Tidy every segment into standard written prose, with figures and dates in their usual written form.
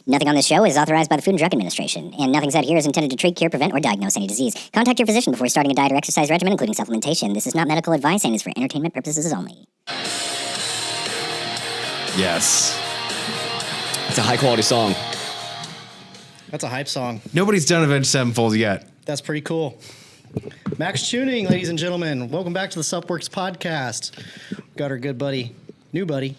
Nothing on this show is authorized by the Food and Drug Administration, and nothing said here is intended to treat, cure, prevent, or diagnose any disease. Contact your physician before starting a diet or exercise regimen, including supplementation. This is not medical advice and is for entertainment purposes only. Yes. It's a high-quality song. That's a hype song. Nobody's done Avenged Sevenfold yet. That's pretty cool. Maxx Chewning, ladies and gentlemen. Welcome back to the Suppworks podcast. Got our good buddy, new buddy,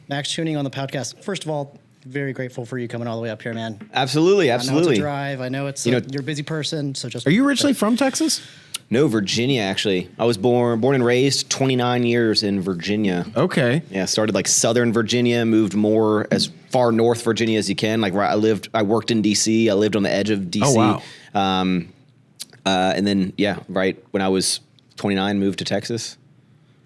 Maxx Chewning on the podcast. First of all, very grateful for you coming all the way up here, man. Absolutely. I know it's a drive. I know it's you're a busy person, so just. Are you originally from Texas? No, Virginia, actually. I was born and raised 29 years in Virginia. Okay. Yeah, started like Southern Virginia, moved more as far north Virginia as you can. Like where I worked in D.C. I lived on the edge of D.C. Oh, wow. And then, yeah, right when I was 29, moved to Texas.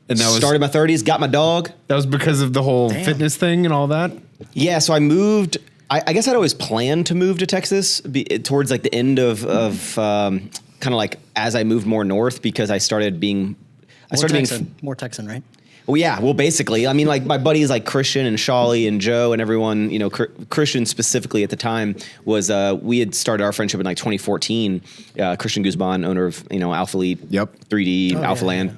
And that was started my 30s, got my dog. That was because of the whole fitness thing and all that? Yeah, so I moved. I guess I'd always planned to move to Texas towards like the end of kind of like as I moved more north because I started being more Texan, right? Well, yeah. Well, basically, I mean, like my buddies like Christian and Shawley and Joe and everyone, you know, Christian specifically at the time was we had started our friendship in like 2014. Christian Guzman, owner of Alpha Elite, Yep, 3D, Alpha Land.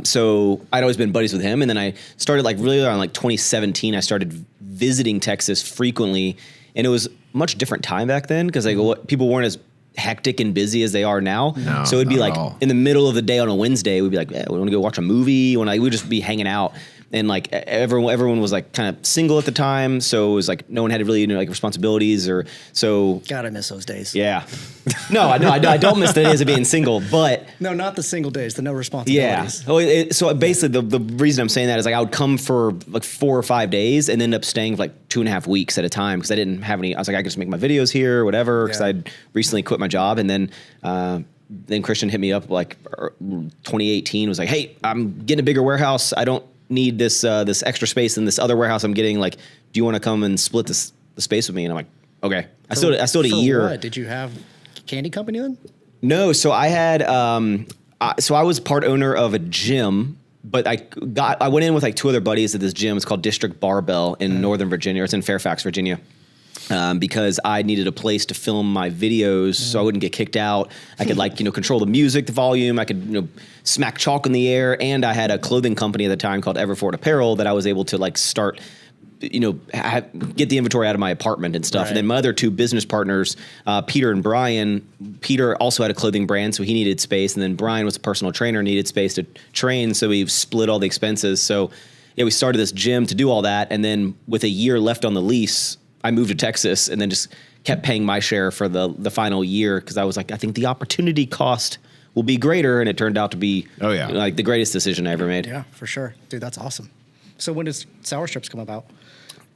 So I'd always been buddies with him, and then I started like really around like 2017. I started visiting Texas frequently, and it was a much different time back then because like people weren't as hectic and busy as they are now. No, so it'd be like all. In the middle of the day on a Wednesday, we'd be like, we want to go watch a movie. We'd just be hanging out. And like everyone was like kind of single at the time. So it was like no one had really like responsibilities or so. God, I miss those days. Yeah. No, I don't miss the days of being single, but. No, not the single days, the no responsibilities. Yeah. So basically the reason I'm saying that is like I would come for like 4 or 5 days and end up staying for like 2.5 weeks at a time because I didn't have any. I was like, I could just make my videos here or whatever because I'd recently quit my job. And then Christian hit me up like 2018 was like, hey, I'm getting a bigger warehouse. I don't need this extra space in this other warehouse I'm getting. Like, do you want to come and split the space with me? And I'm like, okay. I still had a year. What? Did you have candy company then? No. So I had, so I was part owner of a gym, but I went in with like 2 other buddies at this gym. It's called District Barbell in Northern Virginia. It's in Fairfax, Virginia. Because I needed a place to film my videos so I wouldn't get kicked out. I could control the music, the volume. I could, smack chalk in the air. And I had a clothing company at the time called Everford Apparel that I was able to like start, get the inventory out of my apartment and stuff. Right. And then my other 2 business partners, Peter and Brian, Peter also had a clothing brand, so he needed space. And then Brian was a personal trainer, needed space to train. So we split all the expenses. So yeah, we started this gym to do all that. And then with a year left on the lease, I moved to Texas and then just kept paying my share for the final year because I was like, I think the opportunity cost will be greater, and it turned out to be like the greatest decision I ever made. Yeah, for sure. Dude, that's awesome. So when does Sour Strips come about?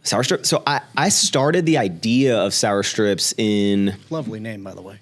Sour Strip? So I started the idea of Sour Strips in... Lovely name, by the way.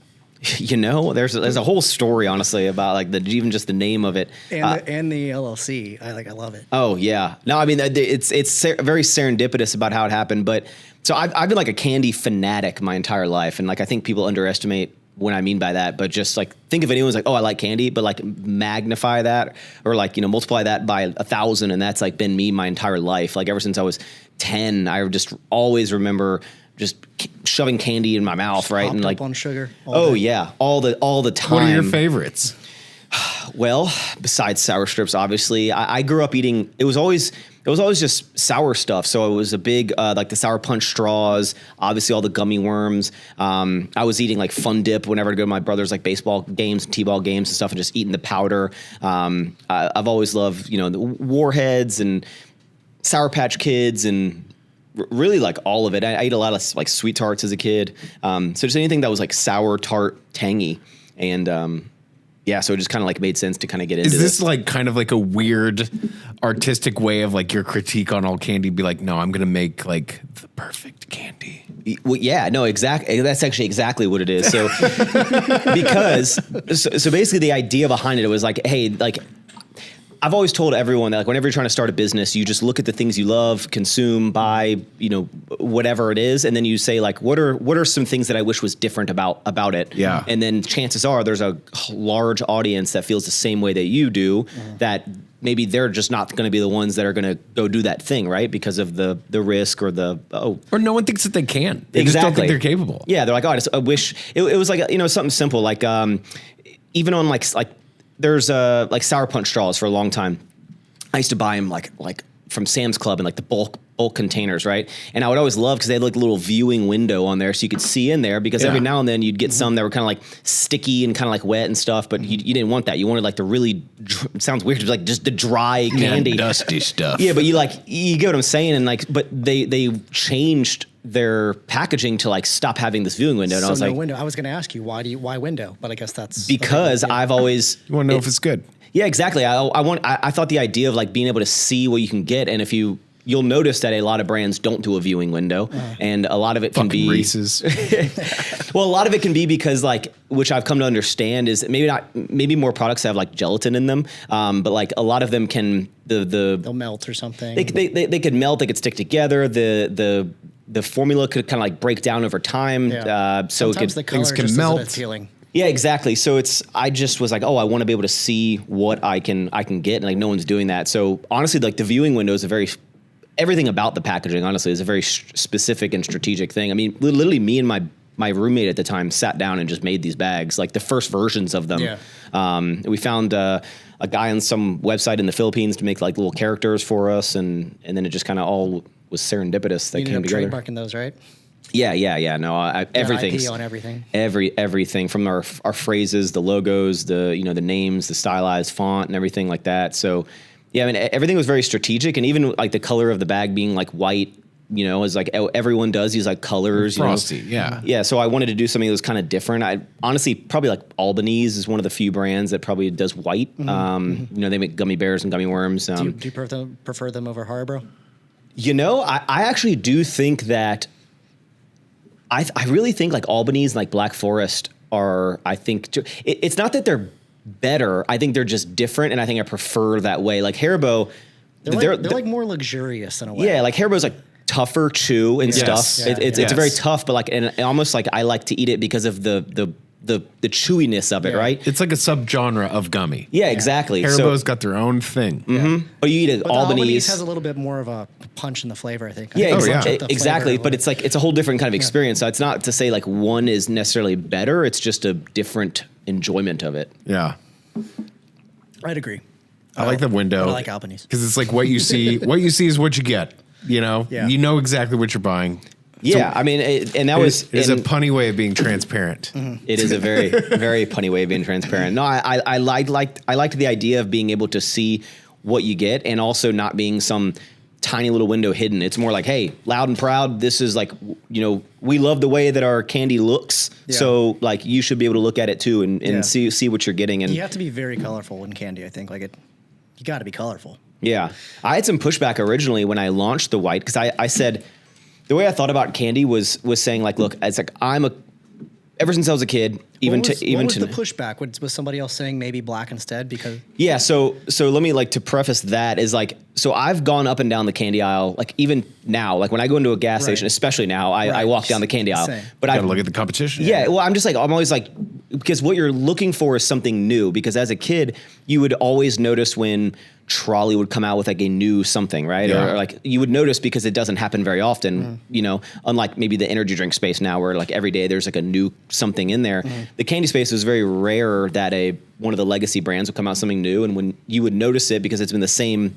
There's a whole story, honestly, about like even just the name of it. And the LLC. I love it. Oh, yeah. No, I mean, it's very serendipitous about how it happened, but... So I've been like a candy fanatic my entire life, and like I think people underestimate what I mean by that. But just like think of anyone's like, oh, I like candy, but like magnify that or like multiply that by 1,000, and that's like been me my entire life. Like ever since I was 10, I just always remember just shoving candy in my mouth, just right? And like on sugar. Yeah, all the time. What are your favorites? Well, besides Sour Strips, obviously, I grew up eating. It was always just sour stuff. So it was a big like the Sour Punch straws. Obviously, all the gummy worms. I was eating like Fun Dip whenever I go to my brother's like baseball games, t-ball games and stuff, and just eating the powder. I've always loved the Warheads and Sour Patch Kids and really like all of it. I ate a lot of like sweet tarts as a kid. So just anything that was like sour, tart, tangy, and yeah, so it just kind of like made sense to kind of get into this. Is this like kind of like a weird artistic way of like your critique on all candy? Be like, no, I'm going to make like the perfect candy. Well, yeah, no, exactly. That's actually exactly what it is. So so basically the idea behind it was like, hey, like I've always told everyone that like whenever you're trying to start a business, you just look at the things you love, consume, buy, whatever it is, and then you say like, what are some things that I wish was different about it? Yeah. And then chances are there's a large audience that feels the same way that you do, that maybe they're just not going to be the ones that are going to go do that thing, right? Because of the risk or or no one thinks that they can. They just don't think they're capable. Yeah, they're like, oh, I wish it was like something simple, like even on like there's like Sour Punch straws for a long time. I used to buy them like from Sam's Club in like the bulk containers, right? And I would always love because they had like a little viewing window on there so you could see in there, because every now and then you'd get some that were kind of like sticky and kind of like wet and stuff, but you didn't want that. You wanted like the really, it sounds weird, like just the dry candy. Dusty stuff. Yeah, but you get what I'm saying? And like, but they changed their packaging to like stop having this viewing window. And So I was no like, window. I was going to ask you, why window? But I guess that's because I've always... You want to know if it's good. Yeah, exactly. I thought the idea of like being able to see what you can get, and if you'll notice that a lot of brands don't do a viewing window, and a lot of it can be Reese's. Well, a lot of it can be because like, which I've come to understand is maybe more products have like gelatin in them, but like a lot of them can they'll melt or something. They could melt, they could stick together. The formula could kind of like break down over time. Yeah. So Sometimes the color things can just melt. isn't appealing. Yeah, exactly. So I just was like, oh, I want to be able to see what I can get, and like no one's doing that. So honestly, like the viewing window is everything about the packaging, honestly, is a very specific and strategic thing. I mean, literally me and my roommate at the time sat down and just made these bags, like the first versions of them. Yeah. We found a guy on some website in the Philippines to make like little characters for us, and then it just kind of all was serendipitous that You came ended up together. trademarking those, right? Yeah. No, everything. IP on everything. Everything from our phrases, the logos, the names, the stylized font, and everything like that. So, yeah, I mean, everything was very strategic, and even like the color of the bag being like white, is like everyone does use like colors, Frosty, yeah. Yeah, so I wanted to do something that was kind of different. I honestly probably like Albanese is one of the few brands that probably does white. They make gummy bears and gummy worms. Do you prefer them over Haribo? I actually do think that. I really think like Albanese and like Black Forest are, I think, it's not that they're better. I think they're just different, and I think I prefer that way. Like Haribo, They're like more luxurious in a way. yeah, like Haribo's like tougher chew and stuff. Yeah, It's very tough, but like, and almost like I like to eat it because of the chewiness of it, Yeah. right? It's like a subgenre of gummy. Yeah, exactly. Haribo's got their own thing. But you eat an But the Albanese has a little bit more of a punch in the flavor, I think. Yeah, I think yeah. punch up the exactly. flavor But a it's like, it's a whole different kind of experience. So it's not to say like one is necessarily better. It's just a different enjoyment of it. Yeah. little. I'd agree. I like the window. I like Albanese. Because it's like what you see. What you see is what you get. Yeah. You know exactly what you're buying. Yeah, I mean, and that was... It is a and punny way of being transparent. It is a very, very punny way of being transparent. No, I liked the idea of being able to see what you get, and also not being some tiny little window hidden. It's more like, hey, loud and proud. This is like, we love the way that our candy looks. Yeah. So like, you should be able to look at it too and see what you're getting. And You have to be very colorful in candy, I think. You got to be colorful. yeah, I had some pushback originally when I launched the white, because I said, the way I thought about candy was saying like, look, it's like ever since I was a kid, What was the pushback? Was somebody else saying maybe black instead? Because yeah, so let me like to preface that is like, so I've gone up and down the candy aisle, like even now, like when I go into a gas station, especially now, I walk down the candy aisle. Same. But Got I to look at the competition. yeah, well, I'm always like, because what you're looking for is something new. Because as a kid, you would always notice when Trolley would come out with like a new something, right? Yeah. Or like you would notice, because it doesn't happen very often, unlike maybe the energy drink space now, where like every day there's like a new something in there. The candy space is very rare that one of the legacy brands would come out something new, and when you would notice it, because it's been the same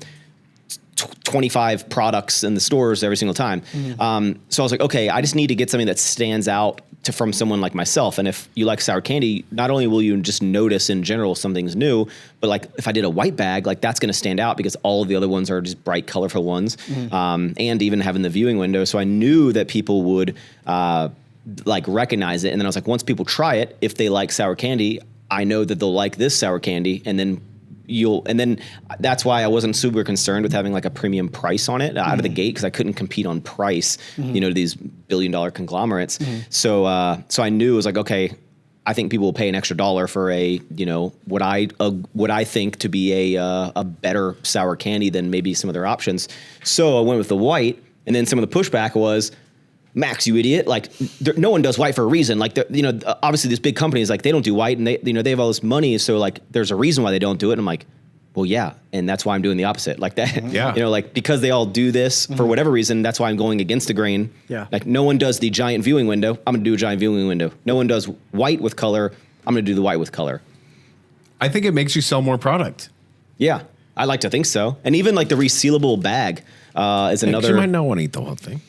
25 products in the stores every single time. So I was like, okay, I just need to get something that stands out from someone like myself. And if you like sour candy, not only will you just notice in general something's new, but like if I did a white bag, like that's going to stand out, because all of the other ones are just bright, colorful ones. And even having the viewing window. So I knew that people would like recognize it. And then I was like, once people try it, if they like sour candy, I know that they'll like this sour candy. And then that's why I wasn't super concerned with having like a premium price on it out of the gate, because I couldn't compete on price, to these billion-dollar conglomerates. So I knew it was like, okay, I think people will pay an extra $1 for what I think to be a better sour candy than maybe some other options. So I went with the white, and then some of the pushback was, Maxx, you idiot! Like, no one does white for a reason. Like, obviously, these big companies, like, they don't do white, and they have all this money, so like, there's a reason why they don't do it. And I'm like, well, yeah, and that's why I'm doing the opposite. Like that, Yeah. you know, like because they all do this for whatever reason, that's why I'm going against the grain. Yeah. Like no one does the giant viewing window. I'm gonna do a giant viewing window. No one does white with color. I'm gonna do the white with color. I think it makes you sell more product. Yeah, I like to think so. And even like the resealable bag is another. You might not want to eat the whole thing.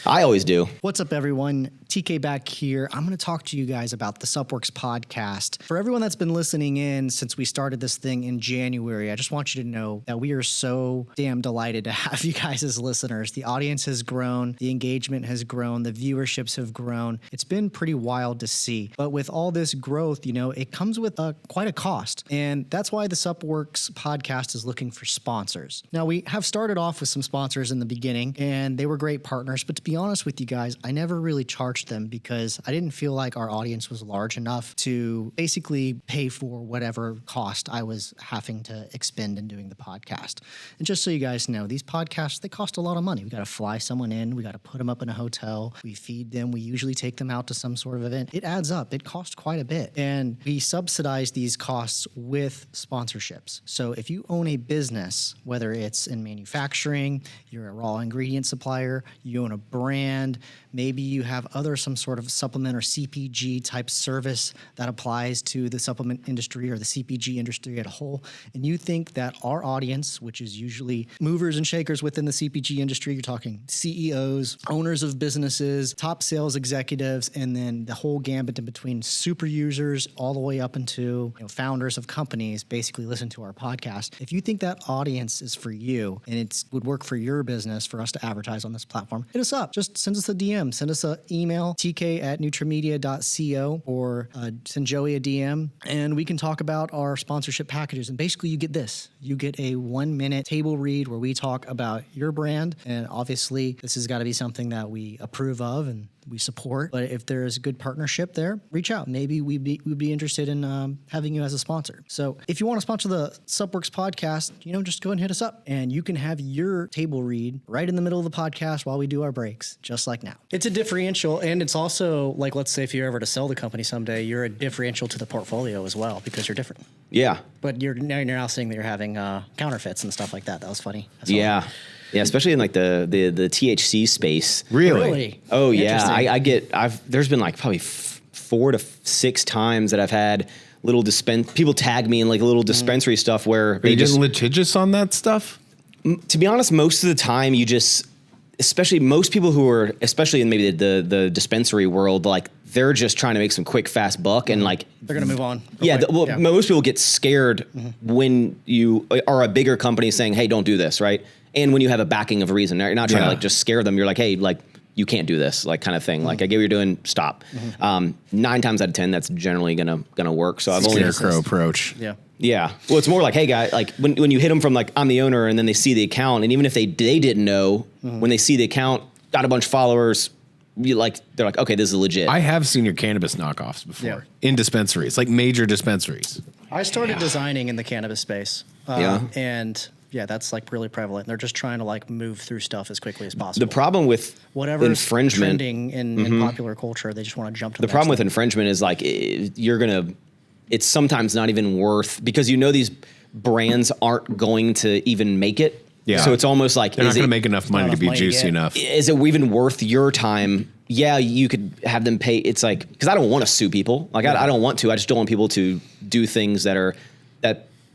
I always do. What's up, everyone? TK back here. I'm going to talk to you guys about the Suppworks podcast. For everyone that's been listening in since we started this thing in January, I just want you to know that we are so damn delighted to have you guys as listeners. The audience has grown, the engagement has grown, the viewerships have grown. It's been pretty wild to see. But with all this growth, you know, it comes with quite a cost. And that's why the Suppworks podcast is looking for sponsors. Now, we have started off with some sponsors in the beginning, and they were great partners. But to be honest with you guys, I never really charged them because I didn't feel like our audience was large enough to basically pay for whatever cost I was having to expend in doing the podcast. And just so you guys know, these podcasts, they cost a lot of money. We got to fly someone in. We got to put them up in a hotel. We feed them. We usually take them out to some sort of event. It adds up. It costs quite a bit. And we subsidize these costs with sponsorships. So if you own a business, whether it's in manufacturing, you're a raw ingredient supplier, you own a brand, maybe you have some sort of supplement or CPG type service that applies to the supplement industry or the CPG industry as a whole, and you think that our audience, which is usually movers and shakers within the CPG industry, you're talking CEOs, owners of businesses, top sales executives, and then the whole gambit in between super users all the way up into founders of companies basically listen to our podcast. If you think that audience is for you and it would work for your business for us to advertise on this platform, hit us up. Just send us a DM, send us an email, tk@nutrimedia.co, or send Joey a DM, and we can talk about our sponsorship packages. And basically you get this. You get a 1-minute table read where we talk about your brand, and obviously this has got to be something that we approve of and we support. But if there is a good partnership there, reach out. Maybe we'd be interested in having you as a sponsor. So if you want to sponsor the Suppworks podcast, just go ahead and hit us up, and you can have your table read right in the middle of the podcast while we do our breaks, just like now. It's a differential, and it's also like, let's say if you're ever to sell the company someday, you're a differential to the portfolio as well because you're different. Yeah. But you're now saying that you're having counterfeits and stuff like that. That was funny. Yeah. Yeah, especially in like the THC space. Really? Oh yeah, there's been like probably 4 to 6 times that I've had little people tag me in like little dispensary stuff where Are you just litigious on that stuff? To be honest, most of the time especially most people who are, especially in maybe the dispensary world, like they're just trying to make some quick, fast buck and like they're going to move on. Most people get scared when you are a bigger company saying, hey, don't do this, right? And when you have a backing of a reason, you're not trying to like just scare them. You're like, hey, like you can't do this, like kind of thing. Like I get what you're doing, stop. 9 times out of 10, that's generally gonna work. So I've only Scarecrow approach. Yeah. Yeah. Well, it's more like, hey, guy, like when you hit them from like, I'm the owner, and then they see the account, and even if they didn't know, when they see the account, got a bunch of followers, they're like, okay, this is legit. I have seen your cannabis knockoffs before in dispensaries, like major dispensaries. I started designing in the cannabis space. And yeah, that's like really prevalent. They're just trying to like move through stuff as quickly as possible. The problem with whatever infringement, trending in popular culture, they just want to jump to the problem next with thing. infringement is like it's sometimes not even worth, because these brands aren't going to even make it. Yeah. So it's almost like they're not going to make enough money to be juicy enough. Is it even worth your time? Yeah, you could have them pay. It's like, because I don't want to sue people. Like I don't want to. I just don't want people to do things that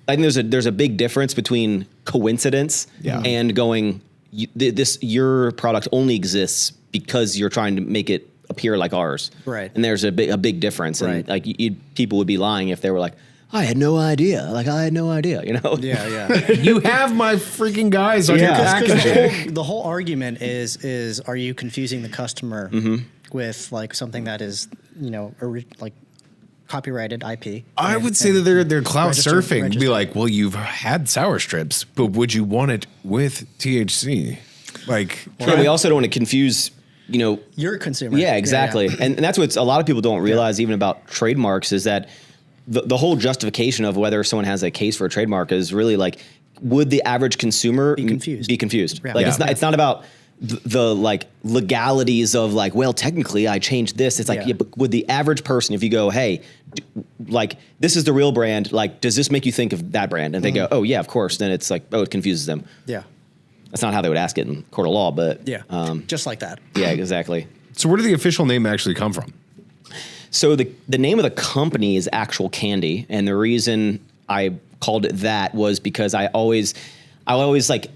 I think there's a big difference between coincidence and going, your product only exists because you're trying to make it appear like ours. Right. And there's a big difference. Right. And like people would be lying if they were like, I had no idea. Like I had no idea, Yeah. You have my freaking guys on your packaging. The whole argument is are you confusing the customer with like something that is, like copyrighted IP? I would say that they're clout surfing. Be like, well, you've had sour strips, but would you want it with THC? Like, we also don't want to confuse, your consumer. Yeah, exactly. And that's what a lot of people don't realize even about trademarks is that the whole justification of whether someone has a case for a trademark is really like, would the average consumer be confused? Yeah. Like it's not about the like legalities of like, well, technically I changed this. It's like, Yeah. yeah, but with the average person, if you go, hey, like this is the real brand, like, does this make you think of that brand? And they go, oh yeah, of course. Then it's like, oh, it confuses them. Yeah. That's not how they would ask it in court of law, but Yeah. Just like that. yeah, exactly. So where did the official name actually come from? So the name of the company is Actual Candy, and the reason I called it that was because I always like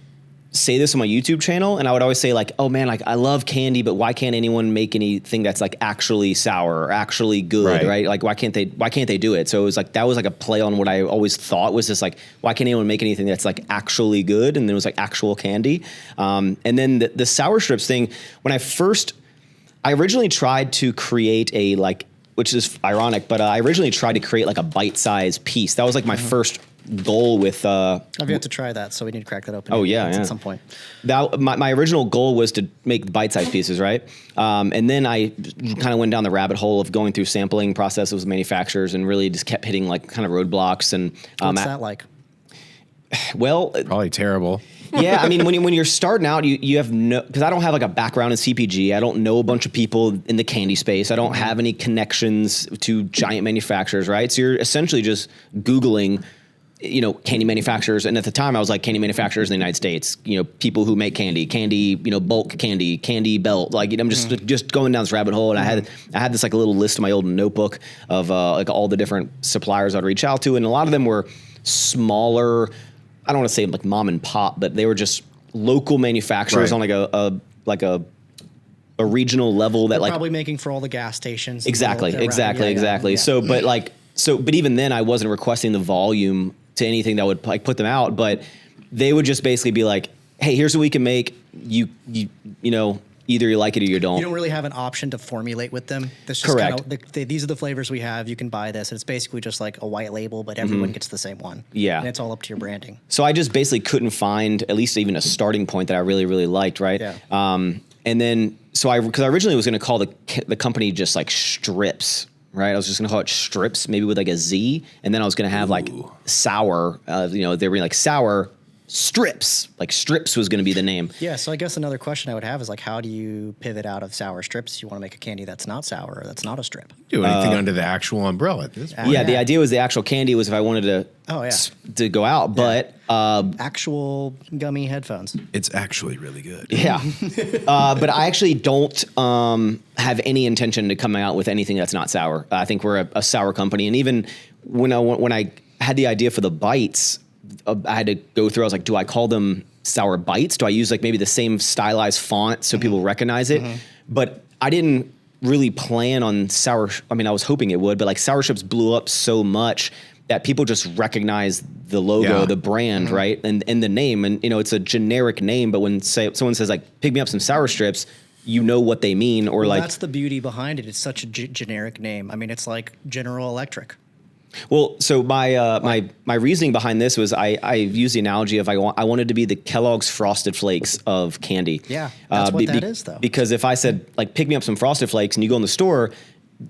say this on my YouTube channel, and I would always say like, oh man, like I love candy, but why can't anyone make anything that's like actually sour or actually good, right? Like why can't they do it? So it was like that was like a play on what I always thought was just like, why can't anyone make anything that's like actually good? And then it was like Actual Candy. And then the sour strips thing, when I originally tried to create a like, which is ironic, but I originally tried to create like a bite-sized piece. That was like my first goal with. I've yet to try that, so we need to crack that open. Oh yeah, at some point. My original goal was to make bite-sized pieces, right? And then I kind of went down the rabbit hole of going through sampling processes with manufacturers and really just kept hitting like kind of roadblocks. And What's that like? well, Probably terrible. yeah, I mean, when you're starting out, you have no, because I don't have like a background in CPG. I don't know a bunch of people in the candy space. I don't have any connections to giant manufacturers, right? So you're essentially just Googling, candy manufacturers. And at the time I was like candy manufacturers in the United States, people who make candy, bulk candy belt. Like, I'm just going down this rabbit hole. And I had this like a little list in my old notebook of like all the different suppliers I'd reach out to. And a lot of them were smaller, I don't want to say like mom and pop, but they were just local manufacturers on like a regional level that like probably making for all the gas stations. Exactly. Yeah. So, but even then I wasn't requesting the volume to anything that would like put them out, but they would just basically be like, hey, here's what we can make. You either you like it or you don't. You don't really have an option to formulate with them. That's just Correct. These are the flavors we have. You can buy this. And it's basically just like a white label, but everyone gets the same one. Yeah. And it's all up to your branding. So I just basically couldn't find at least even a starting point that I really, really liked, right? Yeah. And then, because I originally was going to call the company just like Strips, right? I was just going to call it Strips, maybe with like a Z. And then I was going to have like sour, they were like sour strips, like Strips was going to be the name. Yeah. So I guess another question I would have is like, how do you pivot out of sour strips? You want to make a candy that's not sour or that's not a strip. Do anything under the actual umbrella at this point. Yeah, the idea was the actual candy was if I wanted to go out, but Actual gummy headphones. It's actually really good. yeah. But I actually don't have any intention to come out with anything that's not sour. I think we're a sour company, and even when I had the idea for the bites, I had to go through. I was like, do I call them sour bites? Do I use like maybe the same stylized font so people recognize it? But I didn't really plan on sour. I mean, I was hoping it would, but like sour strips blew up so much that people just recognize the logo, the brand, right? And the name. And, it's a generic name, but when someone says like, pick me up some sour strips, you know what they mean, or like. That's the beauty behind it. It's such a generic name. I mean, it's like General Electric. Well, so my reasoning behind this was I used the analogy of I wanted to be the Kellogg's Frosted Flakes of candy. Yeah, that's what that is, though. Because if I said, like, pick me up some Frosted Flakes, and you go in the store,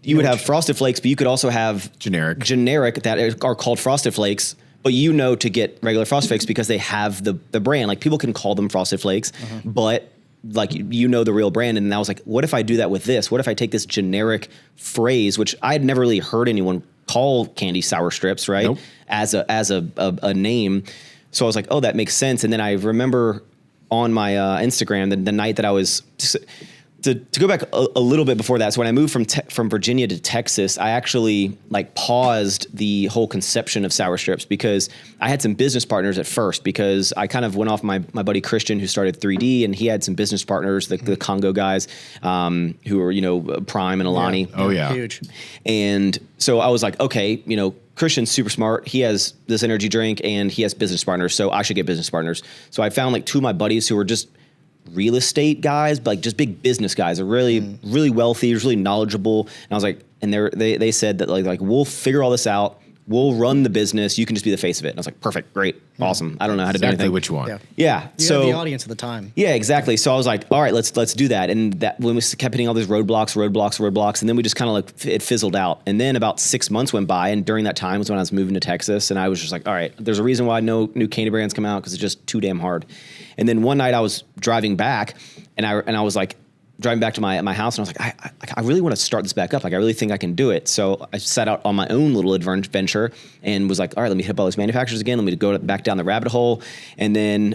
you would have Frosted Flakes, but you could also have Generic that are called Frosted Flakes, but to get regular Frosted Flakes because they have the brand. Like, people can call them Frosted Flakes, but like the real brand. And I was like, what if I do that with this? What if I take this generic phrase, which I had never really heard anyone call candy sour strips, right? Nope. As a name. So I was like, oh, that makes sense. And then I remember on my Instagram, the night that I was to go back a little bit before that. So when I moved from Virginia to Texas, I actually like paused the whole conception of sour strips because I had some business partners at first, because I kind of went off my buddy Christian, who started 3D, and he had some business partners, the Congo guys, who were, Prime and Alani. Oh yeah. Huge. And so I was like, okay, Christian's super smart. He has this energy drink and he has business partners, so I should get business partners. So I found like two of my buddies who were just real estate guys, but like just big business guys. They're really, really wealthy, really knowledgeable. And I was like, and they said that like we'll figure all this out. we'll run the business. You can just be the face of it. And I was like, perfect, great, awesome. I don't know how to do Exactly anything. what you want. Yeah. Yeah. You So had the audience at the time. yeah, exactly. So I was like, all right, let's do that. And that when we kept hitting all these roadblocks, and then we just kind of like it fizzled out. And then about 6 months went by, and during that time was when I was moving to Texas, and I was just like, all right, there's a reason why no new candy brands come out because it's just too damn hard. And then one night I was driving back, and I was like driving back to my house, and I was like, I really want to start this back up. Like I really think I can do it. So I set out on my own little adventure and was like, all right, let me hit up all these manufacturers again. Let me go back down the rabbit hole, and then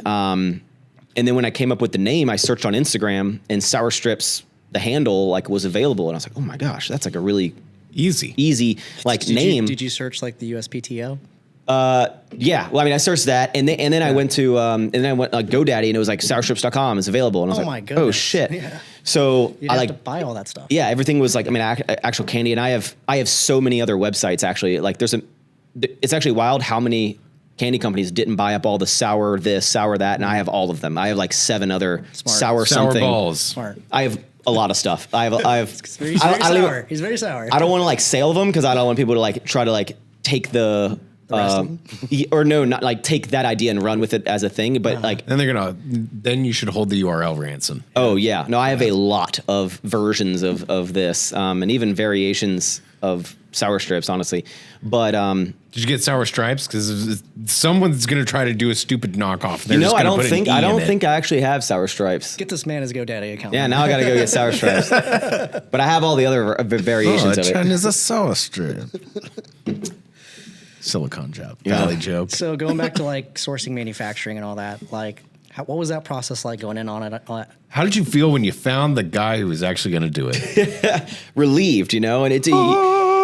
when I came up with the name, I searched on Instagram, and Sour Strips, the handle, like was available, and I was like, oh my gosh, that's like a really easy like name. Did you search like the USPTO? Yeah. Well, I mean, I searched that, and then I went to like GoDaddy, and it was like sourstrips.com is available, and I was Oh like, my goodness. oh shit. Yeah. So You'd I have like to buy all that stuff. yeah, everything was like, I mean, actual candy, and I have so many other websites actually. Like it's actually wild how many candy companies didn't buy up all the sour this, sour that, and I have all of them. I have like 7 other sour something. balls. Smart. I have a lot of stuff. I have. He's very sour. He's very sour. I don't want to like sell them because I don't want people to like try to like take the rest of them? or no, not like take that idea and run with it as a thing, but like, Then you should hold the URL ransom. oh yeah, no, I have a lot of versions of this, and even variations of Sour Strips, honestly. But Did you get sour stripes? Because someone's going to try to do a stupid knockoff. They're you know, just I gonna don't put an think E I in don't it. think I actually have Sour Stripes. Get this man his GoDaddy account. Yeah, now I got to go get Sour Stripes. But I have all the other variations of it. is a sour strip. Silicon job. Valley joke. So going back to like sourcing, manufacturing, and all that, like, what was that process like going in on it? How did you feel when you found the guy who was actually going to do it? Relieved, you know, and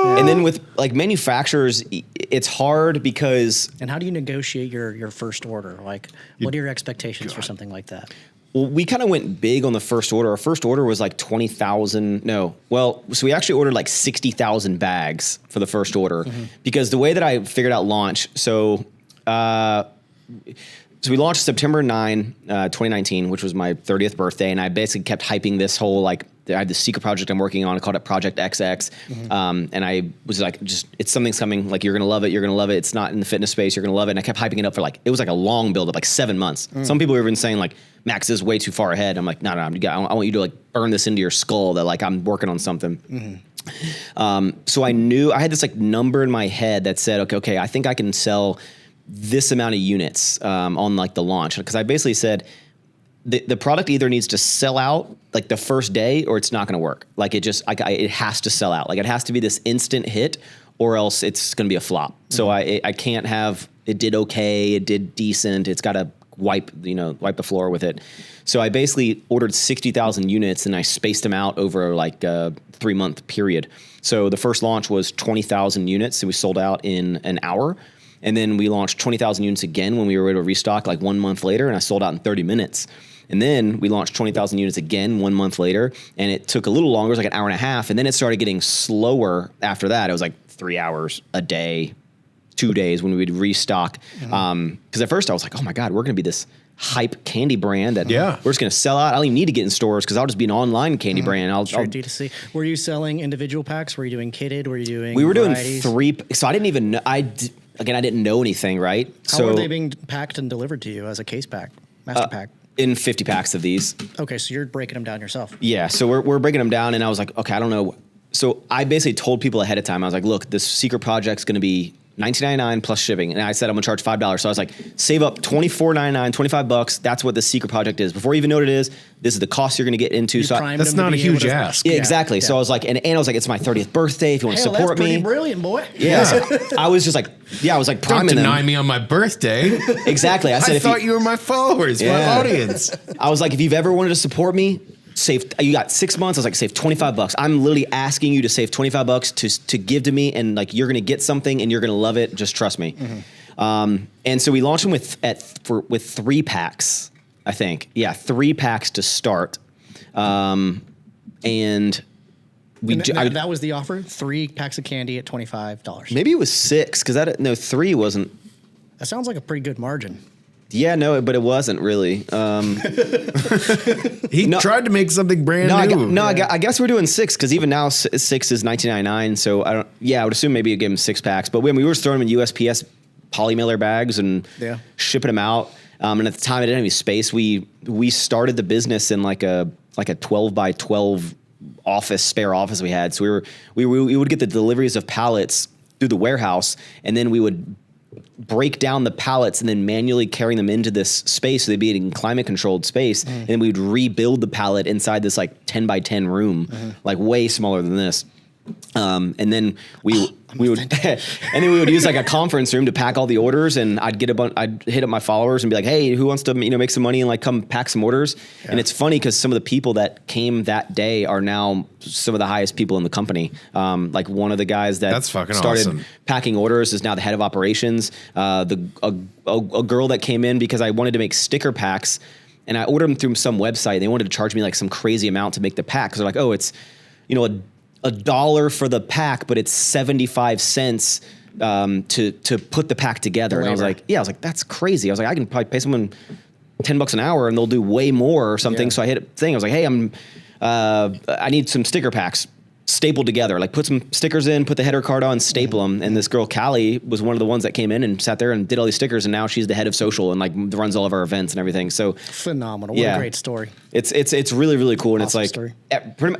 and then with like manufacturers, it's hard because And how do you negotiate your first order? Like, what are your expectations for something like that? well, we kind of went big on the first order. Our first order was like 20,000. No, well, so we actually ordered like 60,000 bags for the first order because the way that I figured out launch. So we launched September 9, 2019, which was my 30th birthday, and I basically kept hyping this whole like. I had this secret project I'm working on. I called it Project XX. And I was like, it's something's coming. Like, you're going to love it. You're going to love it. It's not in the fitness space. You're going to love it. And I kept hyping it up for like, it was like a long build up, like 7 months. Some people were even saying like, Max is way too far ahead. I'm like, no, I want you to like burn this into your skull that like I'm working on something. So I knew I had this like number in my head that said, okay, I think I can sell this amount of units on like the launch. Because I basically said, the product either needs to sell out like the first day or it's not going to work. Like it has to sell out. Like it has to be this instant hit or else it's going to be a flop. So I can't have, it did okay, it did decent. It's got to wipe the floor with it. So I basically ordered 60,000 units and I spaced them out over like a 3-month period. So the first launch was 20,000 units. So we sold out in an hour. And then we launched 20,000 units again when we were able to restock like 1 month later, and I sold out in 30 minutes. And then we launched 20,000 units again 1 month later, and it took a little longer. It was like an hour and a half, and then it started getting slower after that. It was like 3 hours a day, 2 days when we'd restock. Because at first I was like, oh my God, we're going to be this hype candy brand that we're just going to sell out. I don't even need to get in stores because I'll just be an online candy brand. I'll D2C. Were you selling individual packs? Were you doing kitted? Were you doing We were varieties? doing 3. So I didn't even know. I didn't know anything, right? How were they being packed and delivered to you as a case pack, master pack? In 50 packs of these. Okay, so you're breaking them down yourself. Yeah, so we're breaking them down, and I was like, okay, I don't know. So I basically told people ahead of time. I was like, look, this secret project's going to be $19.99 plus shipping, and I said I'm going to charge $5. So I was like, save up $24.99, $25. That's what the secret project is. Before you even know what it is, this is the cost you're going to get into. So that's not a huge ask. Yeah, exactly. Yeah. So I was like, and I was like, it's my 30th birthday. If you want to support that's me, pretty brilliant, boy. Yeah. So I was just like, I was like priming Don't them. deny me on my birthday. Exactly. I said, I thought you were my followers, my audience. I was like, if you've ever wanted to support me, you got 6 months. I was like, save $25. I'm literally asking you to save $25 to give to me, and like you're gonna get something and you're gonna love it. Just trust me. And so we launched them with 3 packs, I think. Yeah, 3 packs to start. And that was the offer. 3 packs of candy at $25. Maybe it was 6 because 3 wasn't. That sounds like a pretty good margin. Yeah, no, but it wasn't really. He tried to make something brand new. I guess we're doing 6 because even now 6 is $19.99. So I would assume maybe you give him 6 packs. But when we were throwing them in USPS poly mailer bags and shipping them out, and at the time I didn't have any space. We started the business in like a 12 by 12 spare office we had. So we would get the deliveries of pallets through the warehouse, and then we would break down the pallets and then manually carrying them into this space. So they'd be in climate controlled space. And then we'd rebuild the pallet inside this like 10 by 10 room, like way smaller than this. And then we would use like a conference room to pack all the orders, and I'd hit up my followers and be like, hey, who wants to, make some money and like come pack some orders? Yeah. And it's funny because some of the people that came that day are now some of the highest people in the company. Like one of the guys that started awesome. packing orders is now the head of operations. A girl that came in because I wanted to make sticker packs, and I ordered them through some website. They wanted to charge me like some crazy amount to make the pack. Cause they're like, oh, it's, $1 for the pack, but it's 75 cents to put the pack together. And I was like, that's crazy. I was like, I can probably pay someone $10 an hour and they'll do way more or something. Yeah. So I hit a thing. I was like, hey, I need some sticker packs stapled together. Like put some stickers in, put the header card on, staple them. And this girl, Callie, was one of the ones that came in and sat there and did all these stickers. And now she's the head of social and like runs all of our events and everything. So phenomenal. What a great story. It's really, really cool. And awesome it's story.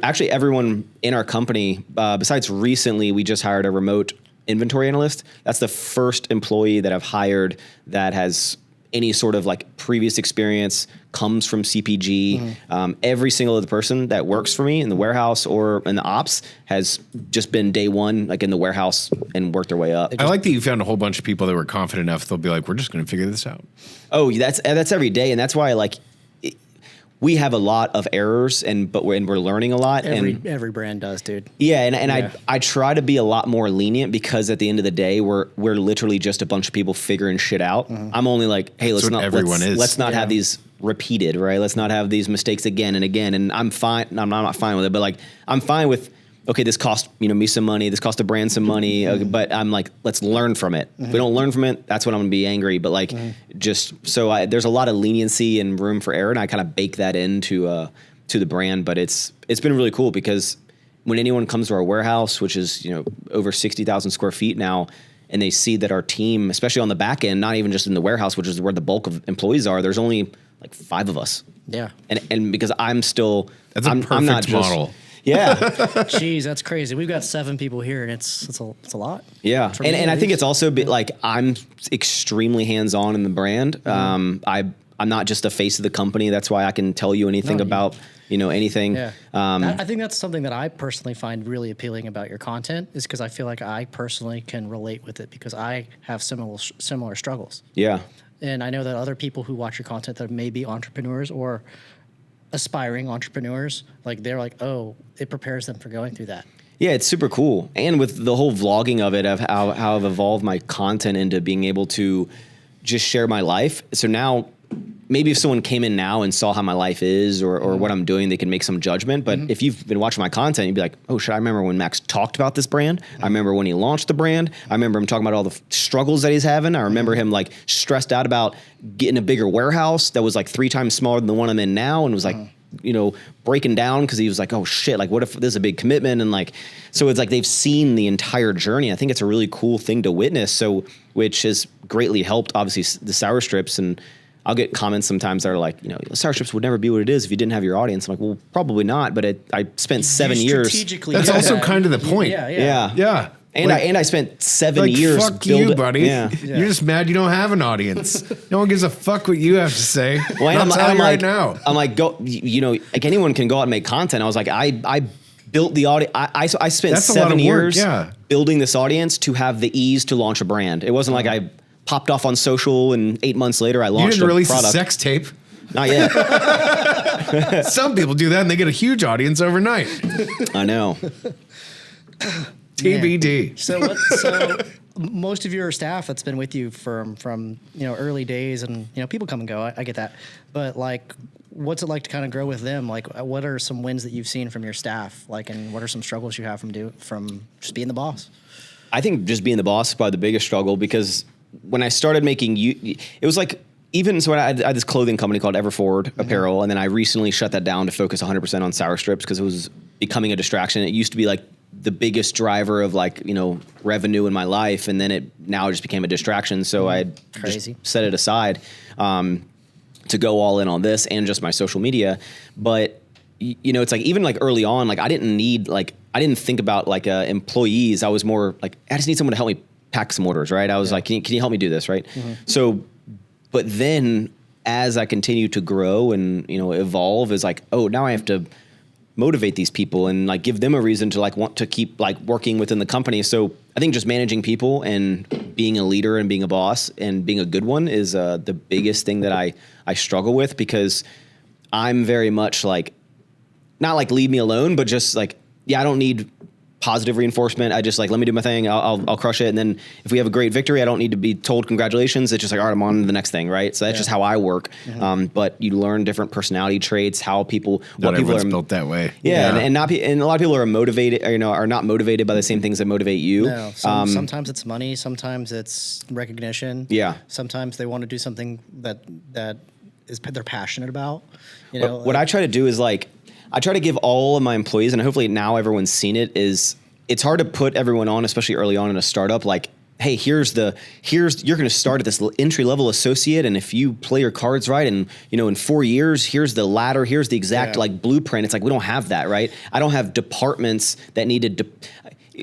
Actually everyone in our company, besides recently, we just hired a remote inventory analyst. That's the first employee that I've hired that has any sort of like previous experience, comes from CPG. Every single other person that works for me in the warehouse or in the ops has just been day one, like in the warehouse, and worked their way up. I like that you found a whole bunch of people that were confident enough. They'll be like, we're just going to figure this out. Oh, that's every day. And that's why we have a lot of errors, but we're learning a lot. Every brand does, dude. Yeah, and I try to be a lot more lenient because at the end of the day, we're literally just a bunch of people figuring shit out. I'm only like, hey, let's not have these repeated, right? Let's not have these mistakes again and again. And I'm fine. I'm not fine with it, but like I'm fine with, okay, this cost me some money. This cost the brand some money, but I'm like, let's learn from it. If we don't learn from it, that's when I'm gonna be angry. But like, just so there's a lot of leniency and room for error, and I kind of bake that into to the brand. But it's been really cool because when anyone comes to our warehouse, which is over 60,000 square feet now, and they see that our team, especially on the back end, not even just in the warehouse, which is where the bulk of employees are, there's only like 5 of us. Yeah, and because I'm perfect model. Yeah. Jeez, that's crazy. We've got 7 people here, and it's a lot. Yeah, and I think it's also like I'm extremely hands-on in the brand. I'm not just the face of the company. That's why I can tell you anything about anything. Yeah. I think that's something that I personally find really appealing about your content, is because I feel like I personally can relate with it because I have similar struggles. Yeah. And I know that other people who watch your content that may be entrepreneurs or aspiring entrepreneurs, like they're like, oh, it prepares them for going through that. Yeah, it's super cool. And with the whole vlogging of it, of how I've evolved my content into being able to just share my life. So now maybe if someone came in now and saw how my life is or what I'm doing, they can make some judgment. But if you've been watching my content, you'd be like, oh shit, I remember when Max talked about this brand. I remember when he launched the brand. I remember him talking about all the struggles that he's having. I remember him like stressed out about getting a bigger warehouse that was like 3 times smaller than the one I'm in now, and was like, breaking down because he was like, oh shit, like what if this is a big commitment? And like, so it's like they've seen the entire journey. I think it's a really cool thing to witness. So, which has greatly helped obviously the sour strips. And I'll get comments sometimes that are like, sour strips would never be what it is if you didn't have your audience. I'm like, well, probably not, but I spent 7 years. That's also kind of the point. Yeah. And I spent 7 years. Fuck you, buddy. Yeah. You're just mad you don't have an audience. No one gives a fuck what you have to say. Well, I'm telling you right now. I'm like, go. Like anyone can go out and make content. I was like, I built the audience. I spent 7 years building this audience to have the ease to launch a brand. It wasn't like I popped off on social and 8 months later I launched a product. You didn't release a sex tape. Not yet. Some people do that and they get a huge audience overnight. I know. TBD. So most of your staff that's been with you from early days, and people come and go. I get that, but like, what's it like to kind of grow with them? Like, what are some wins that you've seen from your staff? Like, and what are some struggles you have from just being the boss? I think just being the boss is probably the biggest struggle, because when I started making it was like even so, I had this clothing company called Everforward Apparel, and then I recently shut that down to focus 100% on sour strips because it was becoming a distraction. It used to be like the biggest driver of like, revenue in my life, and then it now just became a distraction. So I just set it aside to go all in on this and just my social media. But it's like even like early on, like I didn't think about like employees. I was more like, I just need someone to help me pack some orders, right? I was like, can you help me do this, right? So, but then as I continue to grow and evolve, is like, oh, now I have to motivate these people and like give them a reason to like want to keep like working within the company. So I think just managing people and being a leader and being a boss and being a good one is the biggest thing that I struggle with, because I'm very much like, not like leave me alone, but just like, I don't need positive reinforcement. I just like, let me do my thing. I'll crush it. And then if we have a great victory, I don't need to be told congratulations. It's just like, all right, I'm on to the next thing. Right. So that's just how I work. But you learn different personality traits, how people, not everyone's built that way. Yeah. And a lot of people are motivated, are not motivated by the same things that motivate you. No, sometimes it's money. Sometimes it's recognition. Yeah. Sometimes they want to do something that they're passionate about. What I try to do is like, I try to give all of my employees, and hopefully now everyone's seen it, is it's hard to put everyone on, especially early on in a startup, like, hey, you're going to start at this entry level associate. And if you play your cards right and, in 4 years, here's the ladder, here's the exact like blueprint. It's like, we don't have that, right? I don't have departments that needed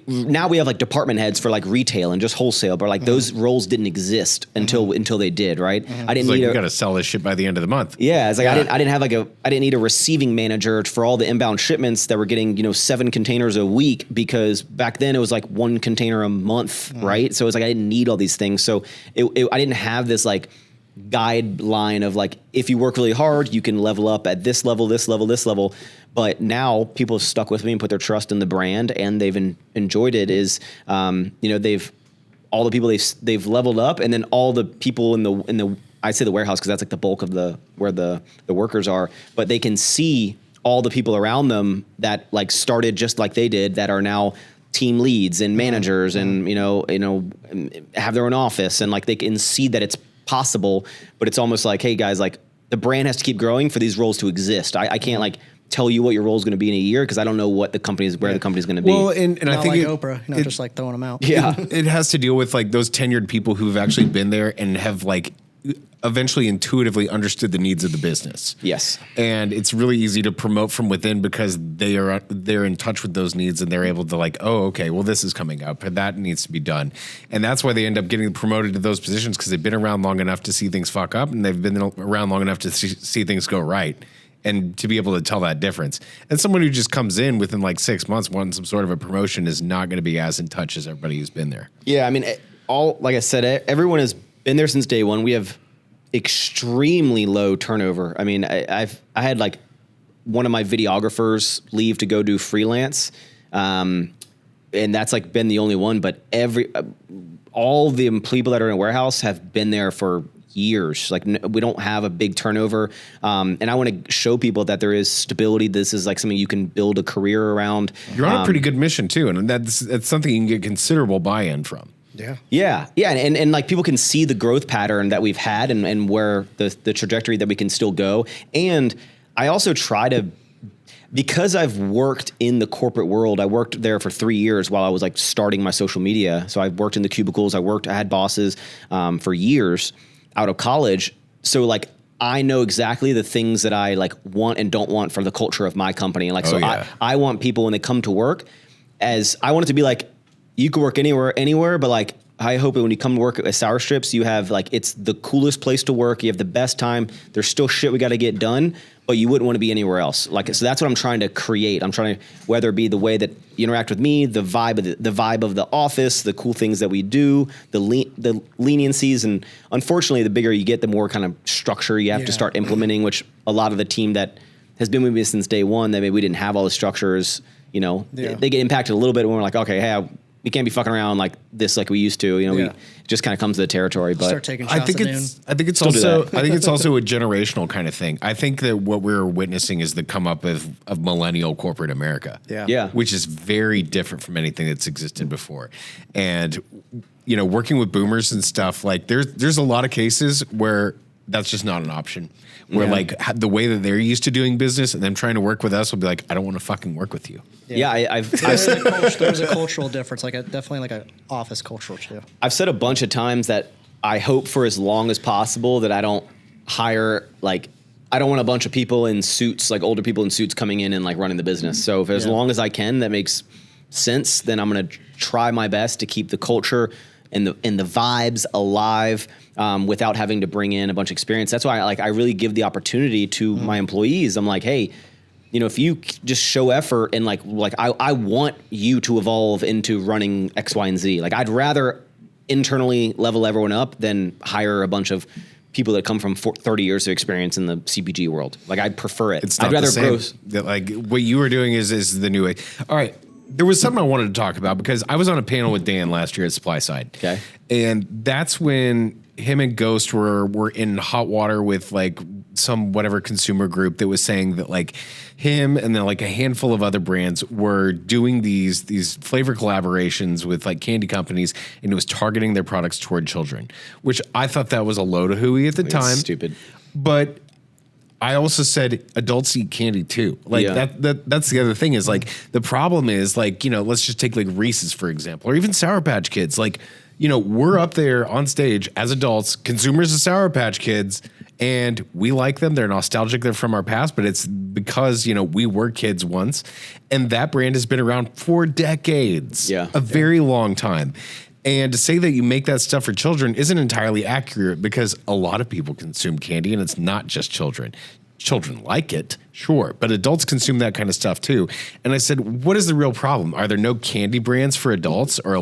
now we have like department heads for like retail and just wholesale, but like those roles didn't exist until they did, right? I didn't need you got to sell this shit by the end of the month. Yeah, it's like I didn't need a receiving manager for all the inbound shipments that were getting 7 containers a week, because back then it was like 1 container a month, right? So it's like I didn't need all these things. So I didn't have this like guideline of like, if you work really hard, you can level up at this level, this level, this level. But now people have stuck with me and put their trust in the brand, and they've enjoyed it. Is all the people they've leveled up, and then all the people in the I'd say the warehouse, because that's like the bulk of where the workers are. But they can see all the people around them that like started just like they did, that are now team leads and managers, and have their own office, and like they can see that it's possible. But it's almost like, hey guys, like the brand has to keep growing for these roles to exist. I can't like tell you what your role is going to be in a year, because I don't know what the company's going to be. Well, and I think like Oprah, just like throwing them out. Yeah, it has to deal with like those tenured people who've actually been there and have like eventually intuitively understood the needs of the business. Yes, and it's really easy to promote from within, because they're in touch with those needs, and they're able to like, oh, okay, well, this is coming up, and that needs to be done, and that's why they end up getting promoted to those positions, because they've been around long enough to see things fuck up, and they've been around long enough to see things go right, and to be able to tell that difference. And someone who just comes in within like 6 months wanting some sort of a promotion is not going to be as in touch as everybody who's been there. Yeah, I mean, like I said, everyone has been there since day one. We have extremely low turnover. I mean, I had like one of my videographers leave to go do freelance, and that's like been the only one. But all the people that are in a warehouse have been there for years. Like we don't have a big turnover, and I want to show people that there is stability. This is like something you can build a career around. You're on a pretty good mission too, and that's something you can get considerable buy-in from. Yeah. And like people can see the growth pattern that we've had, and where the trajectory that we can still go. And I also try to, because I've worked in the corporate world, I worked there for 3 years while I was like starting my social media. So I worked in the cubicles. I had bosses for years out of college. So like I know exactly the things that I like want and don't want for the culture of my company. Like, I want people when they come to work, as I want it to be like, you can work anywhere, but like, I hope that when you come to work at Sour Strips, you have like, it's the coolest place to work. You have the best time. There's still shit we got to get done, but you wouldn't want to be anywhere else. Like, so that's what I'm trying to create. I'm trying to, whether it be the way that you interact with me, the vibe of the office, the cool things that we do, the leniencies. And unfortunately, the bigger you get, the more kind of structure you have to start implementing, which a lot of the team that has been with me since day one, that maybe we didn't have all the structures, they get impacted a little bit when we're like, okay, hey, we can't be fucking around like this like we used to. We just kind of comes to the territory. But start taking shots I think it's also a generational kind of thing. I think that what we're witnessing is the come up of millennial corporate America. Yeah. Which is very different from anything that's existed before. And working with boomers and stuff, like there's a lot of cases where that's just not an option. Where like the way that they're used to doing business and them trying to work with us will be like, I don't want to fucking work with you. There's a cultural difference, definitely like an office cultural too. I've said a bunch of times that I hope for as long as possible that I don't hire I don't want a bunch of people in suits, like older people in suits coming in and like running the business. So if as long as I can, that makes sense, then I'm going to try my best to keep the culture and the vibes alive without having to bring in a bunch of experience. That's why I really give the opportunity to my employees. I'm like, hey, if you just show effort and I want you to evolve into running X, Y, and Z. Like I'd rather internally level everyone up than hire a bunch of people that come from 30 years of experience in the CPG world. Like I'd prefer it. It's not I'd rather the same. Like what you were doing is the new way. All right. There was something I wanted to talk about because I was on a panel with Dan last year at Supply Side. Okay. And that's when him and Ghost were in hot water with like some whatever consumer group that was saying that like him and then like a handful of other brands were doing these flavor collaborations with like candy companies, and it was targeting their products toward children, which I thought that was a load of hooey at the time. Stupid. But I also said adults eat candy too. Like that's the other thing is like the problem is like, let's just take like Reese's, for example, or even Sour Patch Kids. Like, we're up there on stage as adults, consumers of Sour Patch Kids, and we like them. They're nostalgic. They're from our past, but it's because, we were kids once, and that brand has been around for decades. Yeah. A very long time. And to say that you make that stuff for children isn't entirely accurate because a lot of people consume candy, and it's not just children. Children like it, sure, but adults consume that kind of stuff too. And I said, what is the real problem? Are there no candy brands for adults, or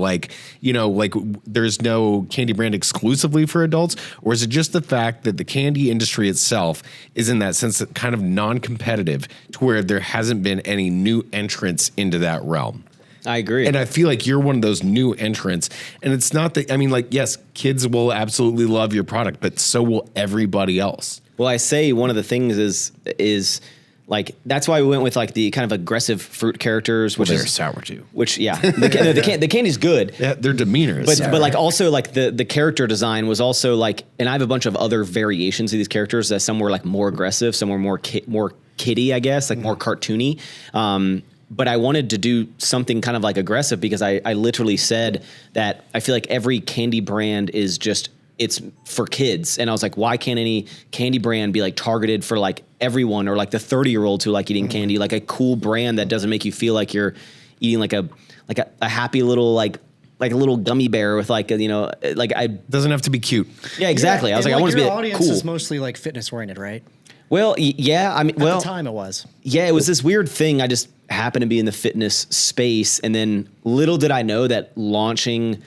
there's no candy brand exclusively for adults? Or is it just the fact that the candy industry itself is in that sense that kind of non-competitive to where there hasn't been any new entrants into that realm? I agree. And I feel like you're one of those new entrants. And it's not that, yes, kids will absolutely love your product, but so will everybody else. Well, I say one of the things is like, that's why we went with like the kind of aggressive fruit characters, which they're is sour too. Which, the candy's good. Yeah, their demeanor is sour. But like also like the character design was also like, and I have a bunch of other variations of these characters that some were like more aggressive, some were more kiddie, I guess, like more cartoony. But I wanted to do something kind of like aggressive because I literally said that I feel like every candy brand is just, it's for kids. And I was like, why can't any candy brand be like targeted for like everyone, or like the 30-year-olds who like eating candy, like a cool brand that doesn't make you feel like you're eating like a happy little like a little gummy bear with like doesn't have to be cute. Yeah, exactly. I was like, I want to be your audience cool. is mostly like fitness oriented, right? Well, yeah. I mean, at the time it was. Yeah, it was this weird thing. I just happened to be in the fitness space, and then little did I know that launching.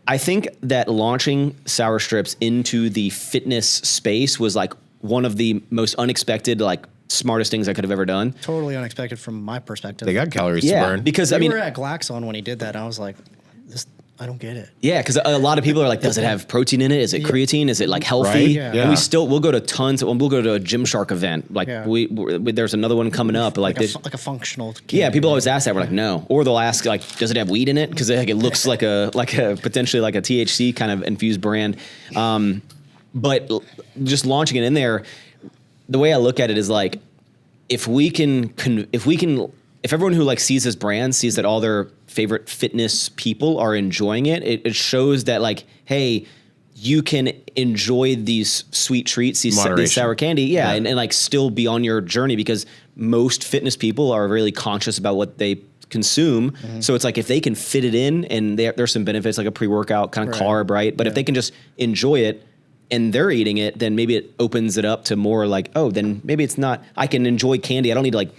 I think that launching Sour Strips into the fitness space was like one of the most unexpected, like smartest things I could have ever done. Totally unexpected from my perspective. They got calories to burn. Because we were at Glaxon when he did that, and I was like, I don't get it. Yeah, because a lot of people are like, does it have protein in it? Is it creatine? Is it like healthy? Right? Yeah. And we'll go to tons. We'll go to a Gymshark event. Like there's another one coming up. Like a functional. Yeah, people always ask that. We're like, no. Or they'll ask like, does it have weed in it? Because it looks like a potentially like a THC kind of infused brand. But just launching it in there, the way I look at it is like, if everyone who like sees this brand sees that all their favorite fitness people are enjoying it, it shows that like, hey, you can enjoy these sweet treats, these sour candy, and like still be on your journey, because most fitness people are really conscious about what they consume. Mm-hmm. So it's like if they can fit it in, and there's some benefits like a pre-workout kind of carb, right? But if they can just enjoy it and they're eating it, then maybe it opens it up to more like, oh, then maybe it's not, I can enjoy candy. I don't need to like,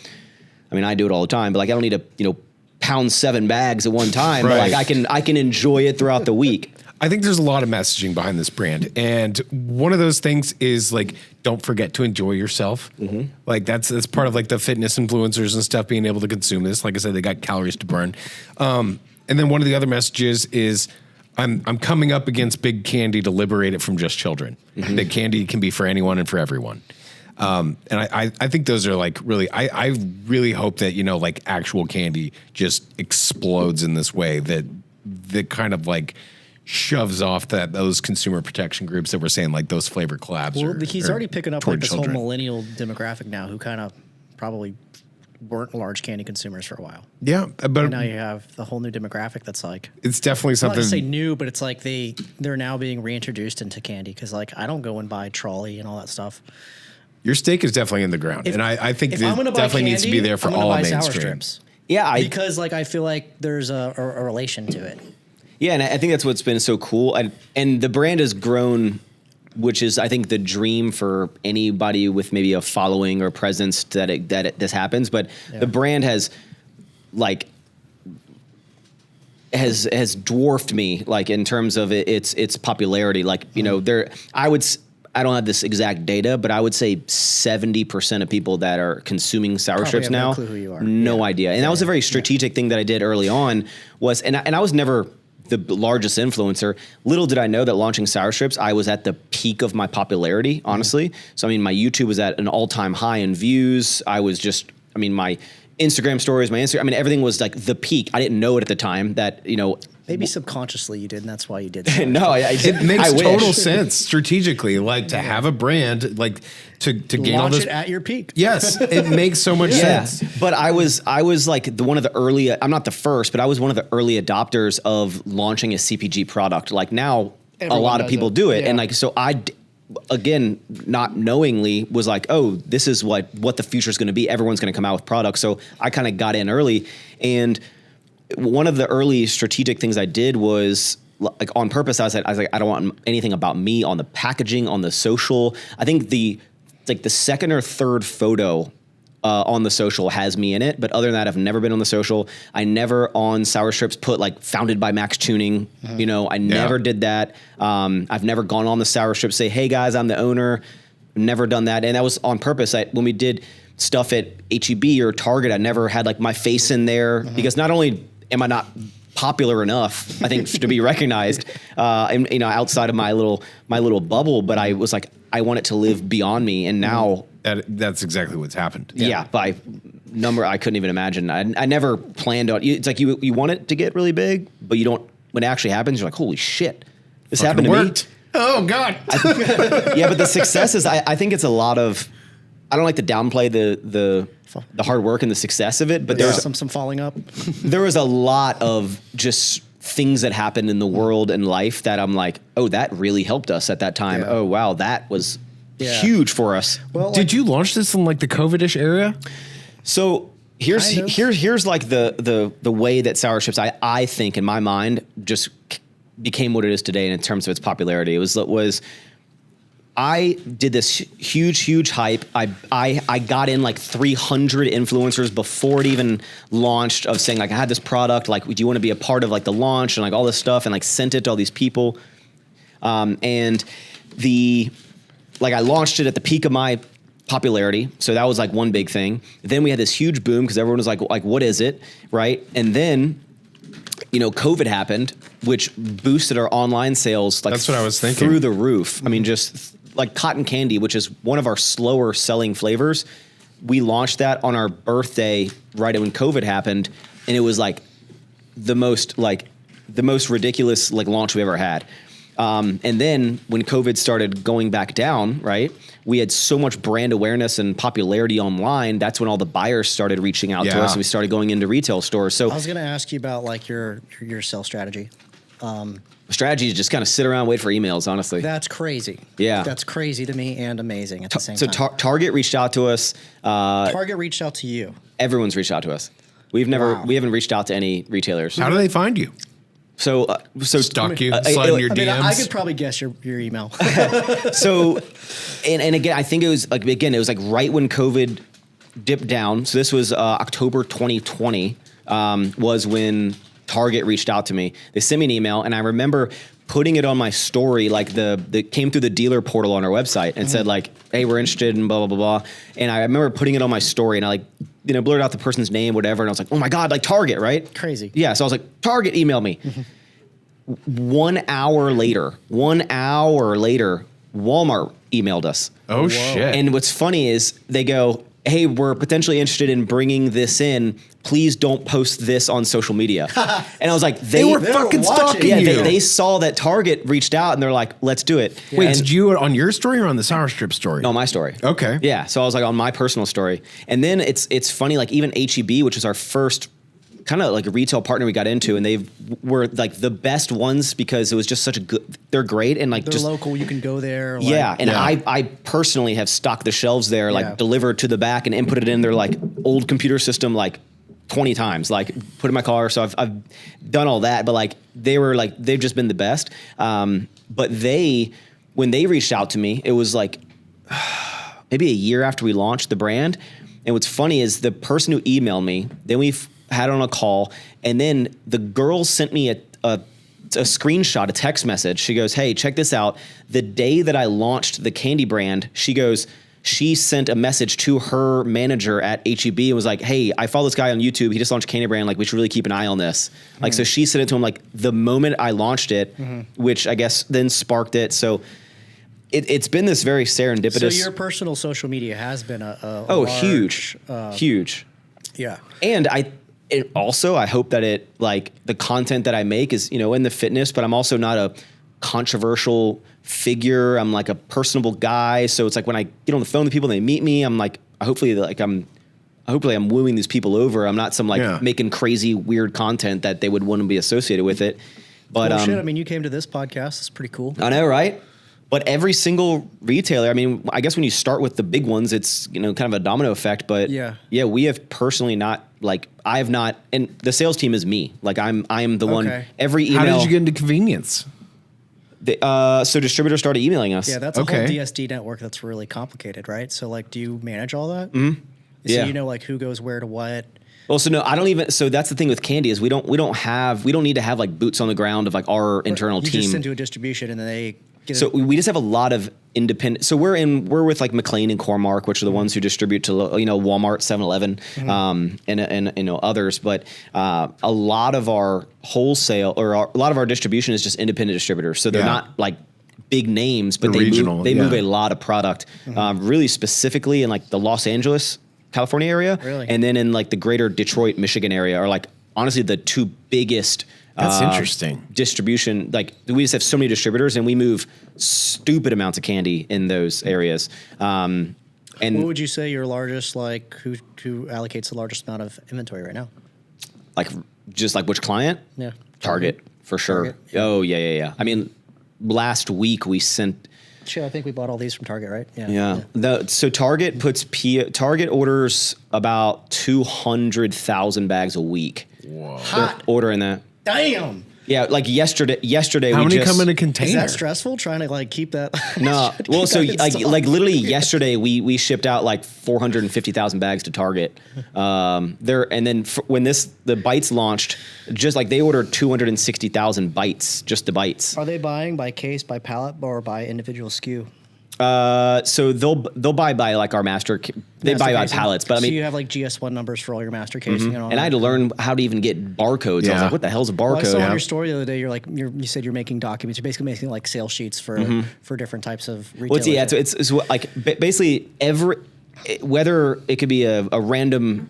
I mean, I do it all the time, but like I don't need to, pound 7 bags at one time. Right. But like I can enjoy it throughout the week. I think there's a lot of messaging behind this brand, and one of those things is like, don't forget to enjoy yourself. Mm-hmm. Like that's part of like the fitness influencers and stuff being able to consume this. Like I said, they got calories to burn. And then one of the other messages is, I'm coming up against big candy to liberate it from just children. Mm-hmm. That candy can be for anyone and for everyone. And I think those are like really, I really hope that, like actual candy just explodes in this way that kind of like shoves off those consumer protection groups that were saying like those flavor collabs. Well, he's already picking up like this children. whole millennial demographic now, who kind of probably weren't large candy consumers for a while. Yeah, but And now you have the whole new demographic that's like, it's definitely not something. to say new, but it's like they're now being reintroduced into candy because like I don't go and buy trolley and all that stuff. Your stake is definitely in the ground, and I think it If I'm gonna buy definitely candy, needs to be there for I'm gonna all buy of sour mainstream. strips. Yeah, Because like I feel like there's a relation to it. Yeah, and I think that's what's been so cool. And the brand has grown, which is, I think, the dream for anybody with maybe a following or presence that this happens. But the brand has, like, has dwarfed me, like, in terms of its popularity. Like, you know, I don't have this exact data, but I would say 70% of people that are consuming sour Probably strips have no now, clue who you are. no idea. And that was a very strategic thing that I did early on was, and I was never the largest influencer. Little did I know that launching sour strips, I was at the peak of my popularity, honestly. So, I mean, my YouTube was at an all-time high in views. I was just, I mean, my Instagram stories, everything was like the peak. I didn't know it at the time that, you know. Maybe subconsciously you did, and that's why you did that. No, I did. It makes I wish. total sense strategically, like to have a brand, like to gain all Launch this. it at your peak. Yes, it makes so much sense. But I was like one of the early. I'm not the first, but I was one of the early adopters of launching a CPG product. Like now, Everyone a lot of does people it. do it, Yeah. and like so again, not knowingly, was like, oh, this is what the future is going to be. Everyone's going to come out with products. So I kind of got in early, and one of the early strategic things I did was, like, on purpose, I was like, I don't want anything about me on the packaging, on the social. I think the second or third photo on the social has me in it, but other than that, I've never been on the social. I never on sour strips put like founded by Maxx Chewning. You know, I never did that. I've never gone on the sour strip, say, hey guys, I'm the owner. Never done that, and that was on purpose. When we did stuff at HEB or Target, I never had like my face in there because not only am I not popular enough, I think, to be recognized, and, you know, outside of my little bubble, but I was like, I want it to live beyond me, and now That's exactly what's happened. yeah, by number I couldn't even imagine. I never planned on. It's like you want it to get really big, but you don't. When it actually happens, you're like, holy shit, this happened to Worked. me. Oh God. Yeah, but the success is, I think it's a lot of. I don't like to downplay the hard work and the success of it, but There's there's some falling up. there was a lot of just things that happened in the world and life that I'm like, oh, that really helped us at that time. Yeah. Oh wow, that was Yeah. huge for us. Well, Did you launch this in like the COVID-ish area? So here's Kind of. here's like the way that sour strips, I think in my mind, just became what it is today in terms of its popularity. It was I did this huge hype. I got in like 300 influencers before it even launched, of saying like, I had this product, like, do you want to be a part of like the launch and like all this stuff, and like sent it to all these people. And I launched it at the peak of my popularity. So that was like one big thing. Then we had this huge boom because everyone was like, what is it? Right. And then, you know, COVID happened, which boosted our online sales. Like, That's what I was thinking. through the roof. I mean, just like cotton candy, which is one of our slower selling flavors. We launched that on our birthday right when COVID happened. And it was like the most ridiculous like launch we ever had. And then when COVID started going back down, right, we had so much brand awareness and popularity online. That's when all the buyers started reaching out to Yeah. us, and we started going into retail stores. So I was going to ask you about like your sales strategy. strategy is just kind of sit around, wait for emails, honestly. That's crazy. Yeah. That's crazy to me and amazing at the same So time. Target reached out to us. Target reached out to you. Everyone's reached out to us. We haven't reached out to any retailers. How do they find you? So Stalk you, slide in your DMs. I could probably guess your email. So, and again, I think it was like right when COVID dipped down. So this was October 2020 was when Target reached out to me. They sent me an email, and I remember putting it on my story, like the came through the dealer portal on our website and said like, hey, we're interested in blah, blah, blah, blah. And I remember putting it on my story, and I blurred out the person's name, whatever. And I was like, oh my God, like Target, right? Crazy. Yeah. So I was like, Target, email me. 1 hour later, Walmart emailed us. Oh shit. And what's funny is they go, hey, we're potentially interested in bringing this in. Please don't post this on social media. And I was like, They were fucking stalking yeah, you. they saw that Target reached out and they're like, let's do it. Wait, And- did you on your story or on the Sour Strip story? No, my story. Okay. Yeah. So I was like on my personal story. And then it's funny, like even HEB, which is our first kind of like a retail partner we got into, and they were like the best ones because it was just such a good, they're great. And like They're just local. You can go there. Like, yeah, and Yeah. I personally have stocked the shelves there, like Yeah. delivered to the back and inputted it in their like old computer system like 20 times, like put in my car. So I've done all that, but like they were like, they've just been the best. But when they reached out to me, it was like maybe a year after we launched the brand. And what's funny is the person who emailed me, then we've had on a call, and then the girl sent me a screenshot, a text message. She goes, hey, check this out. The day that I launched the candy brand, she goes, she sent a message to her manager at HEB and was like, hey, I follow this guy on YouTube. He just launched candy brand. Like, we should really keep an eye on this. Like, so she sent it to him like the moment I launched it, which I guess then sparked it. So it's been this very serendipitous. So your personal social media has been a huge, large, huge. Yeah. And I hope that it, like, the content that I make is, in the fitness, but I'm also not a controversial figure. I'm like a personable guy. So it's like when I get on the phone with people and they meet me, I'm like, hopefully I'm wooing these people over. I'm not some making crazy weird content that they would want to be associated with it. But Well, shit. I mean, you came to this podcast. It's pretty cool. I know, right? But every single retailer, I mean, I guess when you start with the big ones, it's, kind of a domino effect. But Yeah. we have personally not, like, I have not, and the sales team is me. Like, I am the one, Okay. every email. How did you get into convenience? So distributors started emailing us. Yeah, that's a Okay. whole DSD network that's really complicated, right? So, like, do you manage all that? So Yeah. you know, like, who goes where to what? Well, so no, I don't even, so that's the thing with candy is we don't need to have like boots on the ground of like our internal You team. just send to a distribution and then they get So it. we just have a lot of independent. So we're with like McLean and Cormark, which are the ones who distribute to Walmart, 7-Eleven, and others. But a lot of our wholesale a lot of our distribution is just independent distributors. So they're Yeah. not like big names, but They're regional, they move yeah. a lot of product, really specifically in like the Los Angeles, California area, Really? and then in like the greater Detroit, Michigan area are like honestly the two biggest. That's interesting. Distribution, like we just have so many distributors, and we move stupid amounts of candy in those areas. And What would you say your largest, like, who allocates the largest amount of inventory right now? like just like which client? Yeah. Target for sure. Target, yeah. Oh yeah. I mean, last week we sent. Shit, I think we bought all these from Target, right? Yeah. So Target Target orders about 200,000 bags a week. Whoa. They're ordering that. Damn. Yeah, like yesterday How we many just, come in a Is container? that stressful trying to like keep that? No, keep well, so that in stock? like literally yesterday we shipped out like 450,000 bags to Target. When the bites launched, just like they ordered 260,000 bites, just the bites. Are they buying by case, by pallet, or by individual SKU? So they'll buy by like our master. They Master buy by casing? pallets, but I so mean, you have like GS1 numbers for all your master casing and all. and I had to learn how to even get barcodes. I was Yeah. like, what the hell's a Well, I saw barcode? on your story the other day. You said you're making documents. You're basically making like sales sheets for different types of retailers. Well, yeah, it's like basically whether it could be a random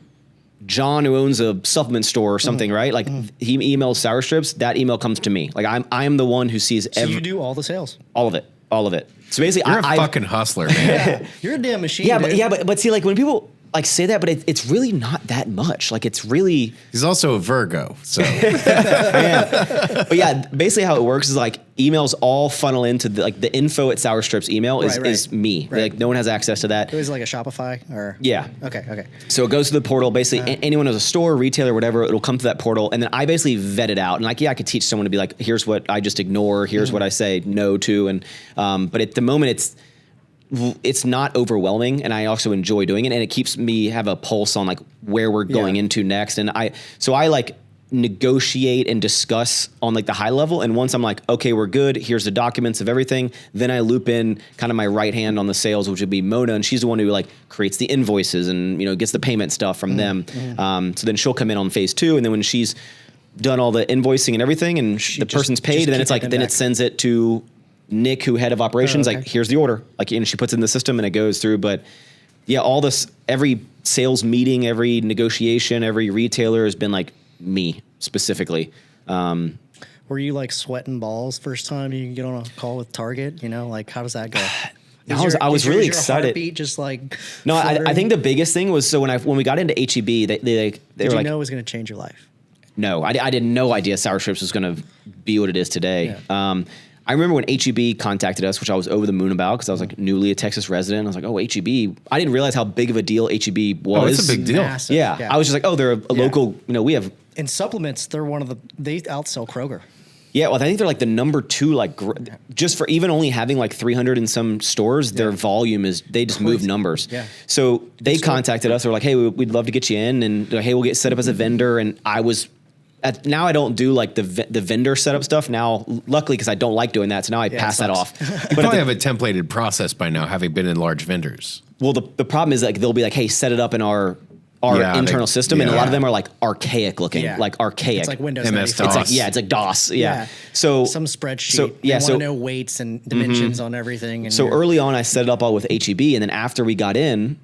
John who owns a supplement store or something, right? Like he emails Sour Strips, that email comes to me. Like I'm the one who sees So you do all the sales. all of it. So basically, You're a fucking hustler, man. You're a damn machine. yeah, dude. but see, like when people like say that, but it's really not that much. Like it's really. He's also a Virgo, so But yeah, basically how it works is like emails all funnel into the info at Sour Strips email is, Right, right. is me. Right. Like no one has access to that. It was like a Shopify or Yeah. Okay. So it goes to the portal. Basically, anyone who's a store, retailer, whatever, it'll come to that portal, and then I basically vet it out. And like, yeah, I could teach someone to be like, here's what I just ignore, here's what I say no to, and but at the moment, it's not overwhelming, and I also enjoy doing it, and it keeps me have a pulse on like where we're going Yeah. into next, and I like negotiate and discuss on like the high level, and once I'm like, okay, we're good, here's the documents of everything, then I loop in kind of my right hand on the sales, which would be Mona, and she's the one who like creates the invoices and gets the payment stuff from them. So then she'll come in on phase 2, and then when she's done all the invoicing and everything, and the person's paid, just and then it's keep like it then back. it sends it to Nick, who head of operations, Oh, okay. like here's the order, like, and she puts it in the system and it goes through. But Yeah, all this, every sales meeting, every negotiation, every retailer has been like me specifically. Were you like sweating balls first time you get on a call with Target? You know, like how does that go? I was really excited. Heartbeat just like no, I think the biggest thing was when we got into HEB, they Did were you like, know it was going to change your life? no, I had no idea Sour Strips was going to be what it is today. Yeah. I remember when HEB contacted us, which I was over the moon about because I was like newly a Texas resident. I was like, oh, HEB. I didn't realize how big of a deal HEB was. Oh, it's a big deal. Massive. Yeah. I was just like, oh, they're a local, we have. In supplements, they're they outsell Kroger. Yeah, well, I think they're like the number 2, like just for even only having like 300 in some stores, their volume is, they just move numbers. Yeah. So they contacted us. They were like, hey, we'd love to get you in, and hey, we'll get set up as a vendor. And I was, now I don't do like the vendor setup stuff now, luckily, because I don't like doing that. So now I pass that off. You probably have a templated process by now, having been in large vendors. Well, the problem is like they'll be like, hey, set it up in our internal system, and a lot of them are like archaic looking, like archaic. It's like Windows MS 95. DOS. It's like DOS. Yeah. So some spreadsheet. So yeah. They So want to know weights and dimensions on everything. And so early on, I set it up all with HEB, and then after we got in,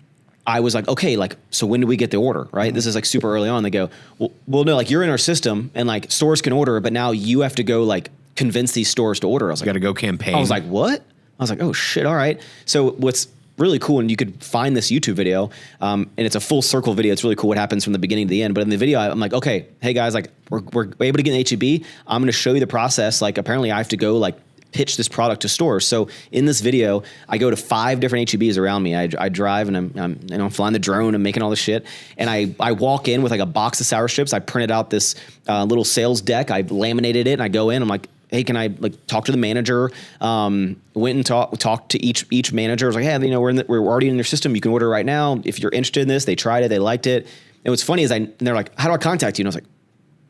I was like, okay, like, so when do we get the order? Right. This is like super early on. They go, well, no, like you're in our system, and like stores can order, but now you have to go like convince these stores to order. I was like, Got to go campaign. I was like, what? I was like, oh shit. All right. So what's really cool, and you could find this YouTube video, and it's a full circle video. It's really cool what happens from the beginning to the end. But in the video, I'm like, okay, hey guys, like we're able to get in HEB. I'm going to show you the process. Like apparently I have to go like pitch this product to stores. So in this video, I go to 5 different HEBs around me. I drive, and I'm flying the drone and making all this shit. And I walk in with like a box of Sour Strips. I printed out this little sales deck. I laminated it, and I go in. I'm like, hey, can I like talk to the manager? Went and talked to each manager. I was like, hey, we're already in your system. You can order right now. If you're interested in this, they tried it, they liked it. And what's funny is and they're like, how do I contact you? And I was like,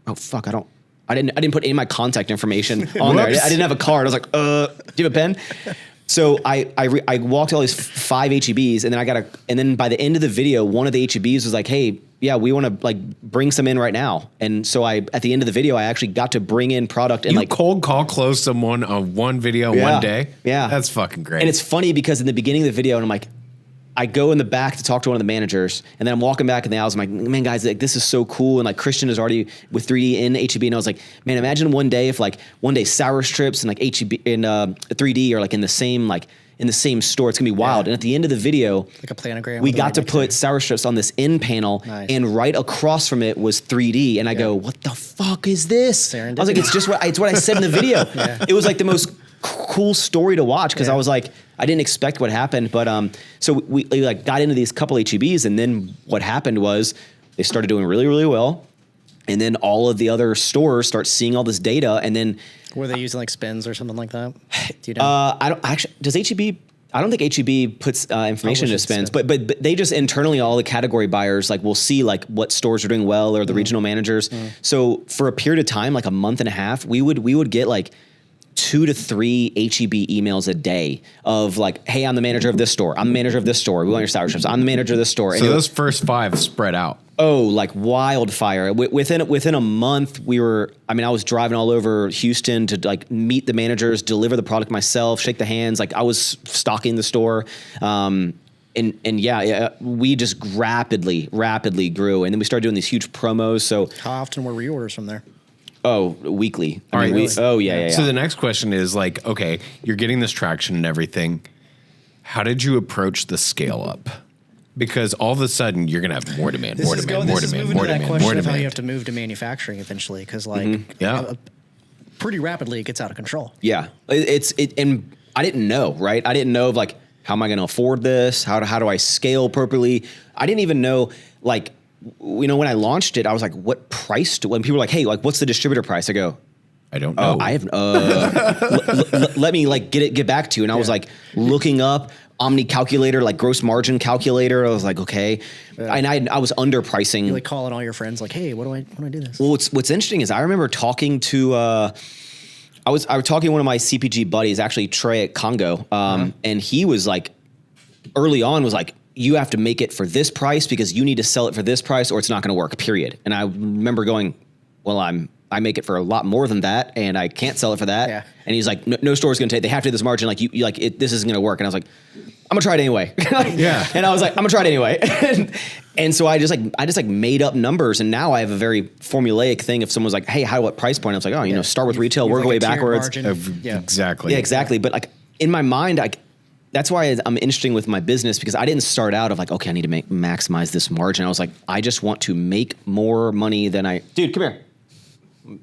oh fuck, I didn't put any of my contact information on there. I didn't have a card. I was like, do you have a pen? So I walked all these 5 HEBs, and then by the end of the video, one of the HEBs was like, hey, yeah, we want to like bring some in right now. And so at the end of the video, I actually got to bring in product and you like cold close someone on one video one day. Yeah. That's fucking great. And it's funny because in the beginning of the video, and I'm like, I go in the back to talk to one of the managers, and then I'm walking back in the aisles. I'm like, man, guys, like this is so cool. And like Christian is already with 3D in HEB, and I was like, man, imagine one day if like one day Sour Strips and like HEB in 3D are like in the same store. It's gonna be wild. And at the end of the video, like a planogram, we got to put Sour Strips on this end panel, and right across from it was 3D. And I go, what the fuck is this? I was like, it's what I said in the video. It was like the most cool story to watch because I was like, I didn't expect what happened. But so we like got into these couple HEBs, and then what happened was they started doing really, really well. And then all of the other stores start seeing all this data, and then were they using like spins or something like that? Do you know? I don't actually. Does HEB? I don't think HEB puts information into spins, but they just internally, all the category buyers like will see like what stores are doing well, or the regional managers. So for a period of time, like a month and a half, we would get like 2 to 3 HEB emails a day of like, hey, I'm the manager of this store. I'm the manager of this store. We want your Sour Strips. I'm the manager of this store. So those first 5 spread out. Oh, like wildfire. Within a month, I was driving all over Houston to like meet the managers, deliver the product myself, shake the hands. Like I was stocking the store. We just rapidly grew. And then we started doing these huge promos. So how often were reorders from there? Oh, weekly. All right. Yeah. So the next question is like, okay, you're getting this traction and everything. How did you approach the scale up? Because all of a sudden you're going to have more demand. How you have to move to manufacturing eventually, because pretty rapidly it gets out of control. Yeah, and I didn't know, right? I didn't know of like, how am I going to afford this? How do I scale properly? I didn't even know like, when I launched it, I was like, what price when people were like, hey, like what's the distributor price? I go, I don't know. I have let me like get back to you. And I was like looking up Omni calculator, like gross margin calculator. I was like, okay. And I was underpricing. You're like calling all your friends like, hey, what do I do this? Well, what's interesting is I remember talking to I was talking to one of my CPG buddies, actually Trey at Congo. And he was like, early on was like, you have to make it for this price because you need to sell it for this price or it's not going to work, period. And I remember going, well, I make it for a lot more than that, and I can't sell it for that. Yeah. And he's like, no store's going to take. They have to do this margin. Like this isn't going to work. And I was like, I'm gonna try it anyway. Yeah. And I was like, I'm gonna try it anyway. And so I just made up numbers, and now I have a very formulaic thing. If someone's like, hey, what price point? I was like, oh, start with retail, work away backwards. Exactly. Yeah, exactly. But like in my mind, that's why I'm interesting with my business, because I didn't start out of like, okay, I need to maximize this margin. I was like, I just want to make more money than Dude, come here.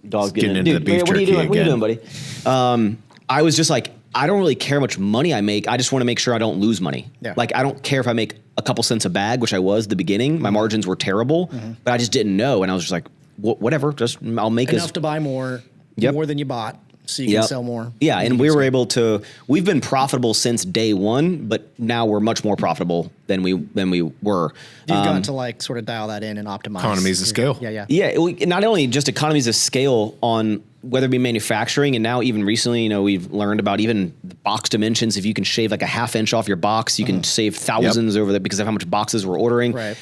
Dog's getting into the beef what are you doing? jerky What are you again. doing, buddy? I was just like, I don't really care how much money I make. I just want to make sure I don't lose money. Yeah. Like, I don't care if I make a couple cents a bag, which I was at the beginning. My margins were terrible, but I just didn't know. And I was just like, whatever, I'll make enough to buy more than you bought, so you can sell more. Yeah, and we've been profitable since day one, but now we're much more profitable than we were. You've got to like sort of dial that in and optimize. Economies of scale. Yeah. Yeah, not only just economies of scale on whether it be manufacturing, and now even recently, we've learned about even the box dimensions. If you can shave like a half inch off your box, you can save thousands over that because of how much boxes we're ordering. Right.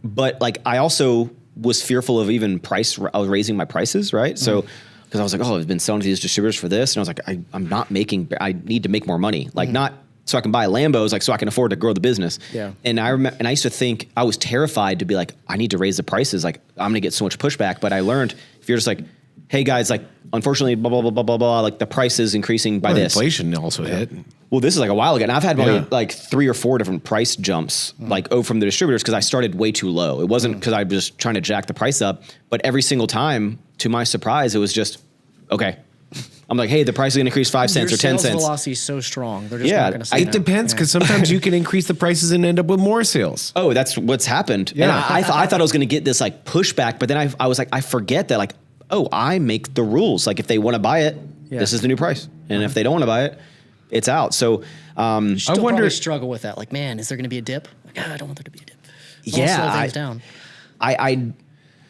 But like I also was fearful of even I was raising my prices, right? So because I was like, oh, I've been selling to these distributors for this, and I was like, I need to make more money, like not so I can buy Lambos, like so I can afford to grow the business. Yeah. And I remember, and I used to think I was terrified to be like, I need to raise the prices, like I'm gonna get so much pushback. But I learned if you're just like, hey guys, like unfortunately, blah blah blah blah blah blah, like the price is increasing by this. Inflation also hit. Well, this is like a while ago, and I've had like 3 or 4 different price jumps, from the distributors because I started way too low. It wasn't because I was just trying to jack the price up, but every single time, to my surprise, it was just okay. I'm like, hey, the price is going to increase 5 cents or 10 Your sales cents. velocity is so strong. They're just not going to say It depends because sometimes you can increase the prices and end up with more sales. Oh, that's what's happened. Yeah. And I thought I was going to get this like pushback, but then I was like, I forget that like, oh, I make the rules. Like if they want to buy it, this is the new price. And if they don't want to buy it, it's out. So I wonder, struggle with that. Like, man, is there going to be a dip? Like, I don't want there to be a dip. Slow things down.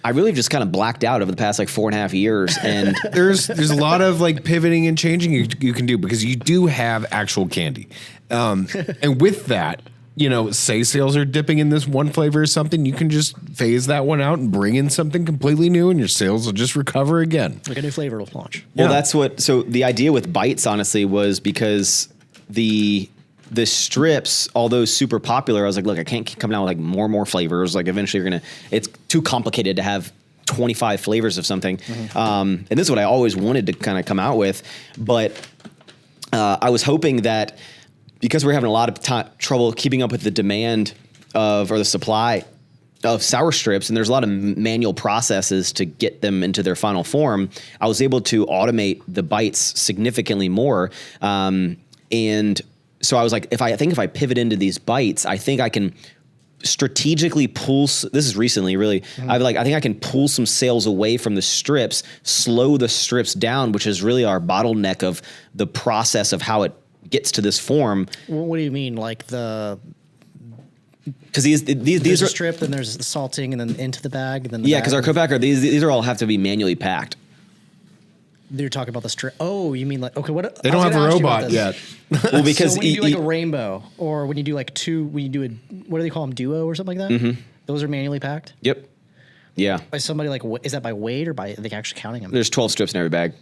I really just kind of blacked out over the past like 4.5 years, and there's a lot of like pivoting and changing you can do because you do have actual candy, and with that, say sales are dipping in this one flavor or something, you can just phase that one out and bring in something completely new, and your sales will just recover again. Like a new flavor will launch. Well, that's what. So the idea with bites, honestly, was because the strips, although super popular, I was like, look, I can't keep coming out with like more and more flavors. Like eventually it's too complicated to have 25 flavors of something. And this is what I always wanted to kind of come out with. But I was hoping that because we're having a lot of trouble keeping up with the demand or the supply of sour strips, and there's a lot of manual processes to get them into their final form, I was able to automate the bites significantly more. And so I was like, if I pivot into these bites, I think I can strategically pull. This is recently, really. I think I can pull some sales away from the strips, slow the strips down, which is really our bottleneck of the process of how it gets to this form. What do you mean, like the? Because these There's are a strip, then there's the salting, and then into the bag, and then because our co-packer these are all have to be manually packed. You're talking about the strip. Oh, you mean like okay? What They don't have a robot yet. Well, because so when you do like a rainbow, or when you do like when you do a what do they call them, duo or something like that? Those are manually packed. Yep. Yeah. By somebody like is that by weight or by are they actually counting them? There's 12 strips in every bag.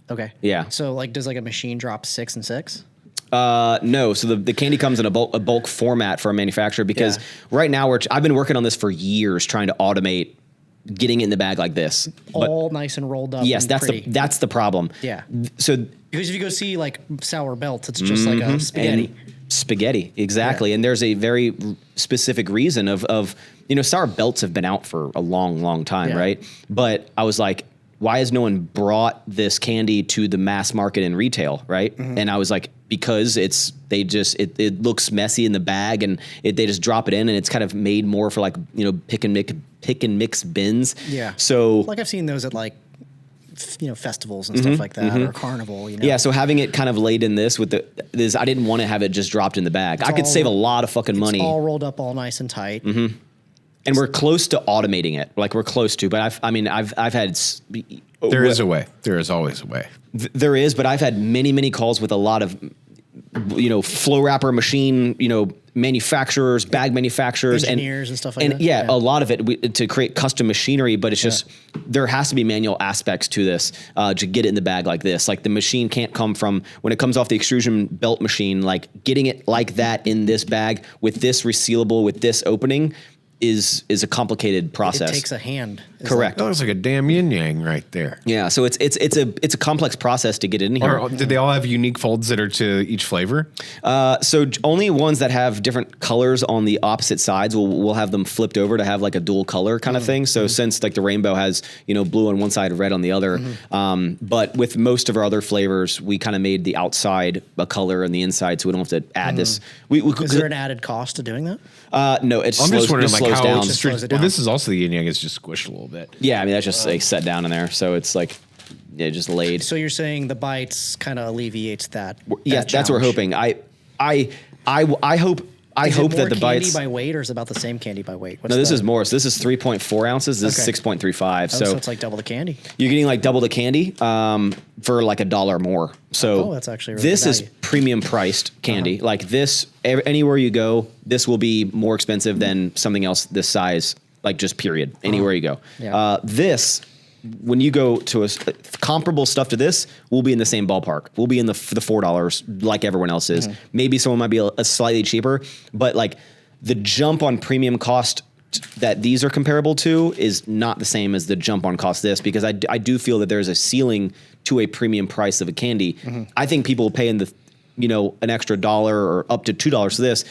Okay. Yeah. So like, does like a machine drop 6 and 6? No. So the candy comes in a bulk format for a manufacturer because right now I've been working on this for years trying to automate getting it in the bag like this. All nice and rolled up. Yes, and pretty. that's the problem. Yeah. So because if you go see like sour belts, it's just like a spaghetti. Spaghetti, exactly. Yeah. And there's a very specific reason of sour belts have been out for a long, long time, right? But I was like, why has no one brought this candy to the mass market and retail, right? And I was like, because it looks messy in the bag and they just drop it in and it's kind of made more for like, pick and mix bins. Yeah. So like I've seen those at like, festivals and stuff like that or carnival, Yeah. So having it kind of laid in this I didn't want to have it just dropped in the bag. I could save a lot of fucking money. It's all rolled up all nice and tight. And we're close to automating it. Like we're close to, but I've had. There is a way. There is always a way. There is, but I've had many, many calls with a lot of, flow wrapper machine, manufacturers, bag manufacturers, engineers and stuff like that. Yeah, a lot of it to create custom machinery, but it's just there has to be manual aspects to this to get it in the bag like this. Like the machine can't come from when it comes off the extrusion belt machine. Like getting it like that in this bag with this resealable with this opening is a complicated process. It takes a hand. Correct. That looks like a damn yin yang right there. Yeah, so it's a complex process to get it in here. Or did they all have unique folds that are to each flavor? So only ones that have different colors on the opposite sides we'll have them flipped over to have like a dual color kind of thing. So since like the rainbow has blue on one side, red on the other, but with most of our other flavors, we kind of made the outside a color and the inside, so we don't have to add this. Is there an added cost to doing that? No, it's I'm just wondering like slows how down. it's Slows it well, down. this is also the yin yang is just squished a little bit. Yeah, I mean that's just like set down in there, so it's like just laid. So you're saying the bites kind of alleviates that? Yeah, that's what we're hoping. I hope that the bites. Candy by weight, or is it about the same candy by weight? No, this is more. So this is 3.4 ounces. This is 6.35. So it's like double the candy. You're getting like double the candy for like $1 more. So that's actually really this good is value. premium priced candy. Like this, anywhere you go, this will be more expensive than something else this size. Like just period. Anywhere you go. Yeah. This. When you go to a comparable stuff to this, we'll be in the same ballpark. We'll be in the $4 like everyone else is. Maybe someone might be a slightly cheaper, but like the jump on premium cost that these are comparable to is not the same as the jump on cost this, because I do feel that there's a ceiling to a premium price of a candy. I think people will pay in the an extra $1 or up to $2 for this.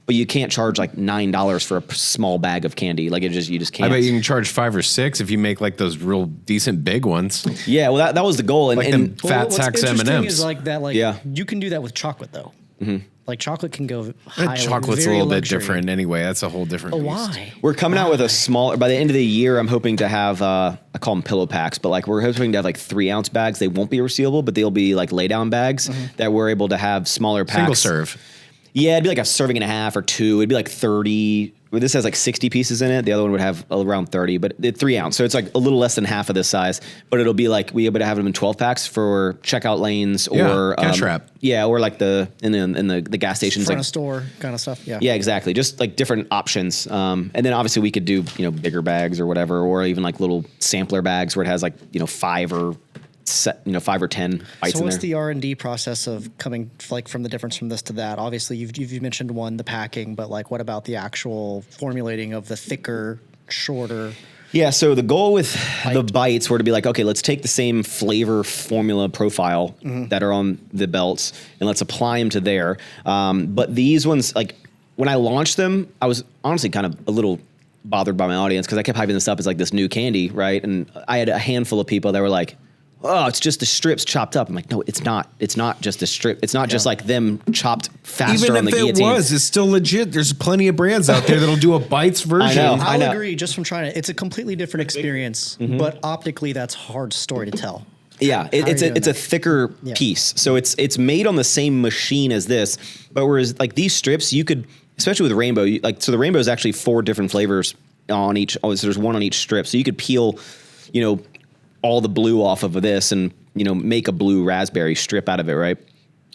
But you can't charge like $9 for a small bag of candy. Like you just can't. I bet you can charge 5 or 6 if you make like those real decent big ones. Yeah, well that was the goal. Like them fat sacks What's interesting M&Ms. is like that. Like you can do that with chocolate though. Like chocolate can go high. Chocolate's a little bit different anyway. That's a whole different beast. Why? We're coming out with a smaller. By the end of the year, I'm hoping to have. I call them pillow packs, but like we're hoping to have like 3-ounce bags. They won't be resealable, but they'll be like lay down bags that we're able to have smaller packs. Single serve. Yeah, it'd be like a serving and a half or 2. It'd be like 30. Well, this has like 60 pieces in it. The other one would have around 30, but 3 ounce. So it's like a little less than half of this size, but it'll be like we able to have them in 12 packs for checkout lanes or cash wrap. Yeah, or like in the gas stations, Front like of store kind of stuff. Yeah. yeah, exactly. Just like different options. And then obviously we could do bigger bags or whatever, or even like little sampler bags where it has like 5 or 5 or 10 bites So in what's there. the R&D process of coming like from the difference from this to that? Obviously, you've mentioned the packing, but like what about the actual formulating of the thicker, shorter? Yeah, so the goal with the bites were to be like, okay, let's take the same flavor formula profile that are on the belts and let's apply them to there. But these ones, like when I launched them, I was honestly kind of a little bothered by my audience because I kept hyping this up as like this new candy, right? And I had a handful of people that were like, oh, it's just the strips chopped up. I'm like, no, it's not. It's not just a strip. It's not just like them chopped faster Even on the if guillotine. it was, it's still legit. There's plenty of brands out there that'll do a bites version. know. I'll agree just from trying to, it's a completely different experience, but optically that's a hard story to tell. Yeah, it's a thicker piece. So it's made on the same machine as this, but whereas like these strips, you could, especially with rainbow, so the rainbow is actually 4 different flavors on each. Oh, so there's 1 on each strip. So you could peel, all the blue off of this and make a blue raspberry strip out of it, right?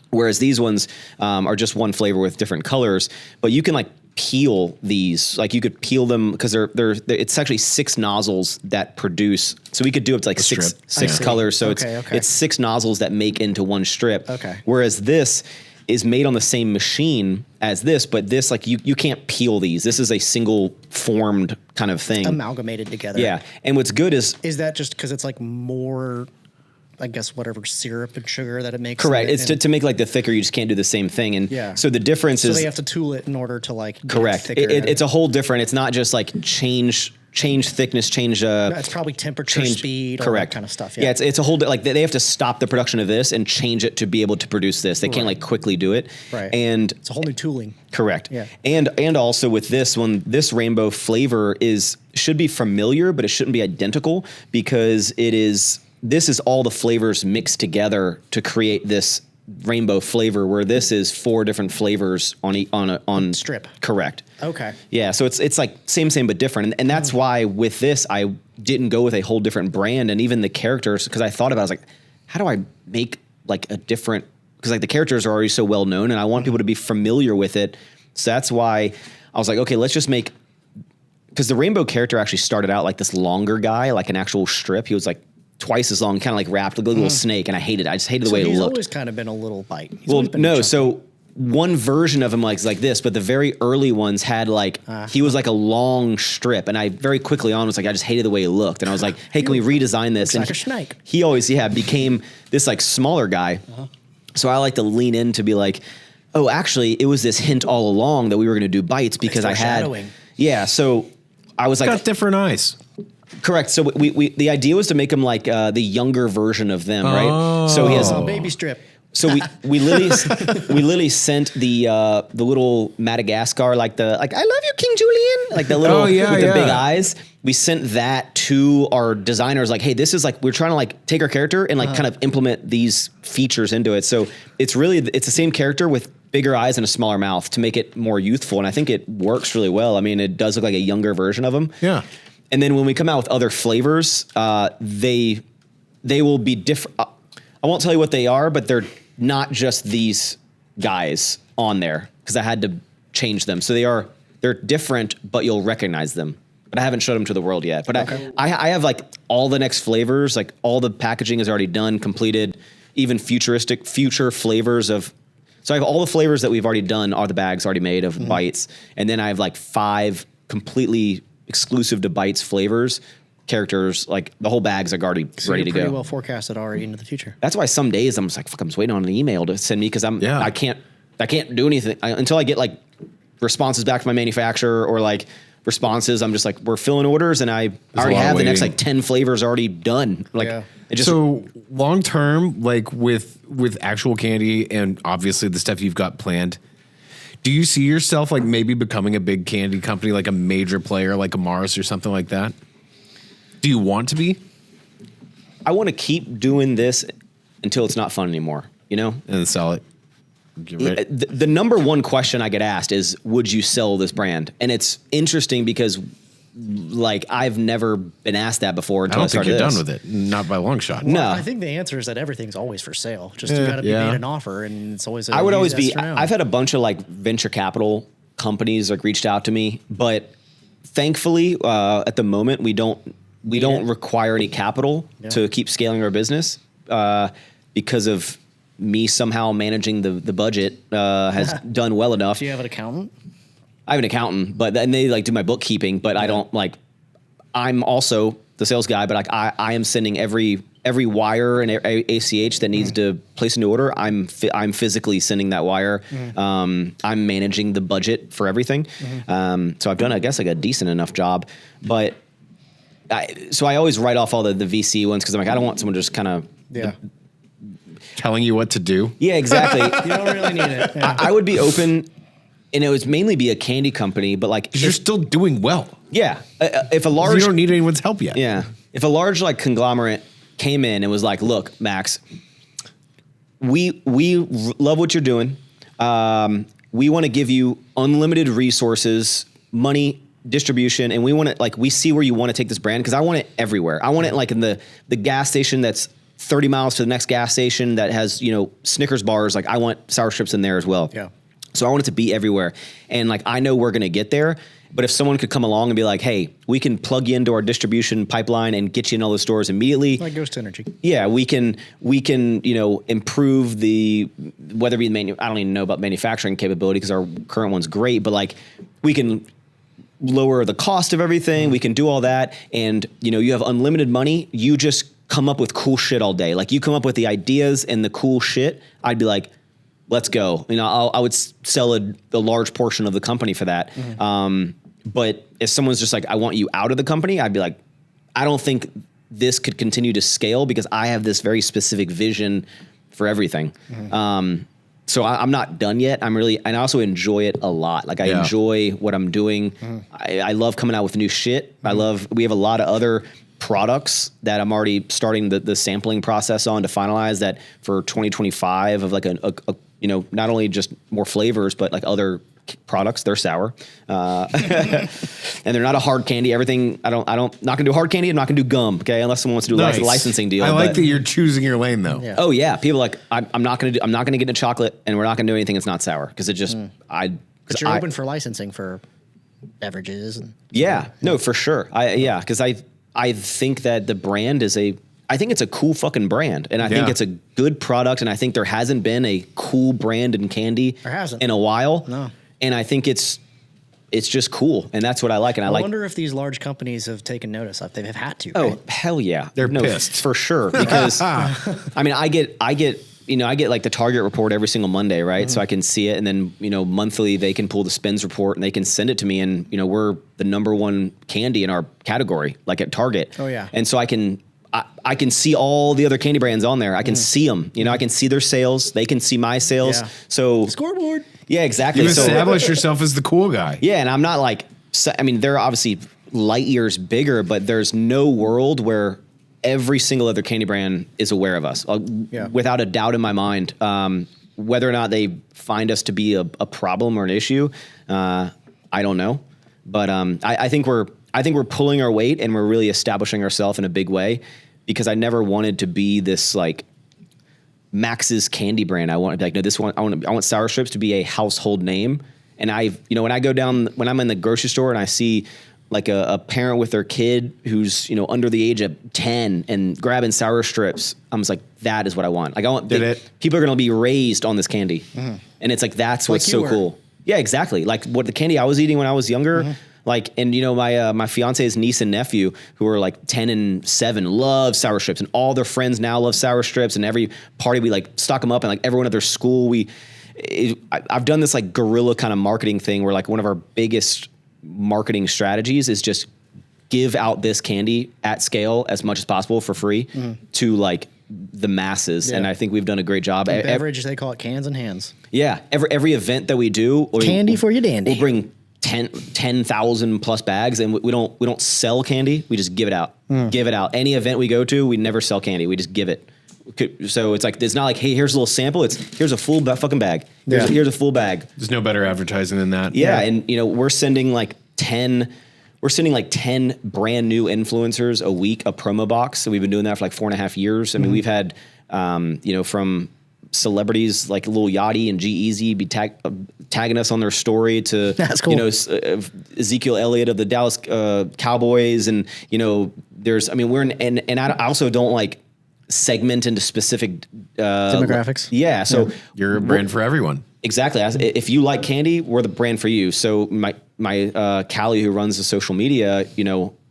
Whereas these ones are just 1 flavor with different colors, but you can like peel these, like you could peel them because they're it's actually 6 nozzles that produce. So we could do up to like six colors. So it's 6 nozzles that make into 1 strip. Okay. Whereas this is made on the same machine as this, but this like you can't peel these. This is a single formed kind of thing. Amalgamated together. Yeah. And what's good is that just because it's like more, I guess, whatever syrup and sugar that it makes? correct. It's to make like the thicker, you just can't do the same thing. And so the difference is they have to tool it in order to like correct. Get thicker. It's a whole different, it's not just like change thickness, it's probably temperature, speed, all correct that kind of stuff. Yeah, it's a whole like they have to stop the production of this and change it to be able to produce this. They can't like quickly do it. Right. And it's a whole new tooling. Correct. Yeah. And also with this one, this rainbow flavor should be familiar, but it shouldn't be identical because this is all the flavors mixed together to create this rainbow flavor, where this is 4 different flavors on strip. Correct. Okay. Yeah, so it's like same but different, and that's why with this I didn't go with a whole different brand, and even the characters, because I thought about it, I was like, how do I make like a different, because like the characters are already so well known, and I want people to be familiar with it, So that's why I was like, okay, let's just make, because the rainbow character actually started out like this longer guy, like an actual strip. He was like twice as long, kind of like wrapped like a little snake, and I hated it. I just hated the way it he's looked. always kind of been a little bite. Well, no, so one version of him like this, but the very early ones had like, he was like a long strip, and I very quickly on was like, I just hated the way he looked, and I was like, hey, can we redesign this? Looks And like a snake. he always, became this like smaller guy. So I like to lean in to be like, oh, actually, it was this hint all along that we were going to do bites because I had, so I was like, Got different eyes. correct. So we the idea was to make him like the younger version of them, right? So he has baby strip. So we literally sent the little Madagascar like I love you, King Julian, like the little with the big eyes. We sent that to our designers like, hey, this is like, we're trying to like take our character and like kind of implement these features into it. So it's the same character with bigger eyes and a smaller mouth to make it more youthful, and I think it works really well. I mean, it does look like a younger version of him. Yeah. And then when we come out with other flavors, they will be different. I won't tell you what they are, but they're not just these guys on there because I had to change them. So they're different, but you'll recognize them. But I haven't showed them to the world yet. But I have like all the next flavors, like all the packaging is already done, completed, even future flavors of. So I have all the flavors that we've already done, are the bags already made of bites. And then I have like 5 completely exclusive to bites flavors, characters, like the whole bag's like already ready to go. Pretty well forecasted already into the future. That's why some days I'm just like, fuck, I'm just waiting on an email to send me because I can't do anything until I get like responses back from my manufacturer or like responses. I'm just like, we're filling orders and I already have the next like 10 flavors already done. Like it just, so long term, like with actual candy and obviously the stuff you've got planned, do you see yourself like maybe becoming a big candy company, like a major player, like a Mars or something like that? Do you want to be? I want to keep doing this until it's not fun anymore, you know? And then sell it. The number one question I get asked is, would you sell this brand? And it's interesting because like I've never been asked that before until I started this. I don't think you're done with it. Not by a long shot. No. I think the answer is that everything's always for sale. Just you got to be made an offer, and it's always. I would always be. I've had a bunch of like venture capital companies like reached out to me, but thankfully at the moment we don't require any capital to keep scaling our business because of me somehow managing the budget has done well enough. Do you have an accountant? I have an accountant, but then they like do my bookkeeping, but I don't like, I'm also the sales guy, but like I am sending every wire and ACH that needs to place a new order. I'm physically sending that wire. I'm managing the budget for everything. So I've done, I guess, like a decent enough job, but so I always write off all the VC ones because I'm like, I don't want someone just kind of telling you what to do. Yeah, exactly. You don't really need it. Yeah. I would be open. And it would mainly be a candy company, but like you're still doing well. Yeah, if a large, you don't need anyone's help yet. Yeah, if a large like conglomerate came in and was like, "Look, Max, we love what you're doing. We want to give you unlimited resources, money, distribution, and we want to like we see where you want to take this brand because I want it everywhere. I want it like in the gas station that's 30 miles to the next gas station that has Snickers bars. Like I want sour strips in there as well. Yeah." So I want it to be everywhere. And like, I know we're going to get there, but if someone could come along and be like, hey, we can plug you into our distribution pipeline and get you in all the stores immediately. Like Ghost Energy. Yeah, we can, improve whether it be I don't even know about manufacturing capability because our current one's great, but like we can lower the cost of everything. We can do all that. And you have unlimited money. You just come up with cool shit all day. Like you come up with the ideas and the cool shit. I'd be like, let's go. I would sell a large portion of the company for that. But if someone's just like, I want you out of the company, I'd be like, I don't think this could continue to scale because I have this very specific vision for everything. So I'm not done yet. And I also enjoy it a lot. Like I enjoy what I'm doing. I love coming out with new shit. We have a lot of other products that I'm already starting the sampling process on to finalize that for 2025 of like a not only just more flavors, but like other products. They're sour. And they're not a hard candy. Everything not gonna do hard candy. I'm not gonna do gum. Okay. Unless someone wants to do a licensing deal. I like that you're choosing your lane though. Yeah. Oh yeah. People are like, I'm not gonna get into chocolate and we're not gonna do anything that's not sour. Cause it just, But you're open for licensing for beverages. And no, for sure. Because I think that the brand is I think it's a cool fucking brand, and I think it's a good product, and I think there hasn't been a cool brand in candy in a while. No. And I think it's just cool, and that's what I like. And I wonder if these large companies have taken notice of. They have had to. Oh, right? hell yeah. They're pissed. For sure. Because I mean, I get like the Target report every single Monday, right? So I can see it, and then, monthly they can pull the spends report and they can send it to me, and we're the number one candy in our category, like at Target. Oh yeah. And so I can see all the other candy brands on there. I can see them. I can see their sales. They can see my sales. Yeah. So Scoreboard. Yeah, exactly. You establish yourself as the cool guy. Yeah, and I'm not like, I mean, they're obviously light years bigger, but there's no world where every single other candy brand is aware of us, without a doubt in my mind. Whether or not they find us to be a problem or an issue, I don't know. But I think we're pulling our weight, and we're really establishing ourselves in a big way, because I never wanted to be this like Maxx's candy brand. I want to be like, no, this one, I want Sour Strips to be a household name. And when I'm in the grocery store and I see like a parent with their kid who's, under the age of 10 and grabbing Sour Strips, I'm just like, that is what I want. Like people are going to be raised on this candy. Mm-hmm. And it's like, that's what's so cool. Yeah, exactly. Like what the candy I was eating when I was younger, like, and my fiance's niece and nephew, who are like 10 and 7, love Sour Strips, and all their friends now love Sour Strips, and every party we like stock them up, and like everyone at their school, I've done this like guerrilla kind of marketing thing where like one of our biggest marketing strategies is just give out this candy at scale as much as possible for free to like the masses. Yeah. And I think we've done a great job. Beverage, they call it cans and hands. Yeah. Every event that we do, candy for you dandy. We'll bring 10,000 plus bags, and we don't sell candy. We just give it out. Give it out. Any event we go to, we never sell candy. We just give it. So it's like, it's not like, hey, here's a little sample. Here's a full fucking bag. Here's a full bag. There's no better advertising than that. Yeah. And we're sending like 10 brand new influencers a week, a promo box. So we've been doing that for like 4.5 years. I mean, we've had, from celebrities like Lil Yachty and G-Eazy be tagging us on their story to, that's cool. Ezekiel Elliott of the Dallas Cowboys. And, we're in, and I also don't like segment into specific demographics. Yeah. So you're a brand for everyone. Exactly. If you like candy, we're the brand for you. So my Callie, who runs the social media,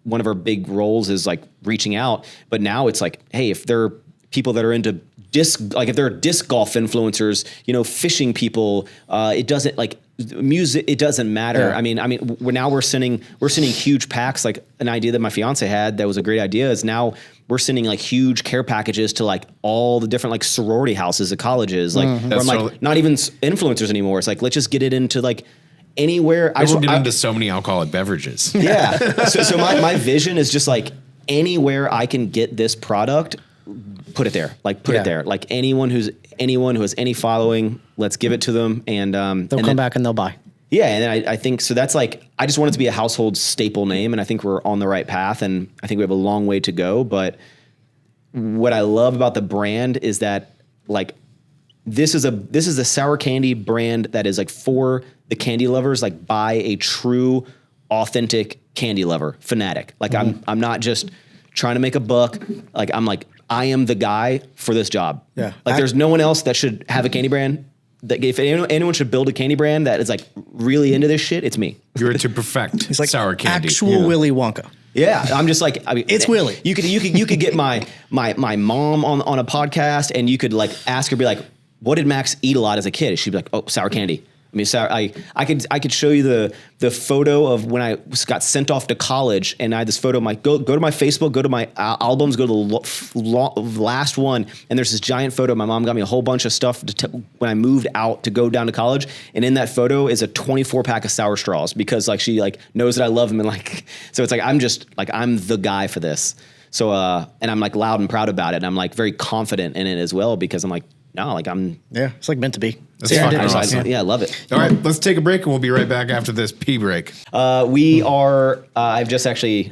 one of our big roles is like reaching out, but now it's like, hey, if there are people that are into if there are disc golf influencers, fishing people, it doesn't like music. It doesn't matter. Yeah. I mean, we're sending huge packs. Like an idea that my fiance had that was a great idea is now we're sending like huge care packages to like all the different like sorority houses at colleges. Like, where I'm like, not even influencers anymore. It's like, let's just get it into like anywhere. I will get into so many alcoholic beverages. Yeah. so my vision is just like anywhere I can get this product, put it there. Like put it there. Like anyone who has any following, let's give it to them, and they'll come back and they'll buy. Yeah, and I think so. That's like, I just want it to be a household staple name, and I think we're on the right path, and I think we have a long way to go. But what I love about the brand is that like this is a sour candy brand that is like for the candy lovers, like by a true, authentic candy lover fanatic. Like I'm not just trying to make a buck. Like I am the guy for this job. Yeah. Like there's no one else that should have a candy brand. That if anyone should build a candy brand that is like really into this shit, it's me. You're to perfect it's like sour candy. Actual Willy Wonka. Yeah, I'm just like, I mean, it's Willy. You could get my mom on a podcast, and you could like ask her, be like, what did Max eat a lot as a kid? She'd be like, oh, sour candy. I mean, I could show you the photo of when I got sent off to college, and I had this photo. Go to my Facebook, go to my albums, go to the last one, and there's this giant photo. My mom got me a whole bunch of stuff when I moved out to go down to college, and in that photo is a 24 pack of sour straws because like she like knows that I love them, and like so it's like I'm the guy for this. So and I'm like loud and proud about it, and I'm like very confident in it as well because I'm like. No, like it's like meant to be. That's fucking awesome. Yeah, I love it. All right, let's take a break and we'll be right back after this pee break. We are, I've just actually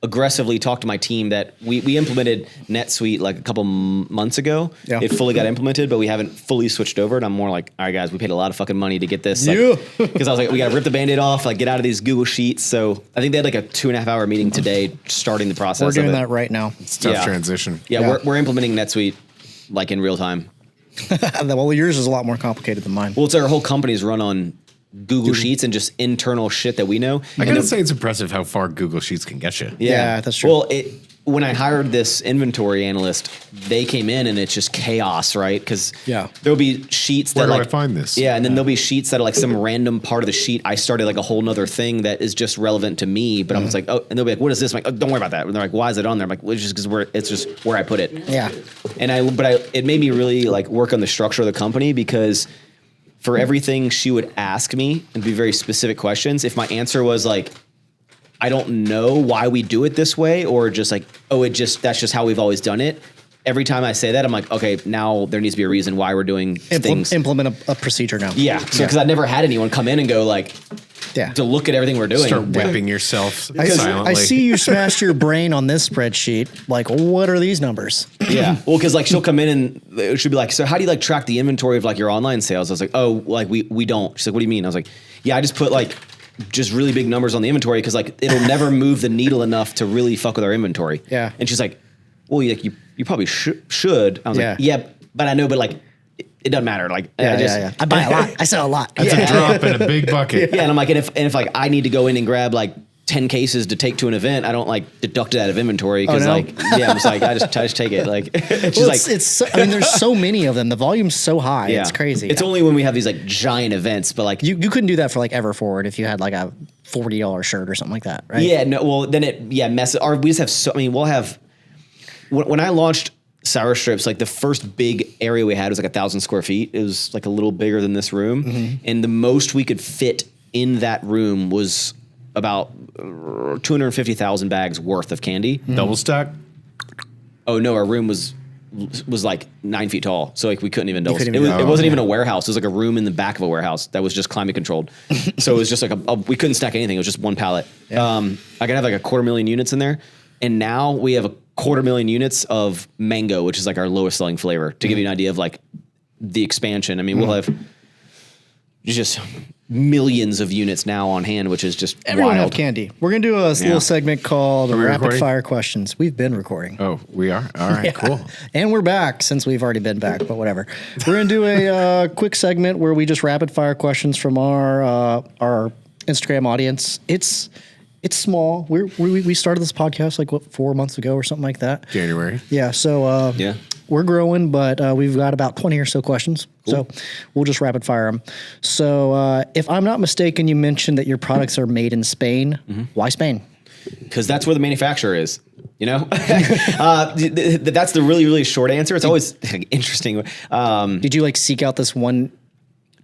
aggressively talked to my team that we implemented NetSuite like a couple months ago. Yeah. It fully got implemented, but we haven't fully switched over. And I'm more like, all right, guys, we paid a lot of fucking money to get this. Because I was like, we got to rip the Band-Aid off, like get out of these Google Sheets. So I think they had like a 2.5 hour meeting today starting the process. We're doing that right now. It's a tough transition. Yeah, we're implementing NetSuite like in real time. Well, yours is a lot more complicated than mine. Well, it's our whole company's run on Google Sheets and just internal shit that we know. I gotta say it's impressive how far Google Sheets can get you. Yeah, that's true. Well, when I hired this inventory analyst, they came in and it's just chaos, right? Because there'll be sheets Where that do like I find this? Yeah, and then there'll be sheets that are like some random part of the sheet. I started like a whole nother thing that is just relevant to me, but I'm just like, oh, and they'll be like, what is this? I'm like, oh, don't worry about that. And they're like, why is it on there? I'm like, well, it's just because it's just where I put it. Yeah. And it made me really like work on the structure of the company because for everything she would ask me and be very specific questions, if my answer was like, I don't know why we do it this way, or just like, oh, that's just how we've always done it. Every time I say that, I'm like, okay, now there needs to be a reason why we're doing things. Implement a procedure now. Yeah. So because I never had anyone come in and go like, to look at everything we're doing. Start whipping yourself silently. I see you smashed your brain on this spreadsheet. Like, what are these numbers? Yeah. Well, because like she'll come in and it should be like, so how do you like track the inventory of like your online sales? I was like, oh, like we don't. She's like, what do you mean? I was like, yeah, I just put like just really big numbers on the inventory because like it'll never move the needle enough to really fuck with our inventory. Yeah. And she's like, well, you probably should. I was like, yeah, but I know, but like it doesn't matter. Like I buy a lot. I sell a lot. That's a drop in a big bucket. Yeah, and I'm like, and if like I need to go in and grab like 10 cases to take to an event, I don't like deduct it out of inventory because I'm just like I just take it. Like it's I mean, there's so many of them. The volume's so high. Yeah. It's crazy. It's only when we have these like giant events, but like you couldn't do that for like Everforward if you had like a $40 shirt or something like that, right? Yeah, no. Well, then messes. Or we just have so. I mean, we'll have when I launched Sour Strips, like the first big area we had was like 1,000 square feet. It was like a little bigger than this room, and the most we could fit in that room was about 250,000 bags worth of candy. Double stack? Oh no, our room was like 9 feet tall, so like we couldn't even double. Couldn't it wasn't even a warehouse. It was like a room in the back of a warehouse that was just climate controlled. So it was just like we couldn't stack anything. It was just one pallet. I could have like 250,000 units in there, and now we have 250,000 units of mango, which is like our lowest selling flavor. To give you an idea of like the expansion, I mean, we'll have just millions of units now on hand, which is just Everyone wild. have candy. We're going to do a little segment called we Rapid recording? Fire Questions. We've been recording. Oh, we are? All right, cool. And we're back since we've already been back, but whatever. We're going to do a quick segment where we just rapid fire questions from our Instagram audience. It's small. We started this podcast like 4 months ago or something like that. January. Yeah. So we're growing, but we've got about 20 or so questions. Cool. So we'll just rapid fire them. So if I'm not mistaken, you mentioned that your products are made in Spain. Why Spain? Because that's where the manufacturer is. You know, that's the really, really short answer. It's always interesting. Did you like seek out this one?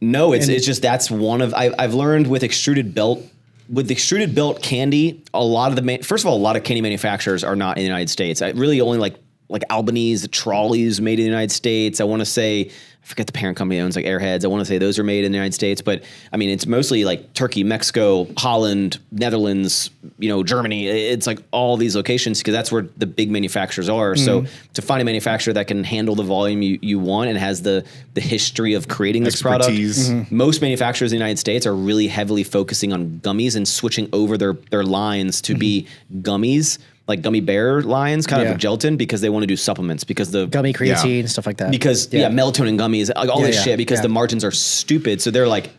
No, it's just that's one of I've learned with extruded belt. With extruded belt candy, a lot of first of all, a lot of candy manufacturers are not in the United States. I really only like Albanese trolleys made in the United States. I want to say, I forget the parent company that owns like Airheads. I want to say those are made in the United States, but I mean, it's mostly like Turkey, Mexico, Holland, Netherlands, Germany. It's like all these locations because that's where the big manufacturers are. So to find a manufacturer that can handle the volume you want and has the history of creating this Expertise. product, most manufacturers in the United States are really heavily focusing on gummies and switching over their lines to be gummies. Like gummy bear lines, kind of a gelatin, because they want to do supplements because the Gummy creatine and stuff like that. because melatonin gummies, like all this shit, because the margins are stupid. So they're like,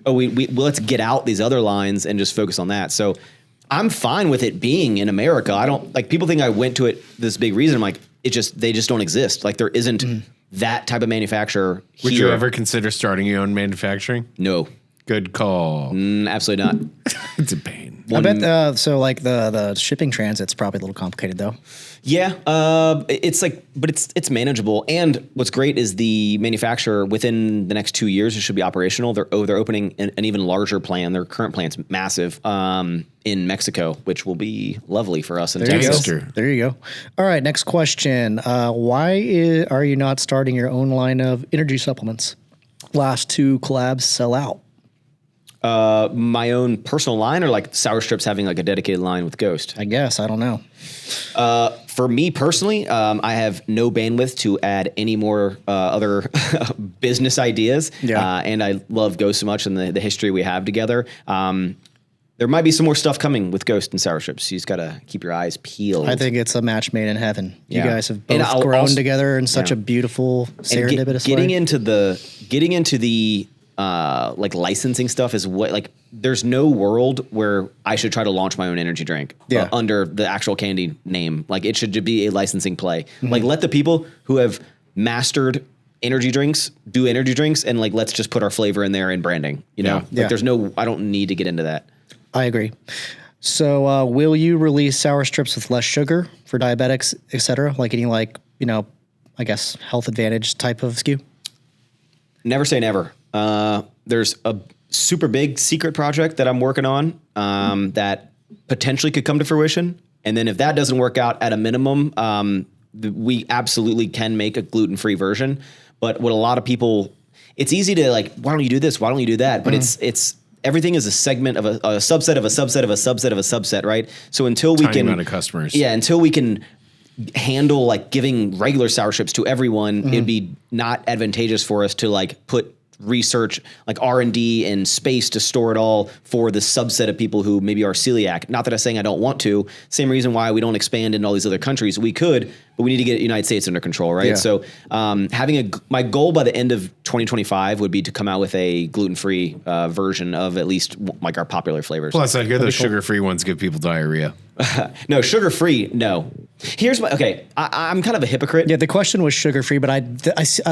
oh, we let's get out these other lines and just focus on that. So I'm fine with it being in America. I don't like people think I went to it this big reason. I'm like, they just don't exist. Like there isn't that type of manufacturer here. Would you ever consider starting your own manufacturing? No. Good call. Absolutely not. It's a pain. I bet so like the shipping transit's probably a little complicated though. Yeah, it's like, but it's manageable. And what's great is the manufacturer within the next 2 years it should be operational. They're opening an even larger plan. Their current plan's massive in Mexico, which will be lovely for us in Texas. There you go. All right, next question. Why are you not starting your own line of energy supplements? Last two collabs sell out. My own personal line, or like Sour Strips having like a dedicated line with Ghost? I guess. I don't know. For me personally, I have no bandwidth to add any more other business ideas. Yeah. And I love Ghost so much and the history we have together. There might be some more stuff coming with Ghost and Sour Strips. You just got to keep your eyes peeled. I think it's a match made in heaven. Yeah. You guys have And both I'll grown also- together in such yeah. a beautiful, And serendipitous getting way. into the like licensing stuff is what, like, there's no world where I should try to launch my own energy drink under the actual candy name. Like, it should be a licensing play. Mm-hmm. Like, let the people who have mastered energy drinks do energy drinks, and like, let's just put our flavor in there and branding, you know? Yeah. Like, I don't need to get into that. I agree. So, will you release Sour Strips with less sugar for diabetics, et cetera? Like any, like, you know, I guess health advantage type of SKU? Never say never. There's a super big secret project that I'm working on that potentially could come to fruition. And then if that doesn't work out, at a minimum, we absolutely can make a gluten-free version. But what a lot of people, it's easy to like, why don't you do this? Why don't you do that? But it's everything is a segment of a subset of a subset of a subset of a subset, right? So until we Tiny can, amount of customers. yeah, until we can handle like giving regular Sour Strips to everyone, it'd be not advantageous for us to like put research, like R&D and space to store it all for the subset of people who maybe are celiac. Not that I'm saying I don't want to. Same reason why we don't expand into all these other countries. We could, but we need to get the United States under control, right? Yeah. So my goal by the end of 2025 would be to come out with a gluten-free version of at least like our popular flavors. Plus, I hear those sugar-free ones give people diarrhea. No, sugar-free, no. Here's my, okay, I'm kind of a hypocrite. Yeah, the question was sugar-free, but I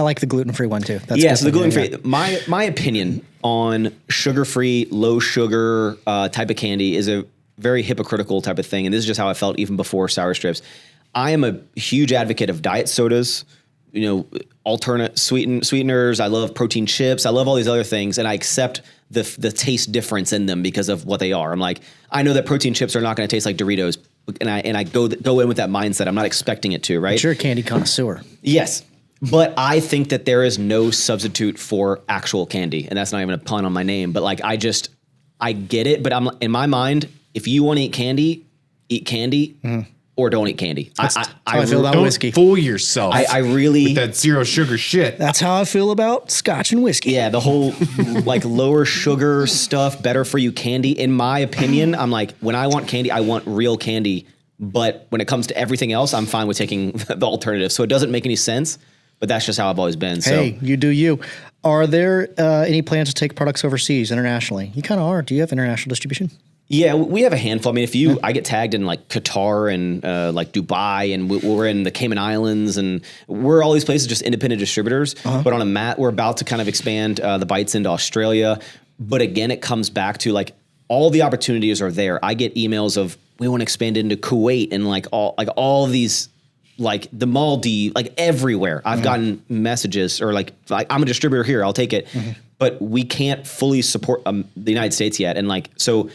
like the gluten-free one too. That's Yeah, so the definitely- gluten-free, my opinion on sugar-free, low-sugar type of candy is a very hypocritical type of thing, and this is just how I felt even before Sour Strips. I am a huge advocate of diet sodas, you know, alternate sweeteners. I love protein chips. I love all these other things, and I accept the taste difference in them because of what they are. I'm like, I know that protein chips are not going to taste like Doritos, and I go in with that mindset. I'm not expecting it to, right? But you're a candy connoisseur. Yes. But I think that there is no substitute for actual candy. And that's not even a pun on my name. But like, I get it. But I'm in my mind, if you want to eat candy or don't eat candy. That's how I feel about Don't whiskey. fool yourself. I really, with that zero sugar shit. That's how I feel about scotch and whiskey. yeah, the whole like lower sugar stuff, better for you candy. In my opinion, I'm like, when I want candy, I want real candy. But when it comes to everything else, I'm fine with taking the alternative. So it doesn't make any sense. But that's just how I've always been. Hey, you do you. Are there any plans to take products overseas internationally? You kind of are. Do you have international distribution? Yeah, we have a handful. I mean, I get tagged in like Qatar and like Dubai, and we're in the Cayman Islands, and we're all these places just independent distributors. But on we're about to kind of expand the bites into Australia. But again, it comes back to like all the opportunities are there. I get emails of we want to expand into Kuwait and like all these. Like the Maldives, like everywhere. I've gotten messages or like I'm a distributor here, I'll take it. But we can't fully support the United States yet. And like, so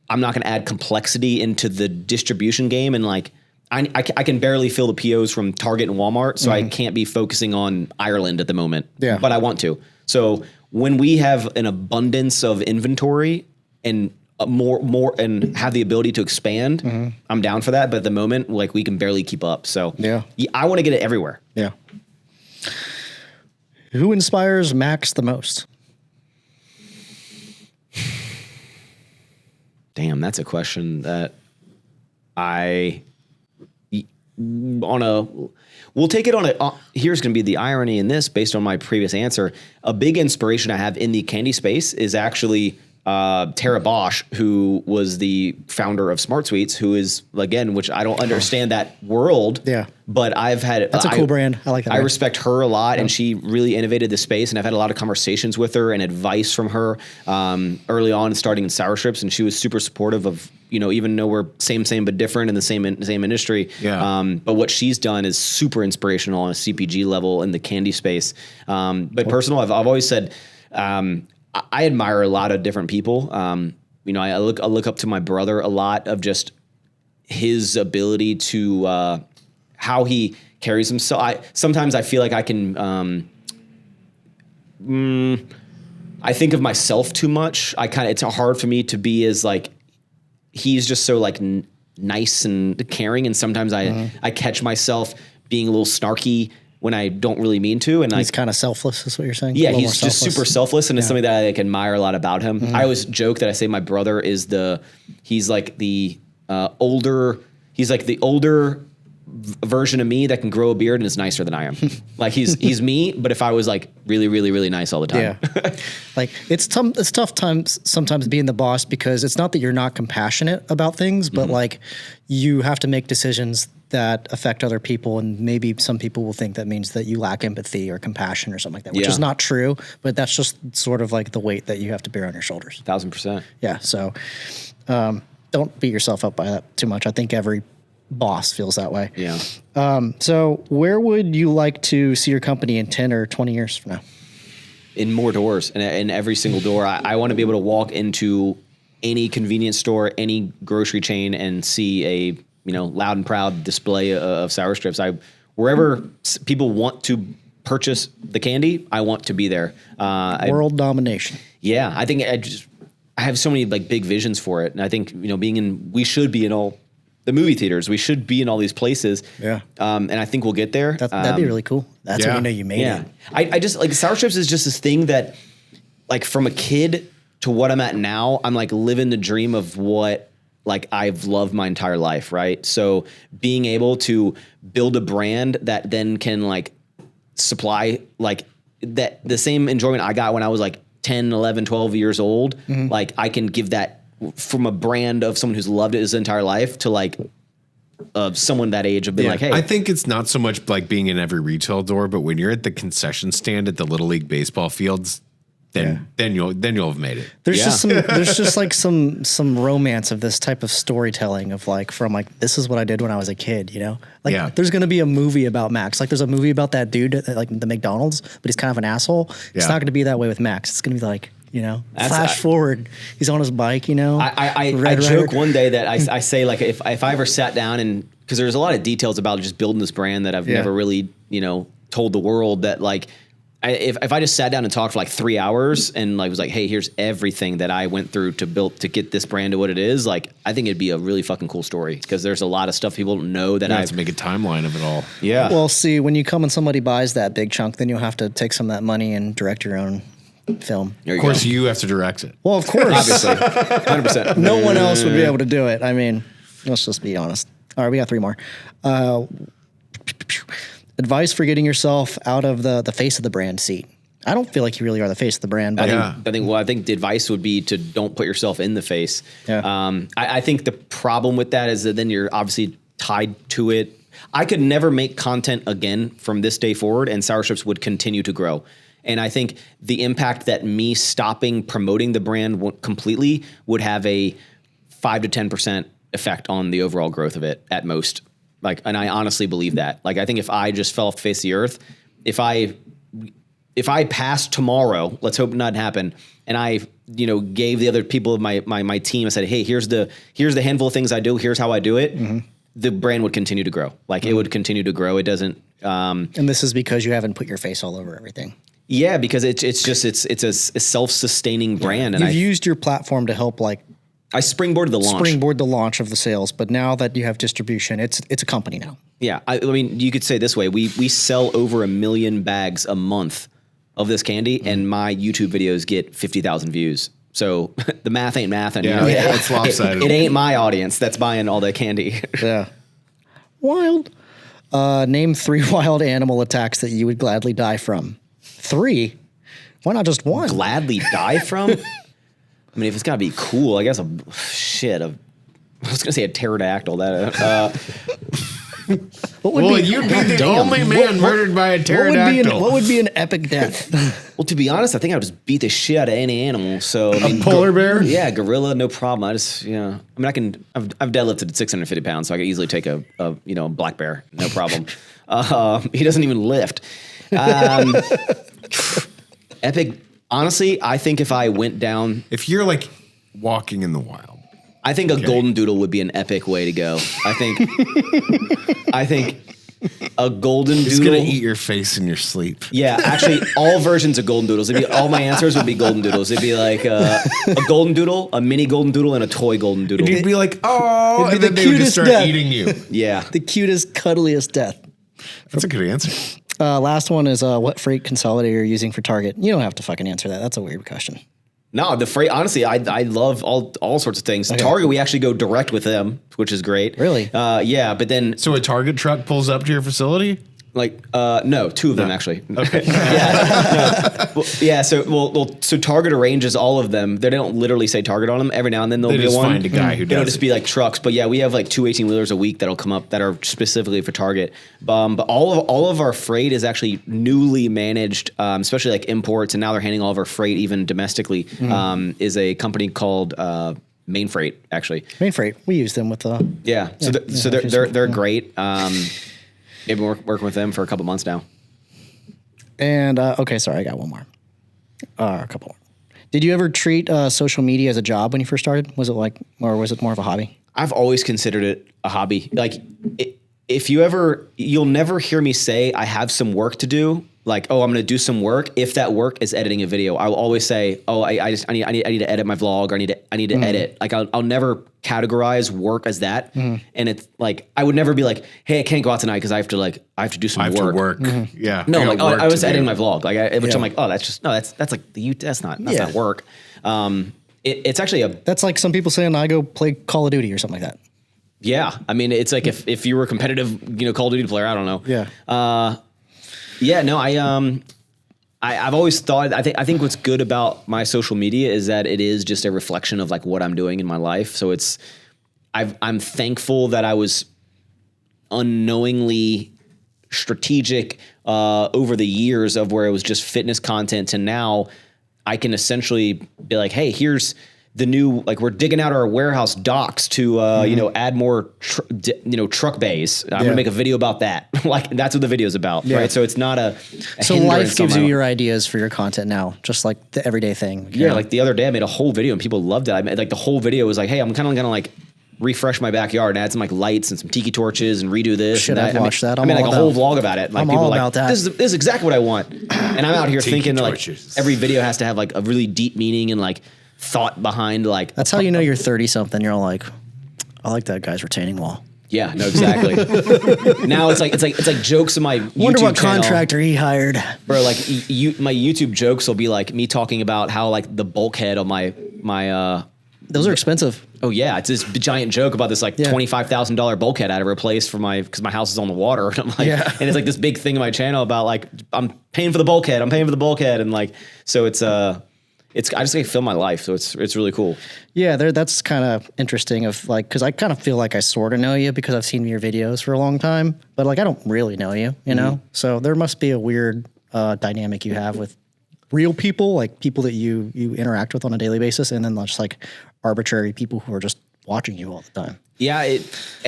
I'm not going to add complexity into the distribution game. And like, I can barely fill the POs from Target and Walmart. So I can't be focusing on Ireland at the moment. Yeah. But I want to. So when we have an abundance of inventory and more and have the ability to expand, I'm down for that. But at the moment, like we can barely keep up. So Yeah. I want to get it everywhere. Yeah. Who inspires Maxx the most? Damn, that's a question that we'll take it on a, here's going to be the irony in this based on my previous answer. A big inspiration I have in the candy space is actually Tara Bosch, who was the founder of Smart Sweets, who is, again, which I don't understand that world. Yeah. But That's a cool brand. I like that I brand. respect her a lot, and she really innovated the space, and I've had a lot of conversations with her and advice from her early on starting in Sour Strips, and she was super supportive of, you know, even though we're same but different in the same industry. Yeah. But what she's done is super inspirational on a CPG level in the candy space. But personal, I've always said, I admire a lot of different people. You know, I look up to my brother a lot of just his ability to how he carries himself. Sometimes I feel like I can I think of myself too much. It's hard for me to be as like, he's just so like nice and caring. And sometimes I catch myself being a little snarky when I don't really mean to. And he's kind of selfless is what you're saying? Yeah, he's just super selfless. And it's something that I like admire a lot about him. I always joke that I say my brother is he's like the older version of me that can grow a beard and is nicer than I am. Like he's me, but if I was like really, really, really nice all the time. Yeah. Like it's tough times sometimes being the boss because it's not that you're not compassionate about things, but like you have to make decisions that affect other people. And maybe some people will think that means that you lack empathy or compassion or something like that, which is not true, but that's just sort of like the weight that you have to bear on your shoulders. 1000%. Yeah. So don't beat yourself up by that too much. I think every boss feels that way. Yeah. So where would you like to see your company in 10 or 20 years from now? In more doors, in every single door. I want to be able to walk into any convenience store, any grocery chain, and see a loud and proud display of sour strips. Wherever people want to purchase the candy, I want to be there. World domination. Yeah, I think I have so many like big visions for it, and I think we should be in all the movie theaters. We should be in all these places. Yeah. And I think we'll get there. That'd be really cool. That's when you know you made it. I just like sour strips is just this thing that like from a kid to what I'm at now, I'm like living the dream of what like I've loved my entire life. Right. So being able to build a brand that then can like supply like that the same enjoyment I got when I was like 10, 11, 12 years old, like I can give that from a brand of someone who's loved it his entire life to like someone that age of being like, hey. I think it's not so much like being in every retail door, but when you're at the concession stand at the Little League baseball fields, then you'll have made it. There's just like some romance of this type of storytelling of like from like this is what I did when I was a kid, Like there's gonna be a movie about Maxx. Like there's a movie about that dude at like the McDonald's, but he's kind of an asshole. It's not gonna be that way with Maxx. It's gonna be like flash forward. He's on his bike, I joke one day that I say like if I ever sat down and because there's a lot of details about just building this brand that I've never really told the world that like if I just sat down and talked for like 3 hours and like was like, hey, here's everything that I went through to get this brand to what it is, like I think it'd be a really fucking cool story because there's a lot of stuff people don't know that I have to make a timeline of it all. Yeah. Well, see, when you come and somebody buys that big chunk, then you'll have to take some of that money and direct your own film. Of course, you have to direct it. Well, of course. Obviously. 100%. No one else would be able to do it. I mean, let's just be honest. All right, we got 3 more. Advice for getting yourself out of the face of the brand seat. I don't feel like you really are the face of the brand. But I think the advice would be to don't put yourself in the face. Yeah. I think the problem with that is that then you're obviously tied to it. I could never make content again from this day forward, and Sour Strips would continue to grow. And I think the impact that me stopping promoting the brand completely would have a 5 to 10% effect on the overall growth of it at most. Like, and I honestly believe that. Like, I think if I just fell off the face of the earth, if I passed tomorrow, let's hope it not happen, and I, gave the other people of my team, I said, hey, here's the handful of things I do, here's how I do it, the brand would continue to grow. Like, it would continue to grow. It doesn't. And this is because you haven't put your face all over everything. Yeah, because it's a self-sustaining brand. And You've used your platform to help I springboarded the launch of the sales, but now that you have distribution, it's a company now. Yeah, I mean, you could say this way: we sell over 1 million bags a month of this candy, and my YouTube videos get 50,000 views. So the math ain't math, and it's lopsided. It ain't my audience that's buying all the candy. Yeah, wild. Name 3 wild animal attacks that you would gladly die from. 3? Why not just 1? Gladly die from? I mean, if it's gotta be cool, I guess I was gonna say a pterodactyl. You'd be the only man murdered by a pterodactyl. What would be an epic death? Well, to be honest, I think I would just beat the shit out of any animal. So a polar bear? Yeah, gorilla, no problem. I've deadlifted 650 pounds, so I could easily take a black bear, no problem. He doesn't even lift. Epic. Honestly, I think if I went down... If you're like walking in the wild. I think a golden doodle would be an epic way to go. I think a golden He's doodle. gonna eat your face in your sleep. Yeah, actually, all versions of golden doodles. All my answers would be golden doodles. It'd be like a golden doodle, a mini golden doodle, and a toy golden doodle. And you'd be like, oh, It'd and be then the they would just cutest start death. eating you. Yeah. The cutest, cuddliest death. That's a good answer. Last one is what freight consolidator you're using for Target? You don't have to fucking answer that. That's a weird question. No, the freight. Honestly, I love all sorts of things. Target, we actually go direct with them, which is great. Really? Yeah, but then So a Target truck pulls up to your facility? no, two of them actually. Okay. So Target arranges all of them. They don't literally say Target on them. Every now and then there'll They be just one. find a guy who It'll does just it. be like trucks. But yeah, we have like 2 18-wheelers a week that'll come up that are specifically for Target. But all of our freight is actually newly managed, especially like imports, and now they're handling all of our freight even domestically. Is a company called Main Freight actually. Main Freight. We use them with the. Yeah. So they're great. They've been working with them for a couple months now. And okay, sorry, I got one more. A couple more. Did you ever treat social media as a job when you first started? Was it or was it more of a hobby? I've always considered it a hobby. You'll never hear me say I have some work to do. Like, oh, I'm going to do some work. If that work is editing a video, I will always say, oh, I need to edit my vlog, or I need to edit. Like, I'll never categorize work as that. And it's like, I would never be like, hey, I can't go out tonight because I have to do some I have work. to work. Yeah. No, I like, got work I was to editing do. my vlog, which I'm like, oh, that's like that's not work. It's actually That's like some people saying I go play Call of Duty or something like that. yeah. I mean, it's like if you were a competitive, Call of Duty player, I don't know. Yeah. Yeah, no, I've always thought, I think what's good about my social media is that it is just a reflection of like what I'm doing in my life. So I'm thankful that I was unknowingly strategic over the years of where it was just fitness content to now I can essentially be like, hey, here's the new, like we're digging out our warehouse docks to, add more, truck bays. I'm gonna make a video about that. Like that's what the video is about, right? So it's not a So hindrance life on gives my you own. your ideas for your content now, just like the everyday thing. Yeah, like the other day I made a whole video and people loved it. I made, like the whole video was like, hey, I'm kind of gonna like refresh my backyard and add some like lights and some tiki torches and redo this. Shit, and I'd watch that. I I'm made like all a whole about- vlog about it. Like I'm people all were about like, that. this is exactly what I want. And I'm out here Tiki thinking torches. like every video has to have like a really deep meaning and like thought behind like. That's how you know you're 30 something. You're all like, I like that guy's retaining wall. Yeah, no, exactly. Now it's like jokes in my Wonder YouTube what channel. contractor he hired. Bro, like my YouTube jokes will be like me talking about how like the bulkhead on my Those are expensive. oh yeah, it's this giant joke about this like Yeah. $25,000 bulkhead I had to replace because my house is on the water. And I'm like, Yeah. and it's like this big thing in my channel about like I'm paying for the bulkhead, and like so it's I just like film my life, so it's really cool. Yeah, that's kind of interesting. Of like, because I kind of feel like I sort of know you because I've seen your videos for a long time, but like I don't really know you, you know. So there must be a weird dynamic you have with real people, like people that you interact with on a daily basis, and then just like arbitrary people who are just watching you all the time. Yeah,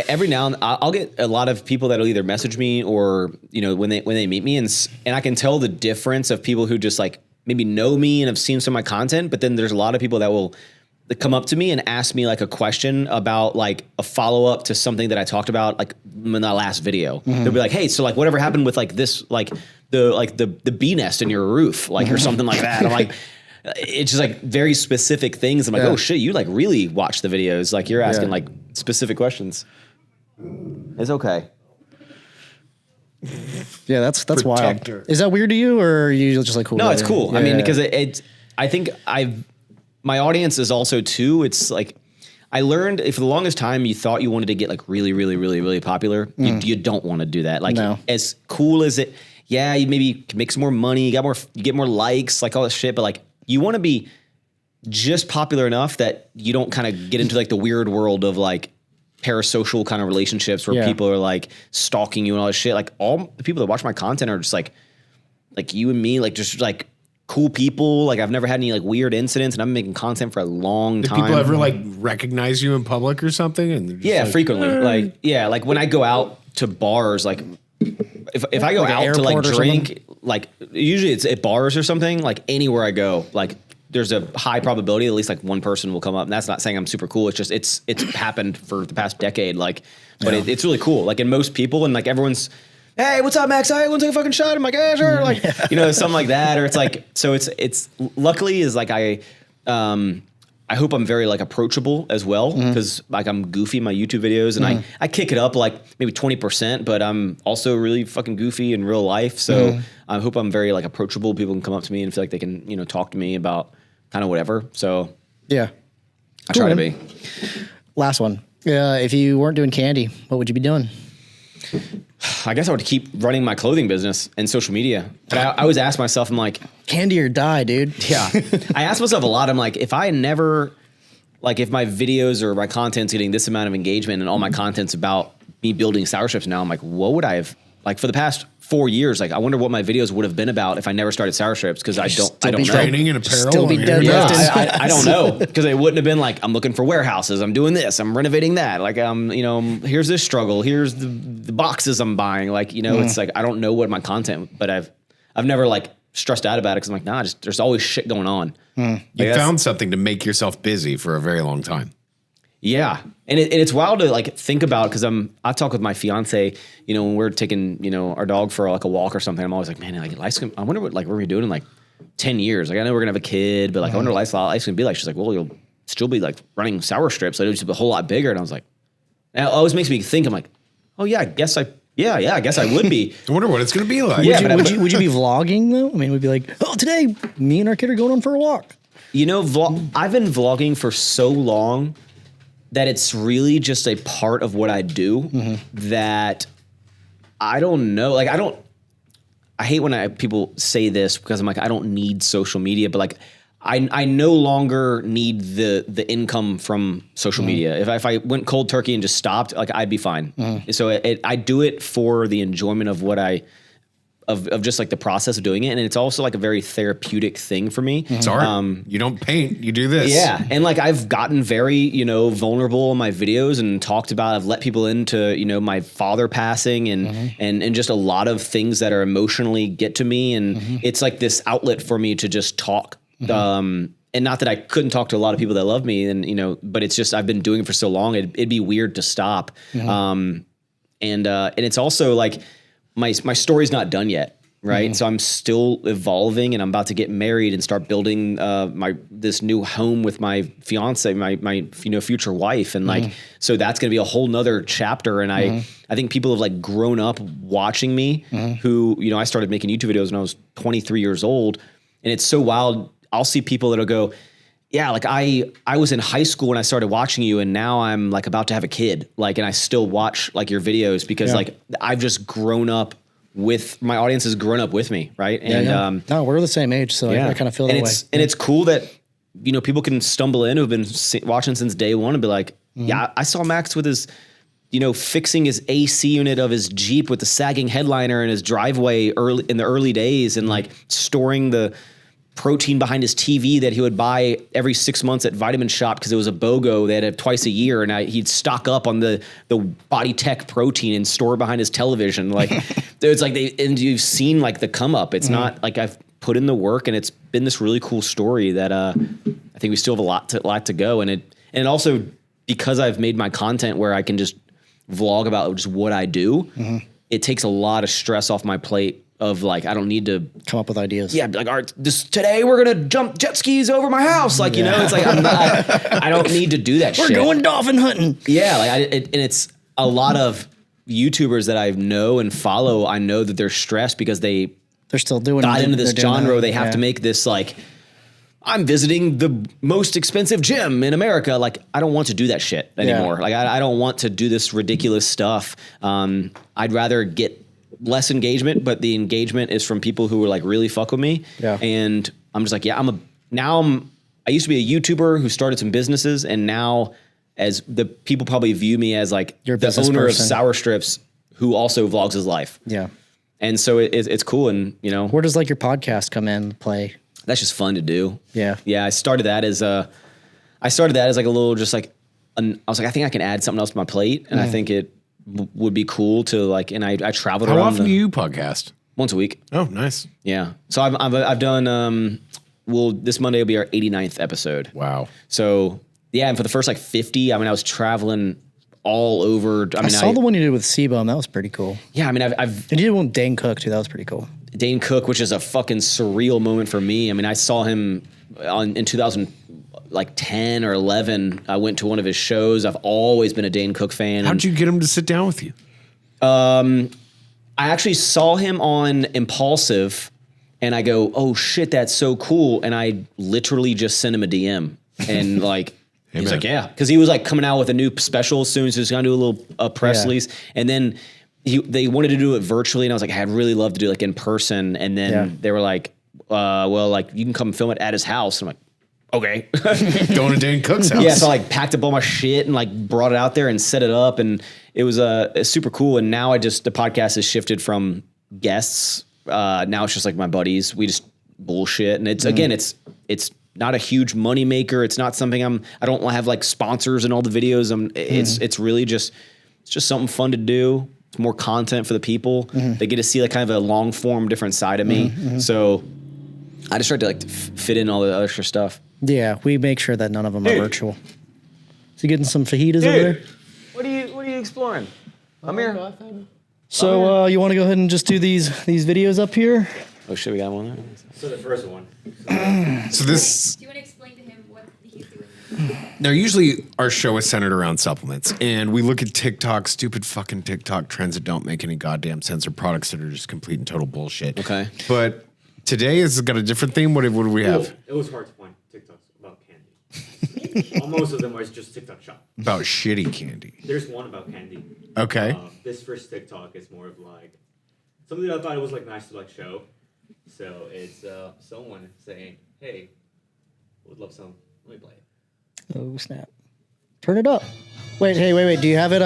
every now and then I'll get a lot of people that'll either message me or when they meet me, and I can tell the difference of people who just like maybe know me and have seen some of my content, but then there's a lot of people that will come up to me and ask me like a question about like a follow-up to something that I talked about like in the last video. They'll be like, hey, so like whatever happened with like this, like the bee nest in your roof, like or something like that. I'm like, it's just like very specific things. I'm like, oh shit, you like really watch the videos. Like you're asking like specific questions. It's okay. Yeah, that's wild. Protector. Is that weird to you, or are you just like cool? No, with it's it? cool. Yeah, I mean, yeah. because I think my audience is also too. It's like I learned for the longest time, you thought you wanted to get like really, really, really, really popular. You don't want to do that. Like No. as cool as it, yeah, you maybe can make some more money, you get more likes, like all this shit. But like you want to be just popular enough that you don't kind of get into like the weird world of like parasocial kind of relationships where people are like stalking you and all this shit. Like all the people that watch my content are just like you and me, like just like cool people. Like I've never had any like weird incidents, and I've been making content for a long Did time. people ever like recognize you in public or something? And they're just Yeah, like, frequently. Like when I go out to bars, like if I go Like an out to like airport or drink, like usually it's at bars or something, like anywhere I go, like there's a high probability at least like one person will come up. And that's not saying I'm super cool. It's just, it's happened for the past decade. Like, but it's really cool. Like in most people and like everyone's hey, what's up, Max? Hey, want to take a fucking shot? I'm like, yeah, sure. Like, something like that. Or it's like, so it's luckily is like I hope I'm very like approachable as well because like I'm goofy in my YouTube videos and I kick it up like maybe 20%, but I'm also really fucking goofy in real life. So I hope I'm very like approachable. People can come up to me and feel like they can, talk to me about kind of whatever. So Yeah. I try to be. Last one. If you weren't doing candy, what would you be doing? I guess I would keep running my clothing business and social media. But I always ask myself, I'm like, Candy or die, dude. yeah. I ask myself a lot. I'm like, if my videos or my content's getting this amount of engagement and all my content's about me building sour strips now, I'm like, what would I have, like for the past 4 years, like I wonder what my videos would have been about if I never started sour strips because I don't know. Training and apparel. Still be deadlifting. Yeah, I don't know because it wouldn't have been like I'm looking for warehouses, I'm doing this, I'm renovating that, like here's this struggle, here's the boxes I'm buying, like it's like I don't know what my content, but I've never like stressed out about it because I'm like there's always shit going on. You found something to make yourself busy for a very long time. Yeah. And it's wild to like think about because I talk with my fiance, when we're taking, our dog for like a walk or something, I'm always like, man, like life's I wonder what like we're gonna be doing in like 10 years. Like I know we're gonna have a kid, but like I wonder what life's gonna be like. She's like, well, you'll still be like running sour strips. So it'll just be a whole lot bigger. And I was like, it always makes me think, I'm like, oh yeah, I guess I would be. I wonder what it's gonna be like. Yeah, Would you be vlogging though? I mean, we'd be like, oh, today me and our kid are going on for a walk. I've been vlogging for so long that it's really just a part of what I do that I don't know. Like I hate when people say this because I'm like, I don't need social media, but like I no longer need the income from social media. If I went cold turkey and just stopped, like I'd be fine. So I do it for the enjoyment of what of just like the process of doing it. And it's also like a very therapeutic thing for me. It's art. You don't paint, you do this. Yeah. And like I've gotten very, vulnerable in my videos and talked about, I've let people into, my father passing and just a lot of things that are emotionally get to me. And it's like this outlet for me to just talk. And not that I couldn't talk to a lot of people that love me and, but it's just, I've been doing it for so long. It'd be weird to stop. And it's also like, my story's not done yet, right? So I'm still evolving, and I'm about to get married and start building this new home with my fiance, my future wife, and like so that's gonna be a whole nother chapter. And I think people have like grown up watching me. Who I started making YouTube videos when I was 23 years old, and it's so wild. I'll see people that'll go, yeah, like I was in high school when I started watching you, and now I'm like about to have a kid, like, and I still watch like your videos because like I've just grown up with my audience has grown up with me, right? And no, we're the same age, so I kind of feel that way. And it's cool that people can stumble in who've been watching since day one and be like, yeah, I saw Max with his, fixing his AC unit of his Jeep with the sagging headliner in his driveway in the early days, and like storing the protein behind his TV that he would buy every 6 months at Vitamin Shop because it was a BOGO. They had it twice a year, and he'd stock up on the Body Tech protein and store it behind his television. Like it's like and you've seen like the come up. It's not like I've put in the work, and it's been this really cool story that I think we still have a lot to go. And it also, because I've made my content where I can just vlog about just what I do, it takes a lot of stress off my plate. Of like, I don't need to come up with ideas. Yeah, like, all right, today we're gonna jump jet skis over my house. Like, it's like I don't need to do that. We're shit. going dolphin hunting. Yeah, like and it's a lot of YouTubers that I know and follow. I know that they're stressed because they're still doing got into this genre. They have to make this like, I'm visiting the most expensive gym in America. Like, I don't want to do that shit anymore. Like, I don't want to do this ridiculous stuff. I'd rather get less engagement, but the engagement is from people who are like really fuck with me. Yeah. And I'm just like, yeah, I used to be a YouTuber who started some businesses, and now as the people probably view me as like the owner of Sour Strips who also vlogs his life. Yeah. And so it's cool. And where does like your podcast come in play? That's just fun to do. Yeah. Yeah. I started that as like a little, just like, I was like, I think I can add something else to my plate. And I think it would be cool to like, and I traveled around. How often do you podcast? Once a week. Oh, nice. Yeah. So I've done, this Monday will be our 89th episode. Wow. So yeah. And for the first like 50, I was traveling all over. I saw the one you did with Seabum. That was pretty cool. Yeah, I mean, I've And you did one with Dane Cook too. That was pretty cool. Dane Cook, which is a fucking surreal moment for me. I mean, I saw him in 2010 or 11. I went to one of his shows. I've always been a Dane Cook fan. How'd you get him to sit down with you? I actually saw him on Impulsive, and I go, "Oh shit, that's so cool!" And I literally just sent him a DM, and like. Hey, he's man. like, yeah, because he was like coming out with a new special as soon as he was going to do a little press release, and then they wanted to do it virtually, and I was like, I'd really love to do it like in person, and then they were like, well, like you can come film it at his house. And I'm like, okay, Going to Dane Cook's house. yeah. So I like packed up all my shit and like brought it out there and set it up, and it was super cool. And now the podcast has shifted from guests. Now it's just like my buddies. We just bullshit, and it's again, it's not a huge money maker. It's not something I don't have like sponsors in all the videos. It's really just something fun to do. It's more content for the people. They get to see like kind of a long form, different side of me. So I just tried to like fit in all the other stuff. Yeah, we make sure that none of them are virtual. Is he getting some fajitas over there? What are you exploring? I'm here. So you want to go ahead and just do these videos up here? Oh shit, we got one there. So the first one. So this. Do you want to explain to him what he's doing? Now, usually our show is centered around supplements, and we look at TikTok, stupid fucking TikTok trends that don't make any goddamn sense, or products that are just complete and total bullshit. Okay. But today has got a different theme. What do we have? It was hard to find TikToks about candy. Most of them are just TikTok shop. About shitty candy. There's one about candy. Okay. This first TikTok is more of like something that I thought it was like nice to like show. So it's someone saying, "Hey, would love some. Let me play it." Oh snap! Turn it up. Wait. Do you have it?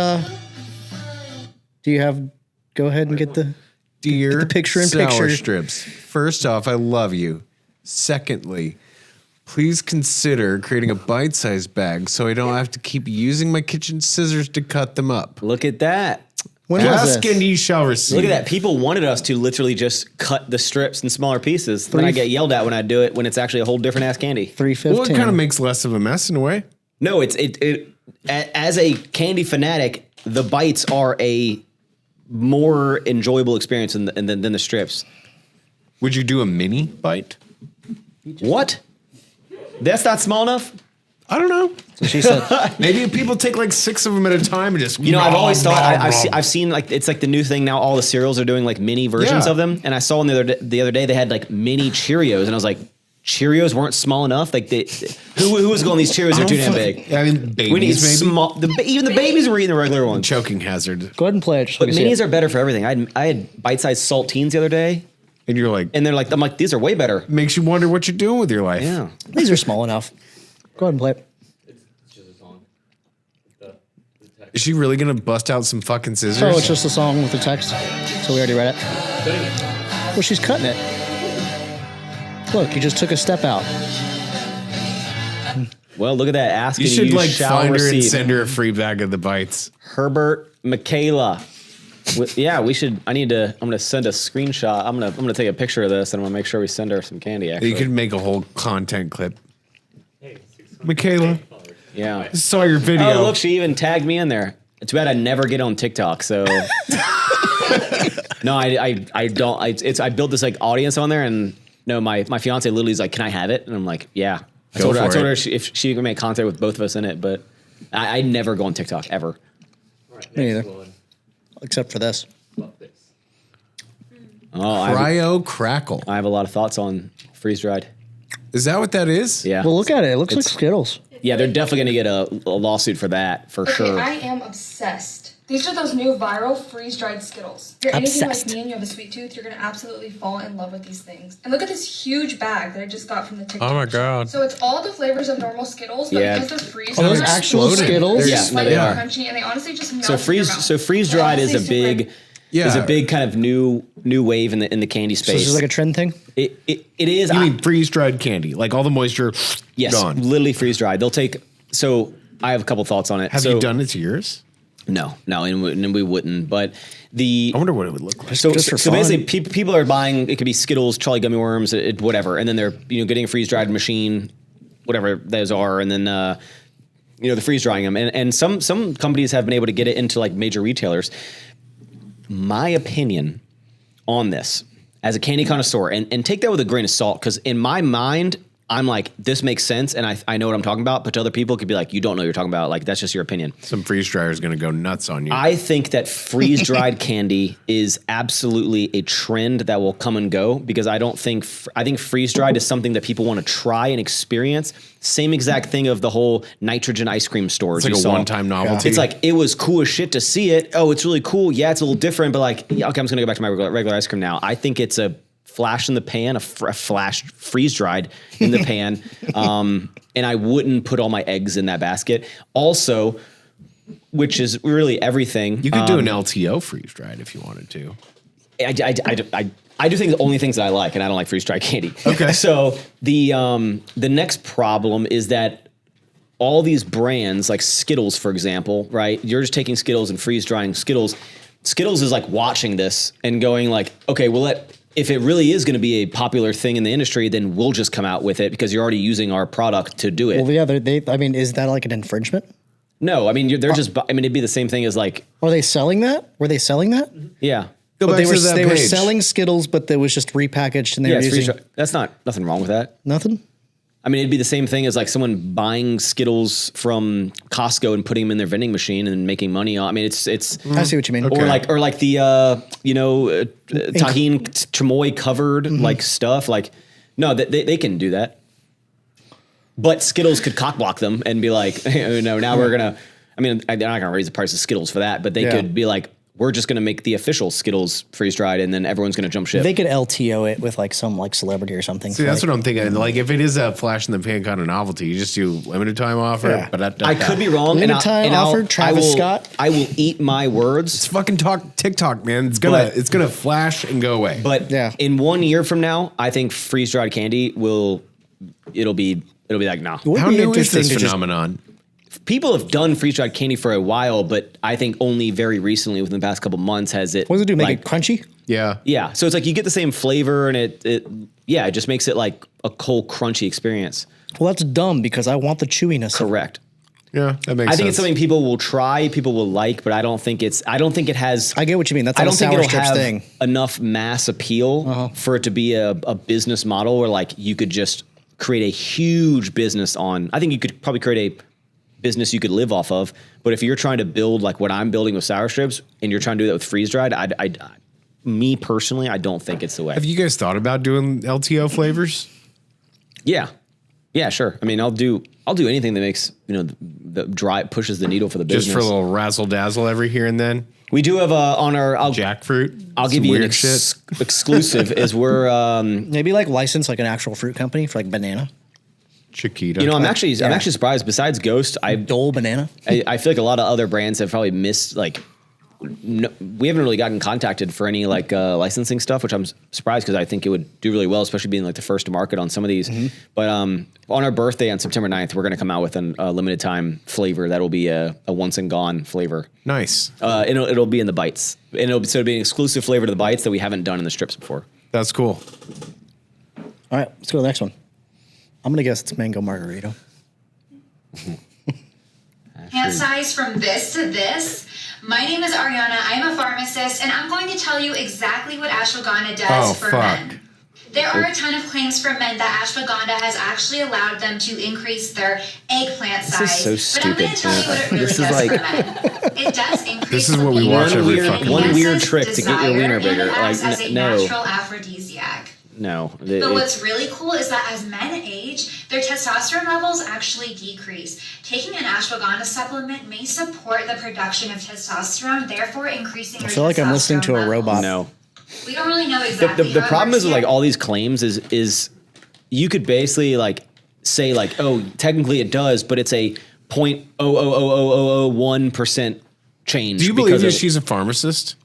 Go ahead and get the. Dear the picture in sour picture. strips, first off, I love you. Secondly, please consider creating a bite-sized bag so I don't have to keep using my kitchen scissors to cut them up. Look at that. When was Ask this? and ye shall receive. Look at that. People wanted us to literally just cut the strips in smaller pieces. Then I get yelled at when I do it when it's actually a whole different ass candy. 315. Well, it kind of makes less of a mess in a way. No, as a candy fanatic, the bites are a more enjoyable experience than the strips. Would you do a mini bite? What? That's not small enough? I don't know. So she said. Maybe people take like 6 of them at a time and just. You know, I've always thought I've seen like it's like the new thing now. All the cereals are doing like mini versions Yeah. of them, and I saw one the other day they had like mini Cheerios, and I was like, Cheerios weren't small enough. Like who was going these Cheerios are too damn big? I mean, babies We need maybe. small. Even the babies were eating the regular ones. Choking hazard. Go ahead and play it. Just But let me see minis it. are better for everything. I had bite-sized saltines the other day, And you're like, and they're like, I'm like, these are way better. makes you wonder what you're doing with your life. Yeah. These are small enough. Go ahead and play it. It's just a song. The text. Is she really going to bust out some fucking scissors? Oh, it's just a song with the text. So we already read it. Well, she's cutting it. Look, you just took a step out. Well, look at that. Asking you should like shall find her and receive. send her a free bag of the bites. Herbert Michaela. Yeah, we should. I'm gonna send a screenshot. I'm gonna take a picture of this and I'm gonna make sure we send her some candy. Actually, You could make a whole content clip. Hey, 600 Michaela, followers. yeah. saw your video. Oh, look, she even tagged me in there. It's bad I never get on TikTok, so. No, I don't. I built this like audience on there, and no, my fiance Lily's like, "Can I have it?" And I'm like, "Yeah." I Go told for her it. if she can make content with both of us in it, but I never go on TikTok ever. All right, Me next neither. one. Except for this. Love this. Oh, Cryo Crackle. I have a lot of thoughts on freeze dried. Is that what that is? Yeah. Well, look at it. It looks like Skittles. Yeah, they're definitely gonna get a lawsuit for that for Okay, sure. I am obsessed. These are those new viral freeze-dried Skittles. If you're anything Obsessed. like me and you have a sweet tooth, you're gonna absolutely fall in love with these things. And look at this huge bag that I just got from the TikTok. Oh my shop. God. So it's all the flavors of normal Skittles, but Yeah. because they're freeze Are those dried, actual exploded. Skittles? they're Yeah, just no, slightly they are. crunchy, and they honestly just melt So in your mouth. freeze dried is a Honestly, super big good. Yeah. is a big kind of new wave in the candy So space. this is like a trend thing? it is. You mean freeze dried candy? Like all the moisture yes, gone. literally freeze dried. They'll take. So I have a couple thoughts on it. Have So- you done it to yours? No, and we wouldn't. But the I wonder what it would look like. so just for so fun. basically, people are buying. It could be Skittles, Charlie gummy worms, whatever, and then they're getting a freeze dried machine, whatever those are, and then the freeze drying them, and some companies have been able to get it into like major retailers. My opinion on this, as a candy connoisseur, and take that with a grain of salt, because in my mind, I'm like, this makes sense, and I know what I'm talking about, but to other people, it could be like, you don't know what you're talking about. Like, that's just your opinion. Some freeze dryer is going to go nuts on you. I think that freeze-dried candy is absolutely a trend that will come and go, because I think freeze-dried is something that people want to try and experience. Same exact thing of the whole nitrogen ice cream stores. It's like a one-time novelty. It's like, it was cool as shit to see it. Oh, it's really cool. Yeah, it's a little different, but like, okay, I'm just going to go back to my regular ice cream now. I think it's a flash in the pan, a flash freeze-dried in the pan. And I wouldn't put all my eggs in that basket. Also, which is really everything. You could do an LTO freeze-dried if you wanted to. I do only things that I like, and I don't like freeze-dried candy. Okay. So the next problem is that all these brands, like Skittles, for example, right? You're just taking Skittles and freeze-drying Skittles. Skittles is like watching this and going like, okay, if it really is going to be a popular thing in the industry, then we'll just come out with it because you're already using our product to do it. Well, yeah, is that like an infringement? No, I mean, they're just, it'd be the same thing as like. Are they selling that? Were they selling that? Yeah. Go But back they to that were page. selling Skittles, but it was just repackaged and they were it's using that's nothing wrong with that. nothing. I mean, it'd be the same thing as like someone buying Skittles from Costco and putting them in their vending machine and making money on. I mean, it's. I see what you mean. Or like the tahine chamoy covered like stuff. Like, no, they can do that. But Skittles could cock block them and be like, now we're gonna. I mean, they're not gonna raise the price of Skittles for that, but they could be like, we're just gonna make the official Skittles freeze dried, and then everyone's gonna jump ship. They could LTO it with like some like celebrity or something. See, that's what I'm thinking. Like, if it is a flash in the pan kind of novelty, you just do limited time offer. Yeah. But I could be wrong. Limited time offer, Travis Scott. I will eat my words. It's fucking TikTok, man. It's gonna flash and go away. But in 1 year from now, I think freeze dried candy it'll be like, nah. It would How be new is interesting this to just- phenomenon? People have done freeze dried candy for a while, but I think only very recently, within the past couple months, has it. What does it do? Make it crunchy? Yeah. Yeah. So it's like you get the same flavor, and it just makes it like a cold, crunchy experience. Well, that's dumb because I want the chewiness. Correct. Yeah, that makes sense. I think it's something people will try, people will like, but I don't think it has. I get what you mean. That's I not don't a think sour it'll strips have thing. enough mass appeal for it to be a business model where like you could just create a huge business on. I think you could probably create a business you could live off of, but if you're trying to build like what I'm building with sour strips and you're trying to do that with freeze dried, me personally, I don't think it's the way. Have you guys thought about doing LTO flavors? Yeah, sure. I mean, I'll do anything that makes the pushes the needle for the business. Just for a little razzle dazzle every here and then? We do have on our Jackfruit. I'll give you an exclusive. Is we're Maybe like license like an actual fruit company for like banana. Chiquita. I'm actually surprised. Besides Ghost, Dole banana. I feel like a lot of other brands have probably missed like. No, we haven't really gotten contacted for any like licensing stuff, which I'm surprised because I think it would do really well, especially being like the first to market on some of these. But on our birthday on September 9th, we're going to come out with a limited time flavor that'll be a once and gone flavor. Nice. It'll be in the bites, and it'll be an exclusive flavor to the bites that we haven't done in the strips before. That's cool. All right, let's go to the next one. I'm gonna guess it's mango margarita. Hand size from this to this. My name is Ariana. I'm a pharmacist, and I'm going to tell you exactly what ashwagandha does for men. There are a ton of claims from men that ashwagandha has actually allowed them to increase their eggplant size. This is so but I'm going to tell you what it really does for men. It does increase. This is what we watch every fucking one day. weird trick to get your wiener bigger. And it acts Like as a no, natural aphrodisiac. no. But what's really cool is that as men age, their testosterone levels actually decrease. Taking an ashwagandha supplement may support the production of testosterone, therefore increasing your testosterone I feel like I'm listening to a levels. robot. No. We don't really know exactly. The how it problem works is with like yet. all these claims is you could basically like say like, oh, technically it does, but it's a 0.00001% change. Do you believe that she's a pharmacist?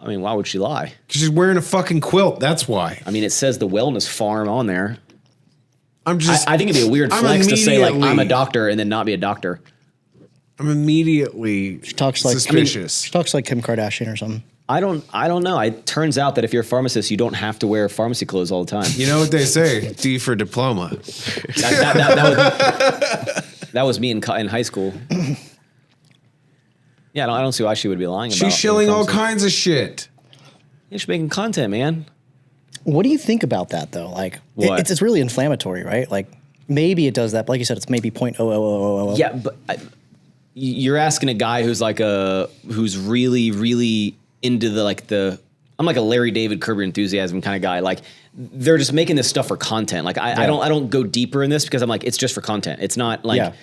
I mean, why would she lie? Because she's wearing a fucking quilt. That's why. I mean, it says the wellness farm on there. I'm just. I think it'd be a weird I'm flex to say like I'm a immediately- doctor and then not be a doctor. I'm immediately Talks like suspicious. she talks like Kim Kardashian or something. I don't know. It turns out that if you're a pharmacist, you don't have to wear pharmacy clothes all the time. You know what they say? D for diploma. That That was me in high school. Yeah, I don't see why she would be lying about it. She's shilling all kinds of shit. Yeah, she's making content, man. What do you think about that though? Like, What? it's really inflammatory, right? Like, maybe it does that, but like you said, it's maybe 0.00000. Yeah, but you're asking a guy who's like who's really, really into I'm like a Larry David Curb Your Enthusiasm kind of guy. Like, they're just making this stuff for content. Like, I don't go deeper in this because I'm like, it's just for content. It's not like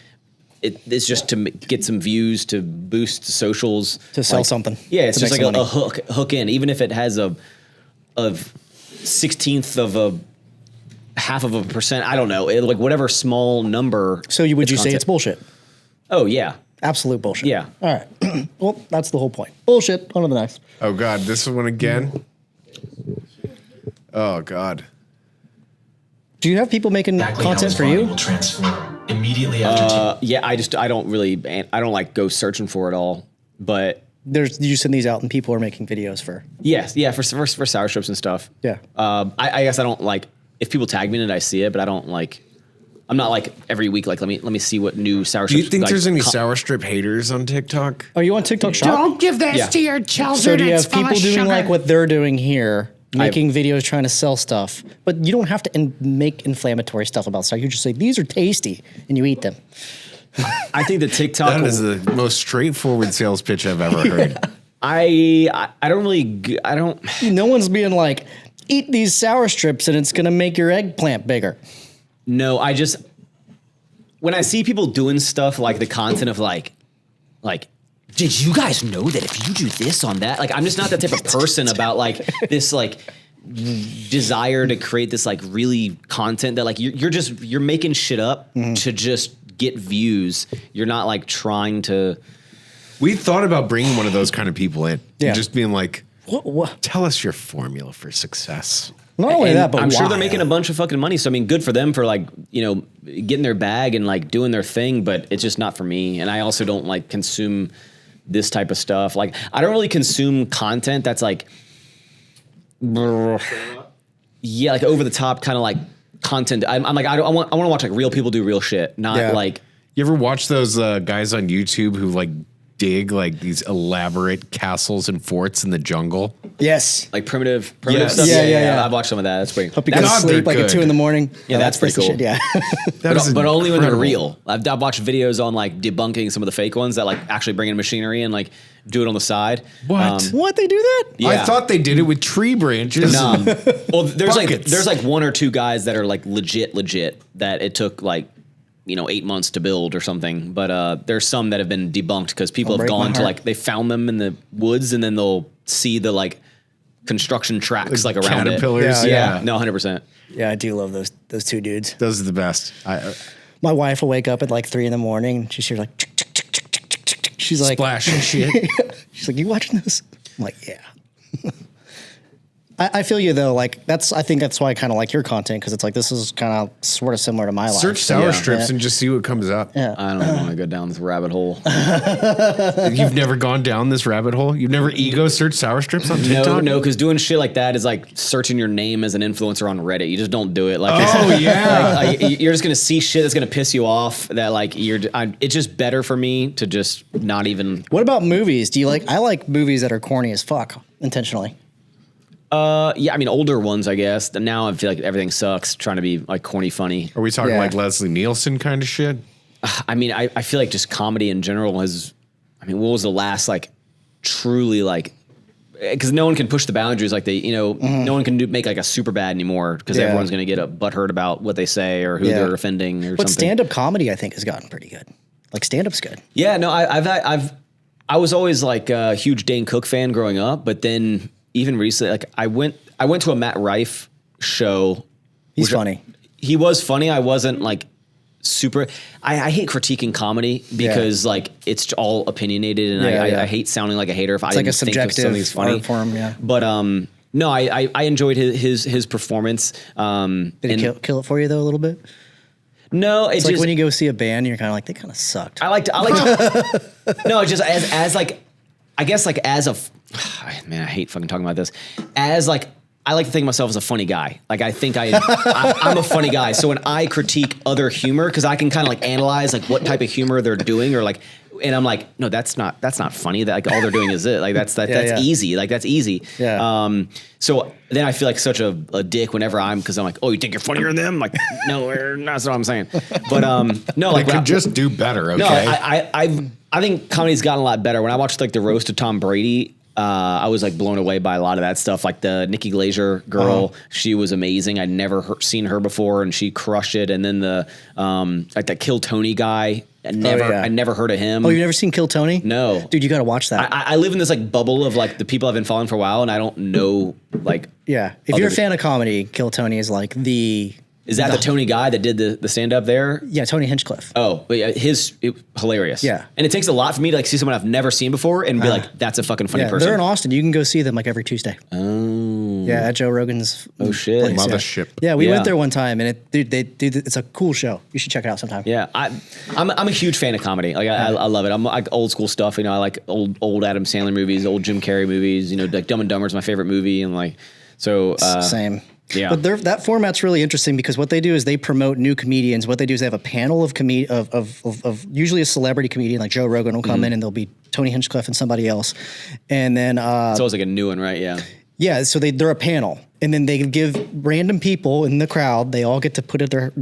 it's just to get some views, to boost socials, to sell something. Yeah, it's to just like a hook in, even if it has a 16th of a half of a percent. I don't know, like whatever small number. So would you say it's bullshit? Oh yeah, absolute bullshit. Yeah. All right. Well, that's the whole point. Bullshit. On to the next. Oh God, this one again. Oh God. Do you have people making content for you? Will transform immediately after. Yeah, I don't like go searching for it all, but you send these out and people are making videos for. Yes, yeah, for sour strips and stuff. Yeah. I guess I don't like if people tag me in it, I see it, but I don't like. I'm not like every week. Like let me see what new sour strips. Do you think there's any sour strip haters on TikTok? Are you on TikTok Shop? Don't give this to your children. So do you it's have full people of doing sugar. like what they're doing here, making videos trying to sell stuff? But you don't have to make inflammatory stuff about stuff. You just say these are tasty and you eat them. I think the TikTok That is the most straightforward sales pitch I've ever heard. I don't. No one's being like, eat these sour strips and it's gonna make your eggplant bigger. No, when I see people doing stuff like the content of like, did you guys know that if you do this on that? Like, I'm just not that type of person about like this like desire to create this like really content that like you're making shit up to just get views. You're not like trying to. We thought about bringing one of those kind of people in. Yeah. And just being like, What? tell us your formula for success. Not only And that, but I'm sure why? they're making a bunch of fucking money. So I mean, good for them for like, getting their bag and like doing their thing, but it's just not for me. And I also don't like consume this type of stuff. Like I don't really consume content that's like, yeah, like over the top kind of like content. I'm like, I want to watch like real people do real shit, not like. You ever watch those guys on YouTube who like dig like these elaborate castles and forts in the jungle? Yes. Like primitive Yes. stuff. Yeah. I've watched some of that. That's pretty. Hope you go to God, sleep they're like at good. 2 a.m. Yeah, that's pretty cool. Shit, yeah. But only when they're real. I've watched videos on like debunking some of the fake ones that like actually bring in machinery and like do it on the side. What? What, they do that? Yeah. I thought they did it with tree branches. Well, there's Buckets. like 1 or 2 guys that are like legit that it took like 8 months to build or something. But there's some that have been debunked because people have gone to like they found them in the woods and then they'll see the like construction tracks like around caterpillars. it. Yeah. No, 100%. Yeah, I do love those 2 dudes. Those are the best. My wife will wake up at like 3 a.m. She hears like, chick, chick, chick, chick, chick, chick, chick. She's like, Splashing shit. she's like, you watching this? I'm like, yeah. I feel you though. Like I think that's why I kind of like your content because it's like this is kind of sort of similar to my life. Search sour Yeah. strips and just see what comes up. Yeah. I don't want to go down this rabbit hole. You've never gone down this rabbit hole? You've never ego searched sour strips on TikTok? No, because doing shit like that is like searching your name as an influencer on Reddit. You just don't do it. Like, Oh, yeah. like, you're just gonna see shit that's gonna piss you off. That like it's just better for me to just not even. What about movies? Do you like? I like movies that are corny as fuck intentionally. Yeah, I mean older ones, I guess. Now I feel like everything sucks. Trying to be like corny, funny. Are we talking Yeah. like Leslie Nielsen kind of shit? I mean, I feel like just comedy in general has. I mean, what was the last like truly like? Because no one can push the boundaries like they, no one can make like a super bad anymore because Yeah. everyone's gonna get a butthurt about what they say or who they're offending or But something. stand-up comedy, I think, has gotten pretty good. Like stand-up's good. Yeah, no, I was always like a huge Dane Cook fan growing up, but then even recently, like I went to a Matt Rife show. He's funny. He was funny. I wasn't like super. I hate critiquing comedy because like it's all opinionated, and I hate sounding like a hater if I It's like didn't a think of subjective something's funny art form, yeah. But no, I enjoyed his performance. Did it kill it for you though a little bit? No, It's it's like just when you go see a band, you're kind of like they kind of sucked. I like to no, just as like I guess like as a man, I hate fucking talking about this. As like I like to think of myself as a funny guy. Like I think I'm a funny guy. So when I critique other humor, because I can kind of like analyze like what type of humor they're doing, or like, and I'm like, no, that's not funny. That like all they're doing is it. Like that's easy. Like that's easy. Yeah. So then I feel like such a dick whenever because I'm like, oh, you think you're funnier than them? I'm like, no, that's not what I'm saying. But no, like they could just do better. Okay. No, I think comedy's gotten a lot better. When I watched like the roast of Tom Brady, I was like blown away by a lot of that stuff. Like the Nikki Glaser girl, she was amazing. I'd never seen her before, and she crushed it. And then the like that Kill Tony guy, I never heard of him. Oh, you've never seen Kill Tony? No, dude, you got to watch that. I live in this like bubble of like the people I've been following for a while, and I don't know like. Yeah, if you're a fan of comedy, Kill Tony is like the. Is that the Tony guy that did the stand up there? Yeah, Tony Hinchcliffe. Oh, but yeah, hilarious. Yeah, and it takes a lot for me to like see someone I've never seen before and be like, that's a fucking funny person. They're in Austin. You can go see them like every Tuesday. Oh, yeah, at Joe Rogan's. Oh shit, place, mothership. Yeah, we went there one time, and it's a cool show. You should check it out sometime. Yeah, I'm a huge fan of comedy. Like I love it. I'm like old school stuff. You know, I like old Adam Sandler movies, old Jim Carrey movies. You know, like Dumb and Dumber is my favorite movie, and like so. Same. Yeah. But that format's really interesting because what they do is they promote new comedians. What they do is they have a panel of usually a celebrity comedian, like Joe Rogan will come in, and there'll be Tony Hinchcliffe and somebody else. And then it's always like a new one, right? Yeah. Yeah, so they're a panel, and then they give random people in the crowd, they all get to put their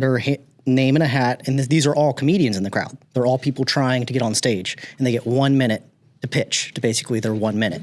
name in a hat, and these are all comedians in the crowd. They're all people trying to get on stage, and they get 1 minute to pitch to basically their 1 minute.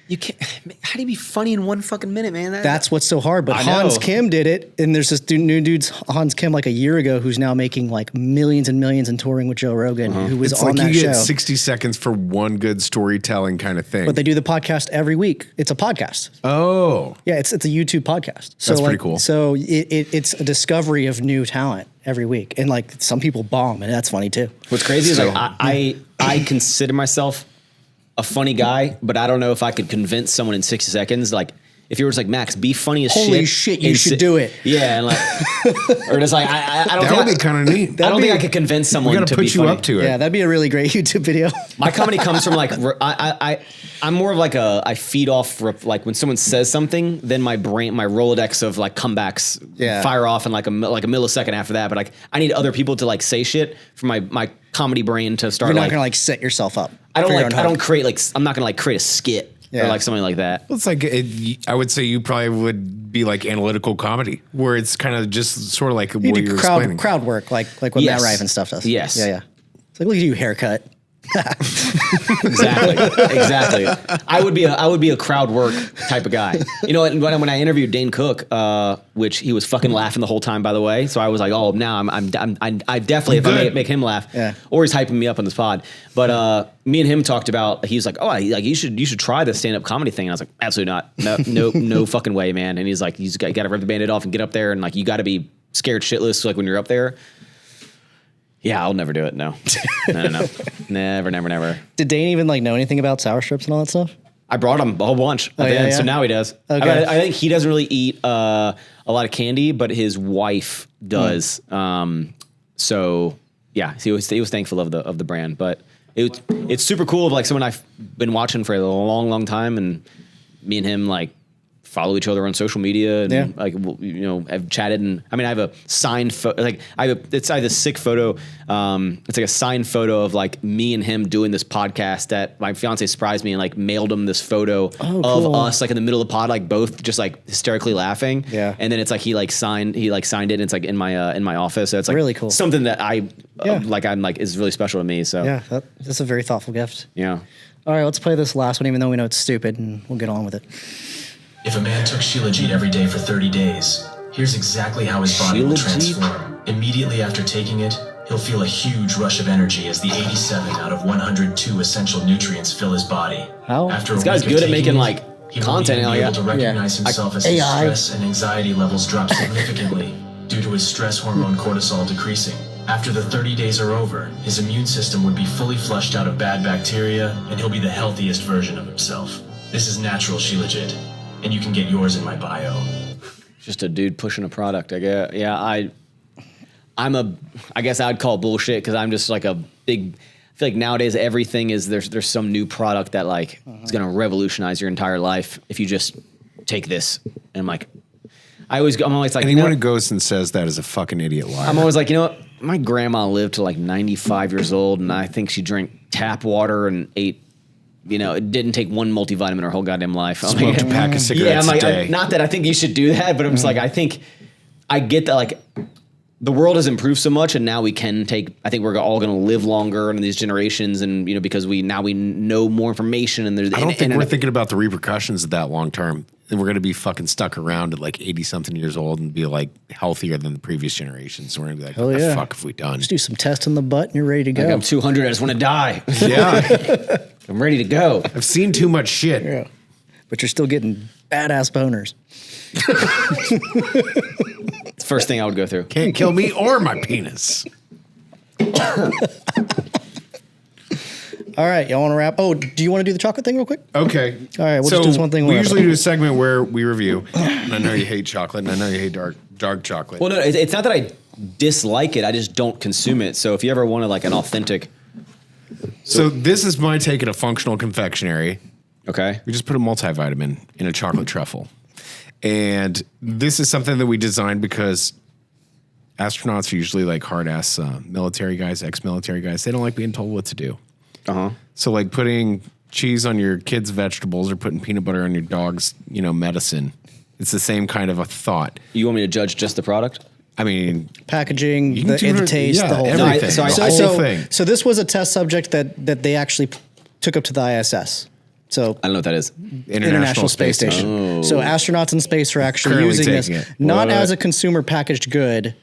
You can't. How do you be funny in 1 fucking minute, man? That's what's so hard. But Hans Kim did it, and there's this new dude, Hans Kim, like a year ago, who's now making like millions and millions and touring with Joe Rogan, who was on that show. It's like you get 60 seconds for one good storytelling kind of thing. But they do the podcast every week. It's a podcast. Oh, yeah, it's a YouTube podcast. So that's pretty cool. So it's a discovery of new talent every week, and like some people bomb, and that's funny too. What's crazy is like I consider myself a funny guy, but I don't know if I could convince someone in 60 seconds. Like, if you were just like, Max, be funny as shit. Holy shit, you should do it. Yeah, and like, or just like, I don't. That would be kind of neat. I don't think I could convince someone to be funny. We gotta put you up to it. Yeah, that'd be a really great YouTube video. My comedy comes from like, I'm more of like I feed off like when someone says something, then my Rolodex of like comebacks fire off in like a millisecond after that. But like, I need other people to like say shit for my comedy brain to start. You're not like, gonna like set yourself up. I don't create like, I'm not gonna like create a skit or like something like that. Well, it's like, I would say you probably would be like analytical comedy, where it's kind of just sort of like what you're explaining. Crowd work, like what Matt Rife and stuff does. Yes. Yeah. It's like, look at you, haircut. Exactly. I would be a crowd work type of guy. You know, when I interviewed Dane Cook, which he was fucking laughing the whole time, by the way. So I was like, oh, now I definitely if I make him laugh, or he's hyping me up on this pod. But me and him talked about. He's like, oh, like you should try the stand up comedy thing. And I was like, absolutely not. No fucking way, man. And he's like, you got to rip the Band-Aid off and get up there, and like you got to be scared shitless like when you're up there. Yeah, I'll never do it. No. Never. Did Dane even like know anything about sour strips and all that stuff? I brought him a whole bunch at the end, so now he does. Okay. I think he doesn't really eat a lot of candy, but his wife does. So yeah, he was thankful of the brand, but it's super cool of like someone I've been watching for a long time, and me and him like follow each other on social media and like, you know, I've chatted, and I mean, I have a signed photo, like it's like a sick photo. It's like a signed photo of like me and him doing this podcast that my fiance surprised me and like mailed him this photo of us like in the middle of the pod, like both just like hysterically laughing. Yeah. And then it's like, he signed it and it's like in my office. So it's like really cool. Something that I'm like is really special to me. So yeah, that's a very thoughtful gift. Yeah. All right, let's play this last one, even though we know it's stupid, and we'll get on with it. If a man took Shilajit every day for 30 days, here's exactly how his body will transform. Immediately after taking it, he'll feel a huge rush of energy as the 87 out of 102 essential nutrients fill his body. How? This guy's good at making like content. He will be able to recognize himself as his stress and anxiety levels drop significantly due to his stress hormone cortisol decreasing. After the 30 days are over, his immune system would be fully flushed out of bad bacteria, and he'll be the healthiest version of himself. This is natural Shilajit, and you can get yours in my bio. Just a dude pushing a product, I guess. Yeah, I guess I'd call bullshit because I'm just like I feel like nowadays everything is there's some new product that like is gonna revolutionize your entire life if you just take this. And I'm like, I'm always like, Anyone who goes and says that is a fucking idiot liar. I'm always like, you know what? My grandma lived to like 95 years old, and I think she drank tap water and ate, it didn't take one multivitamin her whole goddamn life. Smoked a pack of cigarettes a day. Not that I think you should do that, but I'm just like, I get that, like, the world has improved so much, and now I think we're all going to live longer in these generations, and because we know more information, and there's. I don't think we're thinking about the repercussions of that long term, and we're going to be fucking stuck around at like 80 something years old and be like healthier than the previous generations. So we're going to be like, what the fuck have we done? Just do some tests in the butt, and you're ready to go. Like, I'm 200. I just want to die. Yeah, I'm ready to go. I've seen too much shit. Yeah, but you're still getting badass boners. It's the first thing I would go through. Can't kill me or my penis. All right, y'all want to wrap? Oh, do you want to do the chocolate thing real quick? Okay. All right, we'll just do this one thing. We usually do a segment where we review. And I know you hate chocolate, and I know you hate dark chocolate. Well, no, it's not that I dislike it. I just don't consume it. So if you ever wanted like an authentic. So this is my take at a functional confectionery. Okay. We just put a multivitamin in a chocolate truffle. And this is something that we designed because astronauts are usually like hard-ass military guys, ex-military guys. They don't like being told what to do. Uh-huh. So like putting cheese on your kids' vegetables or putting peanut butter on your dog's, medicine. It's the same kind of a thought. You want me to judge just the product? I mean, packaging, the taste, the whole everything. thing. So this was a test subject that they actually took up to the ISS. So I don't know what that is. International Space Station. Oh. So astronauts in space are actually using this not as a consumer packaged good,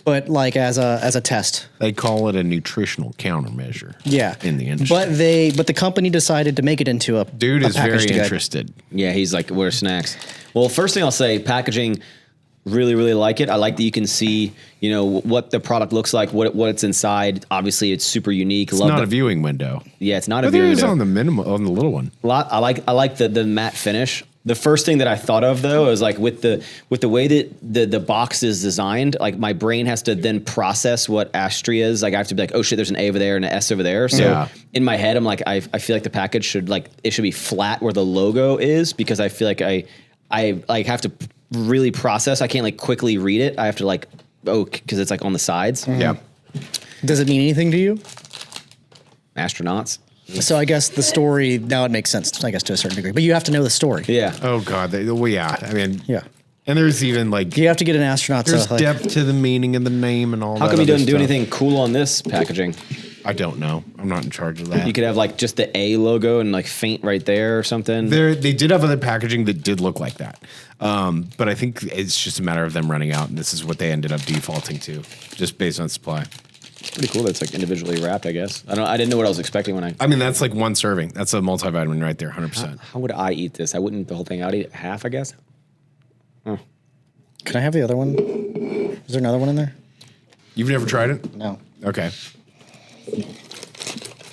but like as a test. They call it a nutritional countermeasure. Yeah, in the industry. But the company decided to make it into a dude is very good. interested. Yeah, he's like, what are snacks? Well, first thing I'll say, packaging. Really, really like it. I like that you can see, what the product looks like, what it's inside. Obviously, it's super unique. It's not a viewing window. Yeah, it's not a viewing window. But it is on the little one. I like the matte finish. The first thing that I thought of though is like with the way that the box is designed, like my brain has to then process what Astria is. Like I have to be like, oh shit, there's an A over there and an S over there. So in my head, I'm like, I feel like the package should be flat where the logo is, because I feel like I like have to really process. I can't like quickly read it. I have to because it's like on the sides. Mm-hmm. Yeah. Does it mean anything to you? Astronauts. So I guess the story, now it makes sense, I guess, to a certain degree. But you have to know the story. Yeah. Oh, God. Yeah. I mean, yeah. And there's even like... You have to get an astronaut. There's depth to the meaning and the name and all that. How come you didn't do anything cool on this packaging? I don't know. I'm not in charge of that. You could have like just the A logo and like faint right there or something. They did have other packaging that did look like that. But I think it's just a matter of them running out, and this is what they ended up defaulting to, just based on supply. It's pretty cool that it's like individually wrapped, I guess. I didn't know what I was expecting when I mean, that's like one serving. That's a multivitamin right there, 100%. How would I eat this? I wouldn't eat the whole thing. I'd eat half, I guess. Oh. Can I have the other one? Is there another one in there? You've never tried it? No. Okay.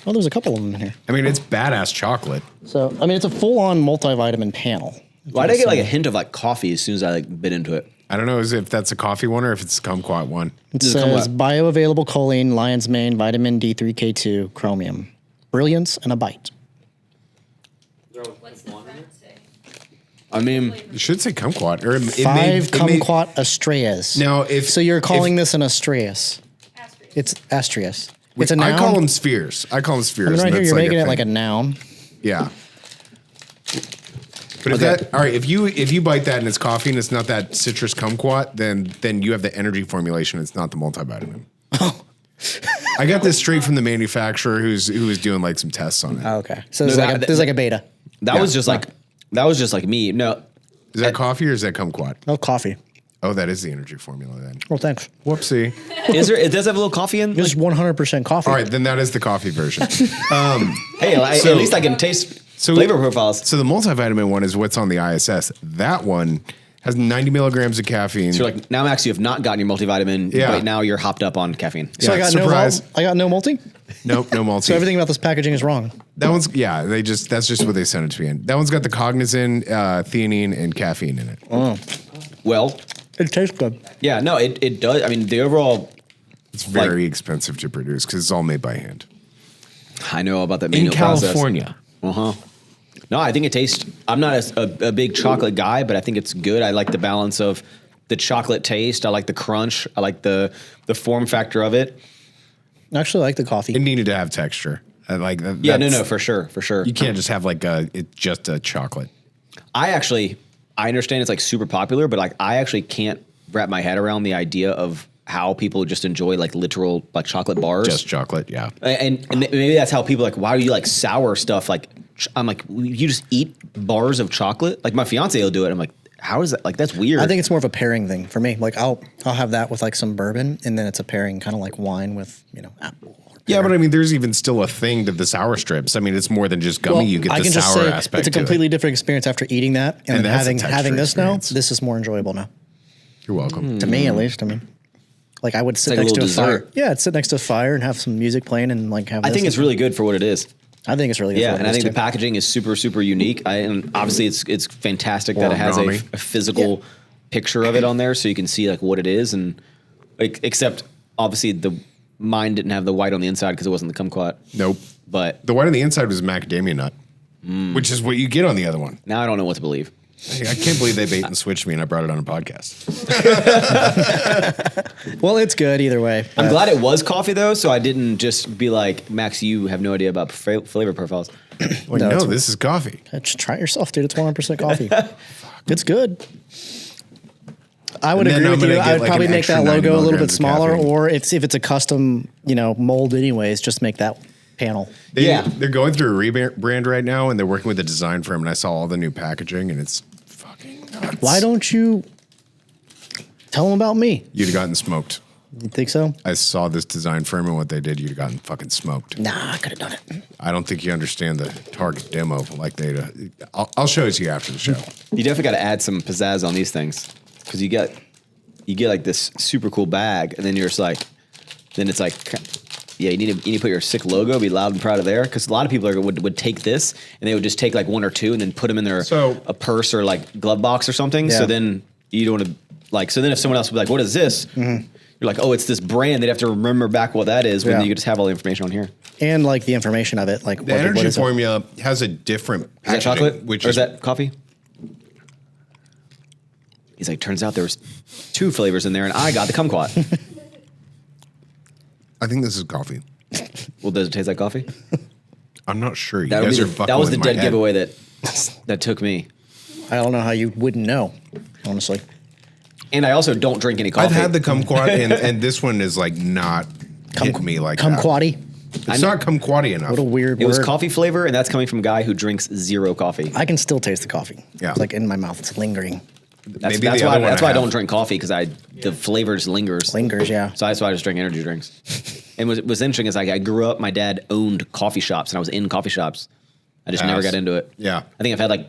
Oh, there's a couple of them in here. I mean, it's badass chocolate. So, I mean, it's a full-on multivitamin panel. Why did I get like a hint of like coffee as soon as I like bit into it? I don't know if that's a coffee one or if it's a kumquat one. It says bioavailable choline, lion's mane, vitamin D3K2, chromium, brilliance, and a bite. What's the front say? I mean, it should say kumquat. Or 5 kumquat astreas. Now, so you're calling this an astreas? It's astreas. It's a noun. I call them spheres. I call them spheres. I mean, right here, you're making it like a noun. Yeah. But if you bite that and it's coffee and it's not that citrus kumquat, then you have the energy formulation. It's not the multivitamin. Oh. I got this straight from the manufacturer who was doing like some tests on it. Oh, okay. So this is like a beta. That was just like me. No. Is that coffee or is that kumquat? Oh, coffee. Oh, that is the energy formula then. Well, thanks. Whoopsie. It does have a little coffee in? It's 100% coffee. All right, then that is the coffee version. Hey, at least I can taste flavor profiles. So the multivitamin one is what's on the ISS. That one has 90 milligrams of caffeine. So like now, Max, you have not gotten your multivitamin. Yeah. Right now, you're hopped up on caffeine. So yeah, I got no multi? Nope, no multi. So everything about this packaging is wrong. That one's, that's just what they sent it to me in. That one's got the cognizin, theanine, and caffeine in it. Oh. Well, it tastes good. Yeah, no, it does. I mean, the overall... It's very expensive to produce because it's all made by hand. I know about that manual process. In California. Uh-huh. No, I think it tastes. I'm not a big chocolate guy, but I think it's good. I like the balance of the chocolate taste. I like the crunch. I like the form factor of it. I actually like the coffee. It needed to have texture. Like Yeah, no, for sure. You can't just have like just a chocolate. I understand it's like super popular, but like I actually can't wrap my head around the idea of how people just enjoy like literal like chocolate bars. Just chocolate, yeah. And maybe that's how people like, why do you like sour stuff? Like, I'm like, you just eat bars of chocolate? Like my fiance will do it. I'm like, how is that? Like, that's weird. I think it's more of a pairing thing for me. Like I'll have that with like some bourbon, and then it's a pairing kind of like wine with, apple. Yeah, but I mean, there's even still a thing to the sour strips. I mean, it's more than just gummy. You get the sour aspect. It's a completely different experience after eating that, and then having this experience. now. This is more enjoyable now. You're welcome. To me, at least. I mean, like I would sit next to a fire. Yeah, I'd sit next to a fire and have some music playing and like have. I think it's really good for what it is. I think it's really good. Yeah, and I think the packaging is super, super unique. And obviously, it's fantastic that it has a physical picture of it on there, so you can see like what it is, and like except obviously mine didn't have the white on the inside because it wasn't the kumquat. Nope. But the white on the inside was macadamia nut, which is what you get on the other one. Now I don't know what to believe. I can't believe they bait and switched me and I brought it on a podcast. Well, it's good either way. I'm glad it was coffee though, so I didn't just be like, Max, you have no idea about flavor profiles. Well, no, this is coffee. Just try it yourself, dude. It's 100% coffee. It's good. I would agree with you. I would probably make that logo a little bit smaller, or if it's a custom, mold anyways, just make that panel. They're going through a rebrand right now, and they're working with a design firm, and I saw all the new packaging, and it's fucking nuts. Why don't you tell them about me? You'd have gotten smoked. You think so? I saw this design firm and what they did, you'd have gotten fucking smoked. Nah, I could have done it. I don't think you understand the target demo like they do. I'll show it to you after the show. You definitely got to add some pizzazz on these things, because you get like this super cool bag, and then you're just like, then it's like, yeah, you need to put your sick logo, be loud and proud of there, because a lot of people would take this and they would just take like one or two and then put them in their a purse or like glove box or something. Yeah. So then you don't want to like. So then if someone else would be like, "What is this?" Mm-hmm. You're like, "Oh, it's this brand." They'd have to remember back what that is when you just have all the information on here and like the information of it, like the energy formula has a different. Is that chocolate? Or is that coffee? He's like, turns out there was 2 flavors in there, and I got the kumquat. I think this is coffee. Well, does it taste like coffee? I'm not sure. That was the dead giveaway that took me. I don't know how you wouldn't know, honestly. And I also don't drink any coffee. I've had the kumquat, and this one is like not hitting me like kumquatty. It's not kumquatty enough. What a weird word. It was coffee flavor, and that's coming from a guy who drinks 0 coffee. I can still taste the coffee. Yeah, it's like in my mouth. It's lingering. That's why I don't drink coffee, because the flavor just lingers. Yeah. So that's why I just drink energy drinks. And what's interesting is like I grew up, my dad owned coffee shops, and I was in coffee shops. I just never got into it. Yeah. I think I've had like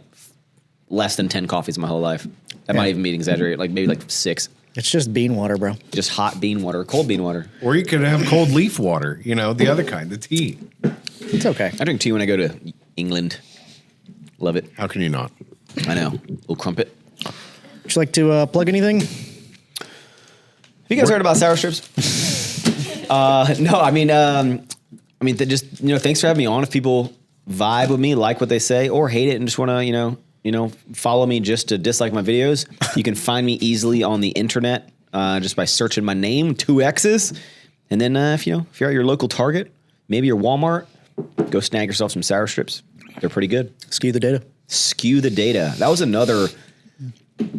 less than 10 coffees in my whole life. That might even be exaggerated, like maybe like 6. It's just bean water, bro. Just hot bean water, cold bean water. Or you could have cold leaf water, the other kind, the tea. It's okay. I drink tea when I go to England. Love it. How can you not? I know. A little crumpet. Would you like to plug anything? Have you guys heard about sour strips? No, I mean, just thanks for having me on. If people vibe with me, like what they say, or hate it and just want to, follow me just to dislike my videos, you can find me easily on the internet just by searching my name, 2 X's, and then if you're at your local Target, maybe your Walmart, go snag yourself some sour strips. They're pretty good. Skew the data. Skew the data. That was another.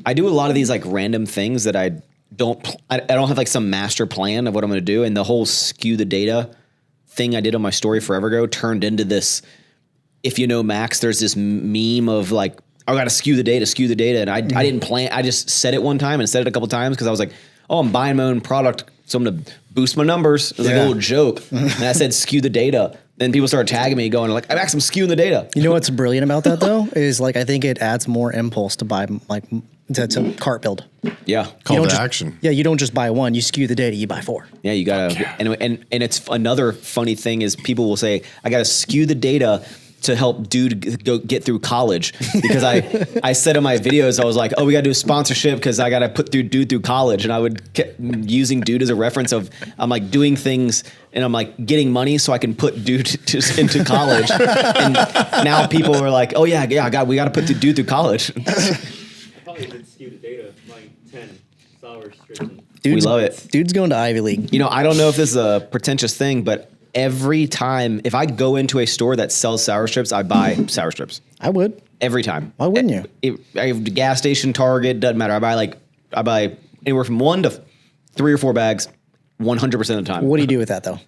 I do a lot of these like random things that I don't have like some master plan of what I'm going to do. And the whole skew the data thing I did on my story forever ago turned into this. If you know Maxx, there's this meme of like, I got to skew the data. And I didn't plan. I just said it one time and said it a couple times because I was like, oh, I'm buying my own product. So I'm going to boost my numbers. It was like a little joke. And I said, skew the data. Then people started tagging me going like, I'm skewing the data. You know what's brilliant about that though? Is like, I think it adds more impulse to buy like, to cart build. Yeah. Call to action. Yeah. You don't just buy 1, you skew the data, you buy 4. Yeah. You gotta, and it's another funny thing is people will say, I gotta skew the data to help dude go get through college because I said in my videos, I was like, oh, we got to do a sponsorship because I got to put dude through college. And I would keep using dude as a reference of I'm like doing things and I'm like getting money so I can put dude into college. And now people are like, oh yeah, we got to put the dude through college. I probably did skew the data, like 10 sour strips. We love it. Dude's going to Ivy League. You know, I don't know if this is a pretentious thing, but every time, if I go into a store that sells sour strips, I buy sour strips. I would. Every time. Why wouldn't you? I have the gas station, Target, doesn't matter. I buy anywhere from 1 to 3 or 4 bags 100% of the time. What do you do with that though?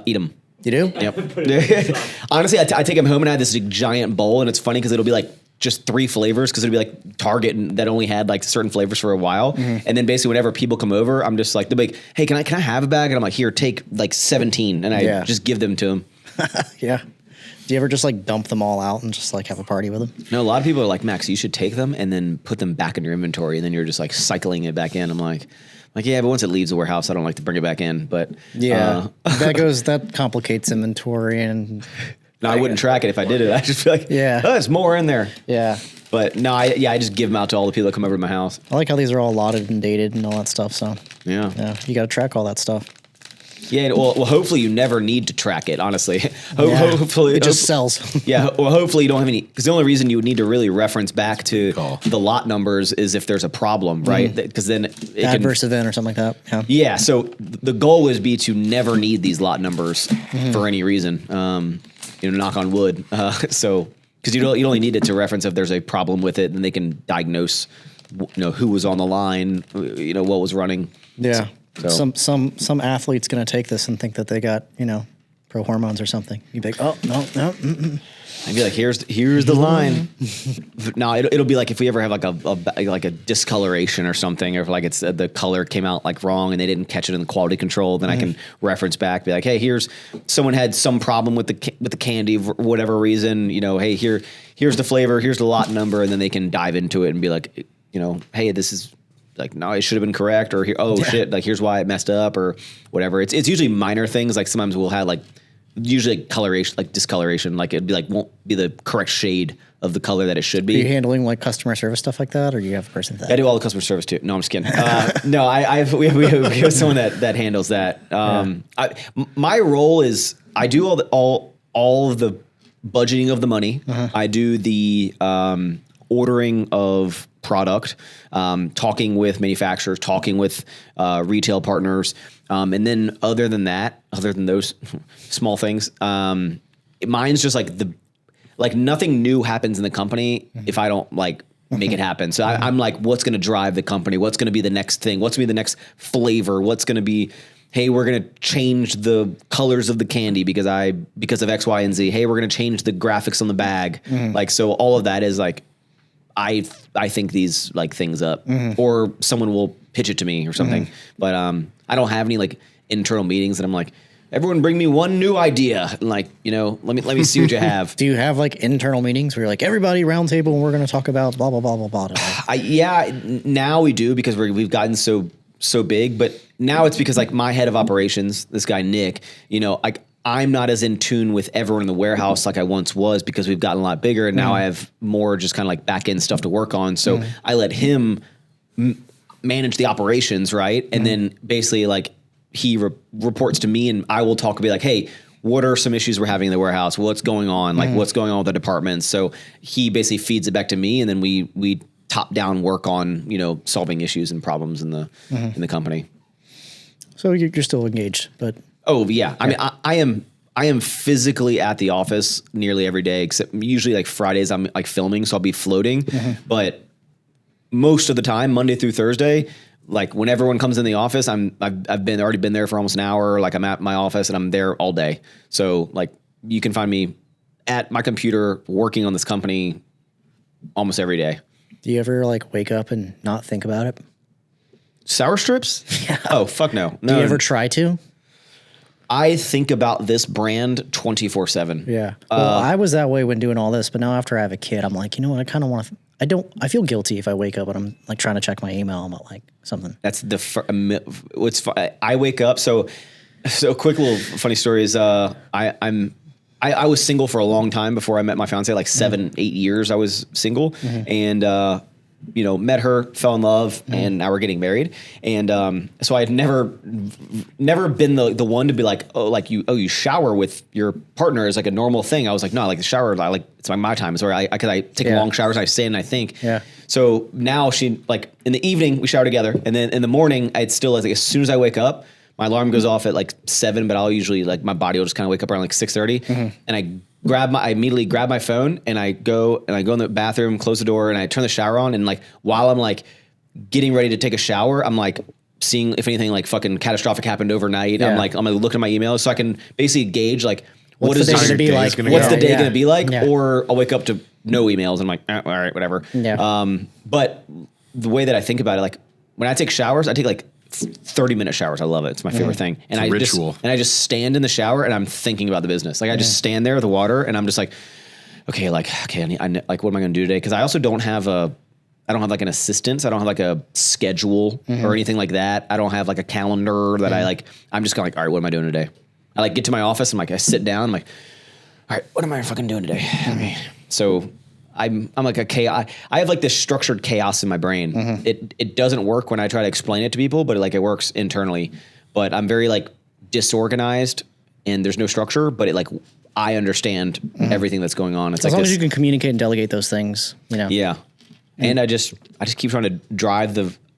Eat them. You do? Yep. Honestly, I take them home and I have this giant bowl, and it's funny because it'll be like just 3 flavors because it'll be like Target that only had like certain flavors for a while. Mm-hmm. And then basically whenever people come over, I'm just like, they'll be like, hey, can I have a bag? And I'm like, here, take like 17. And I just give them to them. Yeah. Do you ever just like dump them all out and just like have a party with them? No, a lot of people are like, Max, you should take them and then put them back in your inventory. And then you're just like cycling it back in. I'm like, yeah, but once it leaves the warehouse, I don't like to bring it back in. But that complicates inventory and I wouldn't track it if I did it. I just feel like, there's more in there. Yeah. But no, I just give them out to all the people that come over to my house. I like how these are all allotted and dated and all that stuff. So yeah, you got to track all that stuff. Yeah, well, hopefully you never need to track it, honestly. Hopefully it just sells. Yeah, well, hopefully you don't have any, because the only reason you would need to really reference back to the lot numbers is if there's a problem, right? Because then it adverse event or something like that. Yeah, so the goal would be to never need these lot numbers for any reason. Knock on wood. So because you only need it to reference if there's a problem with it, and they can diagnose, who was on the line, what was running. Yeah. So. Some athlete's going to take this and think that they got, pro hormones or something. You'd be like, oh, no. I'd be like, here's the line. No, it'll be like if we ever have like a discoloration or something, or if like it's the color came out like wrong and they didn't catch it in the quality control, then I can reference back, be like, hey, here's someone had some problem with the candy for whatever reason. Hey, here's the flavor, here's the lot number, and then they can dive into it and be like, hey, this is. Like, no, it should have been correct, or shit, like here's why it messed up, or whatever. It's usually minor things. Like sometimes we'll have usually coloration, like discoloration, like it'd be like won't be the correct shade of the color that it should be. Are you handling like customer service stuff like that, or do you have a person that? I do all the customer service too. No, I'm just kidding. No, we have someone that handles that. My role is I do all of the budgeting of the money. I do the ordering of product, talking with manufacturers, talking with retail partners, and then other than those small things, mine's just like nothing new happens in the company if I don't make it happen. So I'm like, what's going to drive the company? What's going to be the next thing? What's going to be the next flavor? What's going to be? Hey, we're going to change the colors of the candy because of X, Y, and Z. Hey, we're going to change the graphics on the bag. So all of that is like. I think these things up, or someone will pitch it to me or something. But I don't have any internal meetings that I'm like, everyone bring me one new idea. And let me see what you have. Do you have internal meetings where you're like, everybody round table and we're going to talk about blah blah blah blah blah? Now we do because we've gotten so big. But now it's because my head of operations, this guy Nick, I'm not as in tune with everyone in the warehouse like I once was because we've gotten a lot bigger, and now I have more just kind of back end stuff to work on. So I let him manage the operations, right? And then basically he reports to me, and I will talk and be like, hey, what are some issues we're having in the warehouse? What's going on? What's going on with the departments? So he basically feeds it back to me, and then we top down work on solving issues and problems in the company. So you're still engaged, but. Oh yeah. I mean, I am physically at the office nearly every day, except usually Fridays I'm filming, so I'll be floating. But most of the time, Monday through Thursday, when everyone comes in the office, I've already been there for almost an hour. I'm at my office and I'm there all day. So you can find me at my computer working on this company almost every day. Do you ever wake up and not think about it? Sour strips? Yeah. Oh fuck no. Do you ever try to? I think about this brand 24/7. Yeah. Well, I was that way when doing all this, but now after I have a kid, I'm like, what? I kind of want to. I feel guilty if I wake up and I'm trying to check my email about something. That's I wake up. So quick little funny story is I I was single for a long time before I met my fiance, like 7-8 years I was single. And, you know, met her, fell in love, and now we're getting married. And so I had never been the one to be like, you shower with your partner is like a normal thing. I was like, no, like the shower, like it's my time. It's where I take long showers, I stay and I think. Yeah. So now she, like in the evening we shower together, and then in the morning I'd still, like as soon as I wake up, my alarm goes off at like 7, but I'll usually, like, my body will just kind of wake up around like 6:30, and I immediately grab my phone and I go in the bathroom, close the door, and I turn the shower on. And like while I'm like getting ready to take a shower, I'm like seeing if anything like fucking catastrophic happened overnight. Yeah. I'm gonna look at my emails so I can basically gauge like what is the day this gonna be like? What's the day Yeah. gonna be like? Yeah. Or I'll wake up to no emails and I'm like, all right, whatever. Yeah. But the way that I think about it, like when I take showers, I take like 30-minute showers. I love it. It's my favorite thing. And It's a ritual. I just stand in the shower and I'm thinking about the business. Like I just stand there with the water and I'm just like, okay, like what am I going to do today? Because I also don't have like an assistant. I don't have like a schedule or anything like that. I don't have like a calendar that I'm just kind of like, all right, what am I doing today? I like get to my office and like I sit down. I'm like, all right, what am I fucking doing today? Okay. So I'm like a chaos. I have like this structured chaos in my brain. It doesn't work when I try to explain it to people, but it works internally. But I'm very like disorganized and there's no structure, but I understand everything that's going on. It's as like long as you can communicate and delegate those things, you know. Yeah. And I just keep trying to drive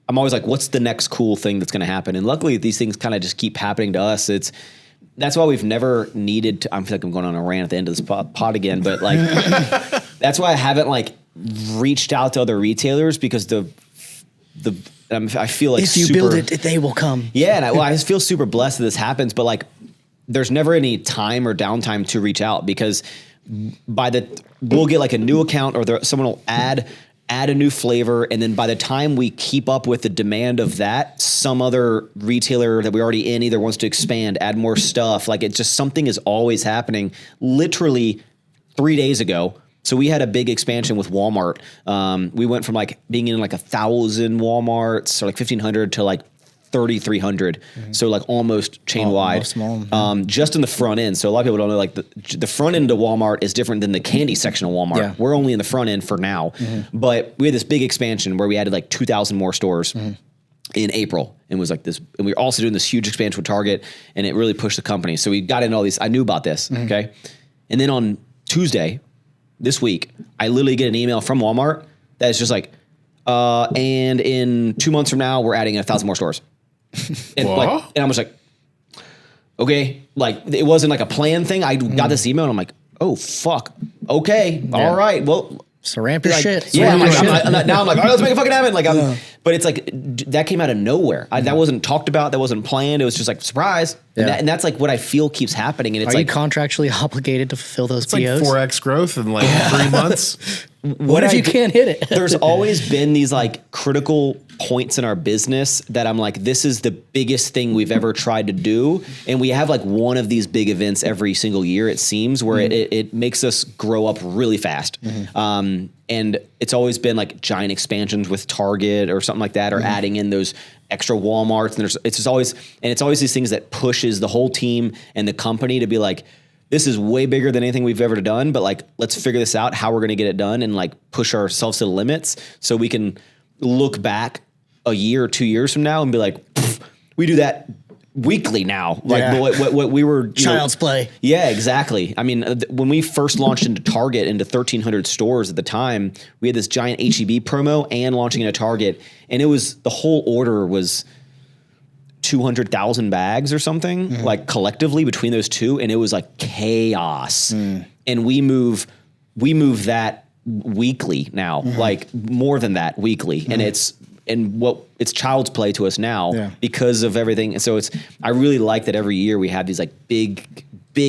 I'm always like, what's the next cool thing that's going to happen? And luckily these things kind of just keep happening to us. That's why we've never needed to, I feel like I'm going on a rant at the end of this pod again, but like, that's why I haven't like reached out to other retailers because I feel like if you build it, they will come. Yeah. And I just feel super blessed that this happens, but like, there's never any time or downtime to reach out because we'll get like a new account or someone will add a new flavor. And then by the time we keep up with the demand of that, some other retailer that we're already in either wants to expand, add more stuff. Like it's just something is always happening. Literally 3 days ago. So we had a big expansion with Walmart. We went from like being in like 1,000 Walmarts or like 1,500 to like 3,300. So like almost chain wide, just in the front end. So a lot of people don't know like the front end of Walmart is different than the candy section of Walmart. Yeah. We're only in the front end for now, but we had this big expansion where we added like 2,000 more stores in April and was like this. And we were also doing this huge expansion with Target and it really pushed the company. So we got into all these, I knew about this. Okay. And then on Tuesday, this week, I literally get an email from Walmart that's just like, and in 2 months from now, we're adding 1,000 more stores. And I was like, okay, like it wasn't like a planned thing. I got this email and I'm like, oh fuck, okay, all right, well, so ramp your shit. Yeah, I'm like, now I'm like, all right, let's make it fucking happen. Like, but it's like that came out of nowhere. That wasn't talked about. That wasn't planned. It was just like surprise. Yeah. And that's like what I feel keeps happening. And it's Are like you contractually obligated to fulfill those POs? Like 4x growth in like 3 months. What if you can't hit it? There's always been these like critical points in our business that I'm like, this is the biggest thing we've ever tried to do. And we have like one of these big events every single year, it seems, where it makes us grow up really fast. And it's always been like giant expansions with Target or something like that, or adding in those extra Walmarts. And it's always these things that pushes the whole team and the company to be like, this is way bigger than anything we've ever done, but like, let's figure this out, how we're going to get it done and like push ourselves to the limits so we can look back a year or 2 years from now and be like, we do that weekly now. Like what we were child's play. Yeah, exactly. I mean, when we first launched into Target into 1,300 stores at the time, we had this giant HEB promo and launching into Target, and it was the whole order was 200,000 bags or something, like collectively between those two, and it was like chaos. And we move that weekly now, like more than that weekly, and it's child's play to us now because of everything. And so I really like that every year we have these like big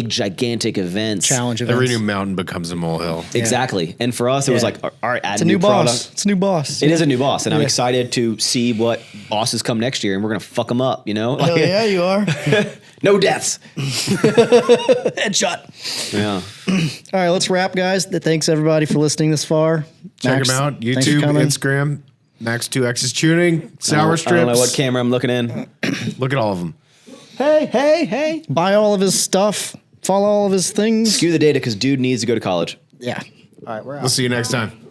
gigantic events. Challenge events. Every new mountain becomes a molehill. Exactly. And for us, it was like, all right, add it's a new boss. It's a new boss. It is a new boss. And I'm excited to see what bosses come next year and we're going to fuck them up, you know? Like, hell yeah, you are. No deaths. Headshot. Yeah. All right, let's wrap, guys. Thanks everybody for listening this far. Check them out. YouTube, Instagram, Max2X's Chewning, Sour Strips. I don't know what camera I'm looking in. Look at all of them. Hey. Buy all of his stuff. Follow all of his things. Skew the data because dude needs to go to college. Yeah. All right, we're out. We'll see you next time.